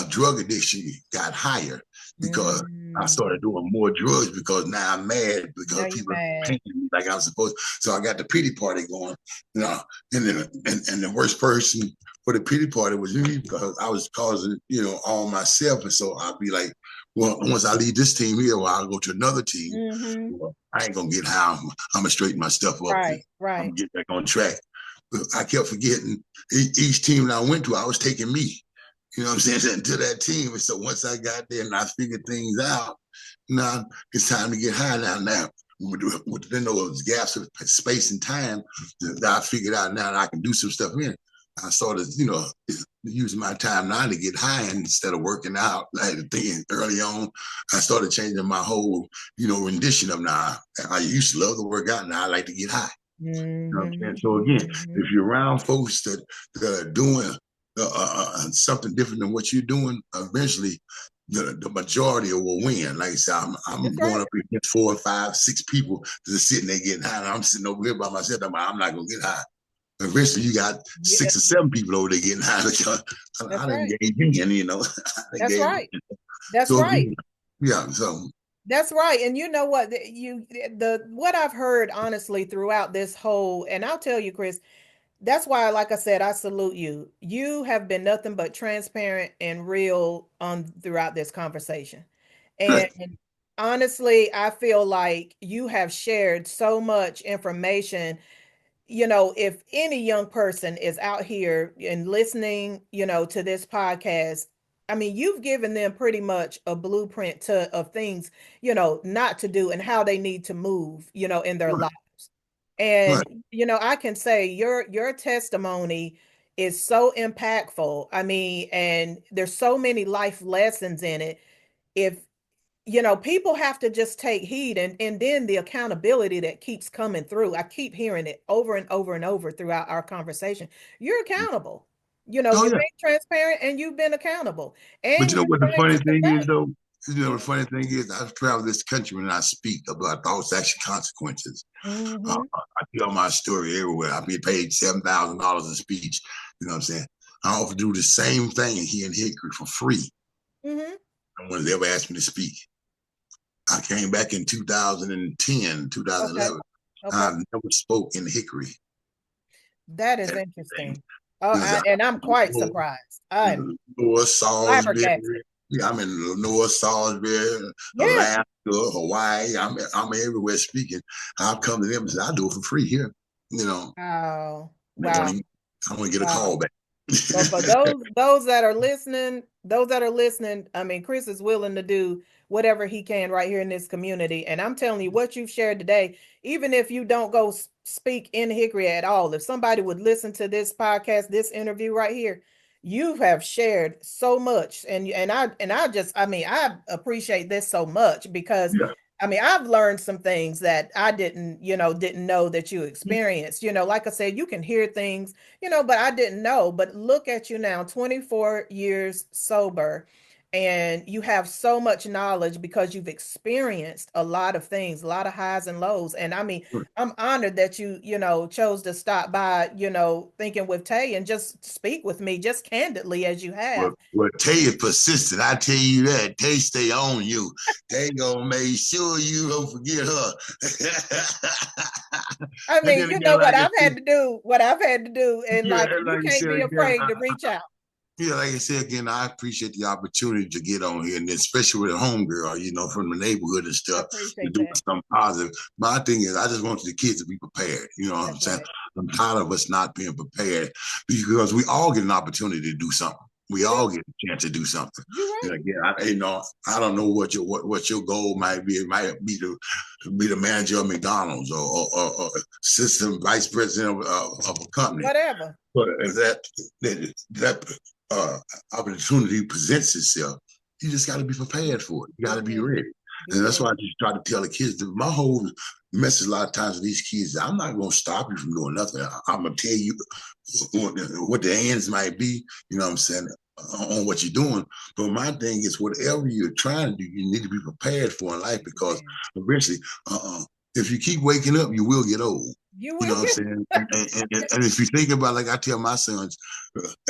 drug addiction got higher because I started doing more drugs because now I'm mad because people are paying me like I'm supposed to. So I got the pity party going, you know, and the worst person for the pity party was me because I was causing, you know, all myself. And so I'd be like, well, once I leave this team here, well, I'll go to another team. Well, I ain't gonna get high. I'm gonna straighten my stuff up. I'm gonna get back on track. But I kept forgetting each team that I went to, I was taking me. You know what I'm saying? To that team. And so once I got there and I figured things out, now it's time to get high now. With the those gaps of space and time that I figured out now that I can do some stuff in. I started, you know, using my time now to get high instead of working out. Like thinking early on, I started changing my whole, you know, rendition of now. I used to love to work out. Now I like to get high. You know what I'm saying? So again, if you're around folks that are doing something different than what you're doing, eventually the majority will win. Like I said, I'm going up against 4 or 5, 6 people that are sitting there getting high. And I'm sitting over here by myself. I'm not gonna get high. Eventually, you got 6 or 7 people over there getting high because I didn't engage in, you know. That's right. That's so, right. Yeah. So. That's right. And you know what, what I've heard honestly throughout this whole, and I'll tell you, Chris, that's why, like I said, I salute you. You have been nothing but transparent and real on throughout this conversation. And honestly, I feel like you have shared so much information. You know, if any young person is out here and listening, you know, to this podcast, I mean, you've given them pretty much a blueprint of things, you know, not to do and how they need to move, you know, in their lives. And you know, I can say your testimony is so impactful. I mean, and there's so many life lessons in it. If you know, people have to just take heed, and then the accountability that keeps coming through. I keep hearing it over and over and over throughout our conversation. You're accountable. You know, you've been transparent and you've been accountable. And But you know you're what the trying funny to thing is, stay. though? You know, the funny thing is, I've traveled this country and I speak about thoughts, action, consequences. I tell my story everywhere. I be paid $7,000 a speech. You know what I'm saying? I offer to do the same thing here in Hickory for free. No one's ever asked me to speak. I came back in 2010, 2011. I never spoke in Hickory. That is interesting. Oh, and I'm quite surprised. I'm Lenore, Salisbury. flabbergasted. Yeah, I'm in Lenore, Salisbury, Alaska, Hawaii. I'm everywhere speaking. I'll come to them and say, I do it for free here. You know. Oh, wow. I want to get a call back. But for those that are listening, I mean, Chris is willing to do whatever he can right here in this community. And I'm telling you, what you've shared today, even if you don't go speak in Hickory at all, if somebody would listen to this podcast, this interview right here, you have shared so much. And I mean, I appreciate this so much because I mean, I've learned some things that I didn't know that you experienced. You know, like I said, you can hear things, you know, but I didn't know. But look at you now, 24 years sober, and you have so much knowledge because you've experienced a lot of things, a lot of highs and lows. And I mean, I'm honored that you know, chose to stop by, you know, Thinking with Tay and just speak with me just candidly as you have. Well, Tay is persistent. I tell you that. Tay stay on you. They gonna make sure you don't forget her. I mean, you know what I've had to do, and like you can't be afraid to reach out. Yeah, like I said again, I appreciate the opportunity to get on here, and especially with a homegirl, from the neighborhood and I stuff, to appreciate do that. something positive. My thing is, I just want the kids to be prepared. You know what I'm That's saying? right. I'm tired of us not being prepared because we all get an opportunity to do something. We We do. all get a chance to do something. You're right. Again, I don't know what your goal might be. It might be to be the manager of McDonald's or assistant vice president of a company. Whatever. But if that uh, opportunity presents itself, you just got to be prepared for it. You got Be to be ready. ready. Be And that's why I ready. just try to tell the kids that my whole message a lot of times with these kids, I'm not going to stop you from doing nothing. I'm going to tell you what the ends might be, you know what I'm saying, on what you're doing. But my thing is, whatever you're trying to do, you need to be prepared for in life Be because prepared. eventually, if you keep waking up, you will get old. You You know will what I'm get. saying? And if you think about, like I tell my sons,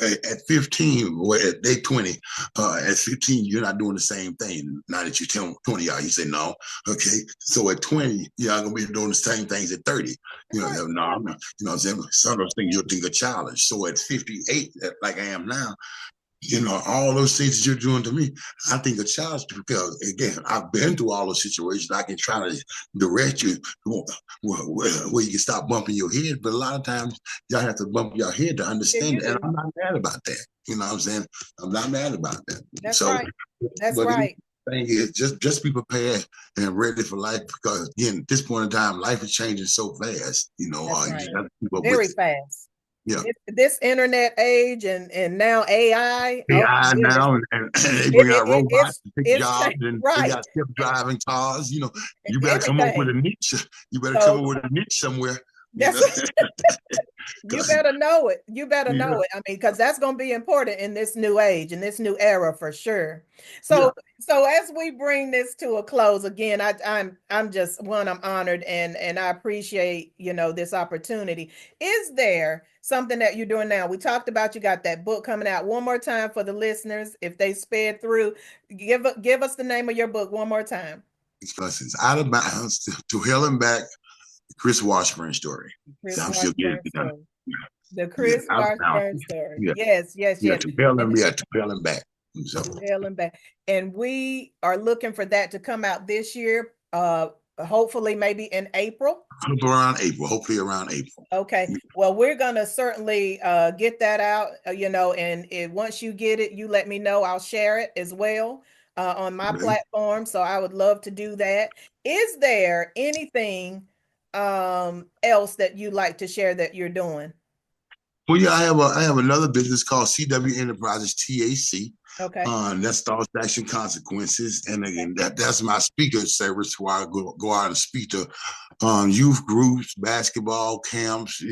at 15, or at day 20, at 15, you're not doing the same thing. Now that you tell 20 y'all, you say, no. Okay. So at 20, you're not going to be doing the same things at 30. That's right. No, I'm not. You know what I'm saying? Some of those things you'll think are childish. So at 58, like I am now, all those things that you're doing to me, I think a child's because again, I've been through all those situations. I can try to direct you where you can stop bumping your head, but a lot of times y'all have to bump your head to Yeah, understand you it. And do. I'm not mad about that. You know what I'm saying? I'm not mad about that. That's So, right. That's but the right. thing is, just be prepared and ready for life because again, at this point in time, life is changing so fast. That's You just right. have to keep up with Very it. fast. Yeah. This internet age and now AI. Oh my AI goodness. now, and they bring out robots It's to take it's jobs, and they right. got self-driving cars. You better come up with Everything. a niche. You better come So up with a niche somewhere. You that's know, you better know it. You better yeah, know it. I mean, because that's going to be important in this new age, in this new era for sure. yeah. So as we bring this to a close again, I'm just I'm honored and I appreciate this opportunity. Is there something that you're doing now? We talked about you got that book coming out. One more time for the listeners, if they sped through, give us the name of your book one more time. Because it's out of bounds to hell and back. The Chris Washburn story. Chris I'm still getting Washburn it done. story. The Yeah, Chris out of bounds. Washburn story. Yeah, Yes, yes, yeah. yes. To hell And and yeah, to hell and back. So to hell and back. And we are looking for that to come out this year. Hopefully maybe in April. around April. Hopefully around April. Okay. Well, we're gonna certainly get that out, and once you get it, you let me know. I'll share it as well on my Okay. platform. So I would love to do that. Is there anything else that you'd like to share that you're doing? Well, yeah, I have another business called CW Enterprises TAC. Okay. That's thoughts, action, consequences, and Okay. again, that's my speaker service where I go out and speak to youth groups, basketball camps,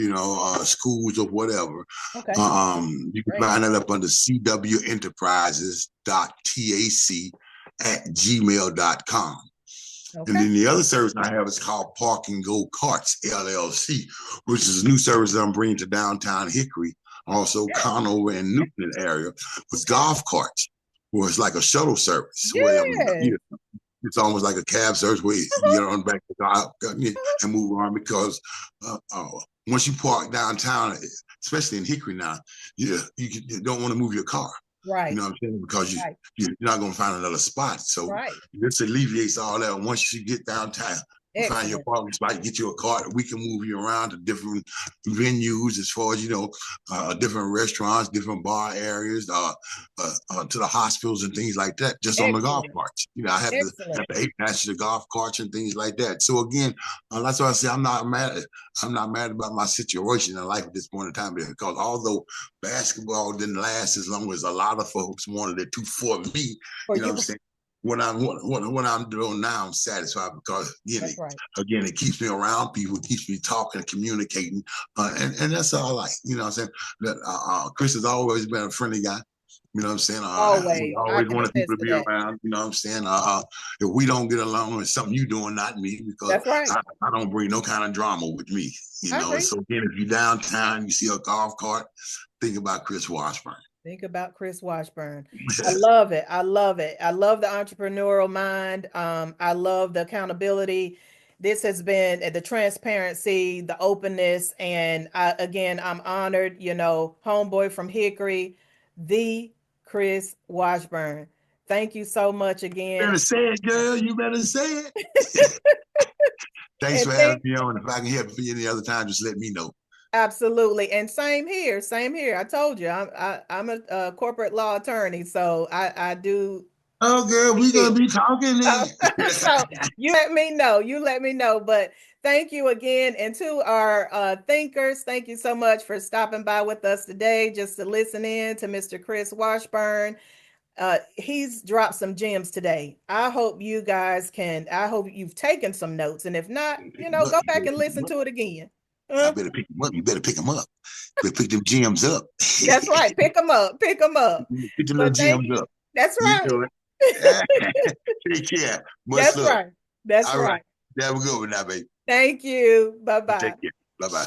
schools or whatever. Okay. You can Great. find that up under cwenterprises.tac@gmail.com. And Okay. then the other service I have is called Park and Go Carts LLC, which is a new service that I'm bringing to downtown Hickory, also Yes. Conover and Newton area, with Okay. golf carts, where it's like a shuttle service where Yes. it's almost like a cab service where you Uh-huh. get on the back of the car Uh-huh. and move on because once you park downtown, especially in Hickory now, you don't want to move your car. You Right. know what I'm saying? Because Right. you're not going to find another spot. So Right. this alleviates all that. Once you get downtown, you find your Excellent. parking spot, get you a car. We can move you around to different venues as far as, different restaurants, different bar areas, to the hospitals and things like that, just on the golf Excellent. carts. I have to Excellent. have to eight match the golf carts and things like that. So again, that's why I say I'm not mad. I'm not mad about my situation in life at this point in time because although basketball didn't last as long as a lot of folks wanted it to for me. For What I'm you. saying? What I'm doing now, I'm satisfied because That's right. it keeps me around people, it keeps me talking, communicating, and that's all I like. You know what I'm saying? That Chris has always been a friendly guy. You know what I'm saying? He Always. I always can wanted people attest to to be that. around. You know what I'm saying? If we don't get along, it's something you doing, not me, because That's right. I don't bring no kind of drama with me. I agree. So again, if you're downtown, you see a golf cart, think about Chris Washburn. Think about Chris Washburn. I love it. I love it. I love the entrepreneurial mind. I love the accountability. This has been the transparency, the openness, and again, I'm honored. Homeboy from Hickory, the Chris Washburn. Thank you so much You again. better say it, girl. You better say it. Thanks And for having thank me on. If I can help you any other time, just let me know. Absolutely. And same here. Same here. I told you, I'm a corporate law attorney, so I do Oh, girl, we gonna deals. be talking then. So you let me know. You let me know. But thank you again. And to our thinkers, thank you so much for stopping by with us today just to listen in to Mr. Chris Washburn. He's dropped some gems today. I hope you've taken some notes. And if not, Pick 'em up. go You back better and pick 'em listen up. to it again. I Huh? better pick them up. You better pick them up. You better pick them gems up. That's right. Pick them up. Pick them up. Pick the little But thank gems you. up. That's You right. know it. Take care. Much That's love. right. That's All right. right. Have a good one now, baby. Thank you. Bye Take bye. care. Bye bye.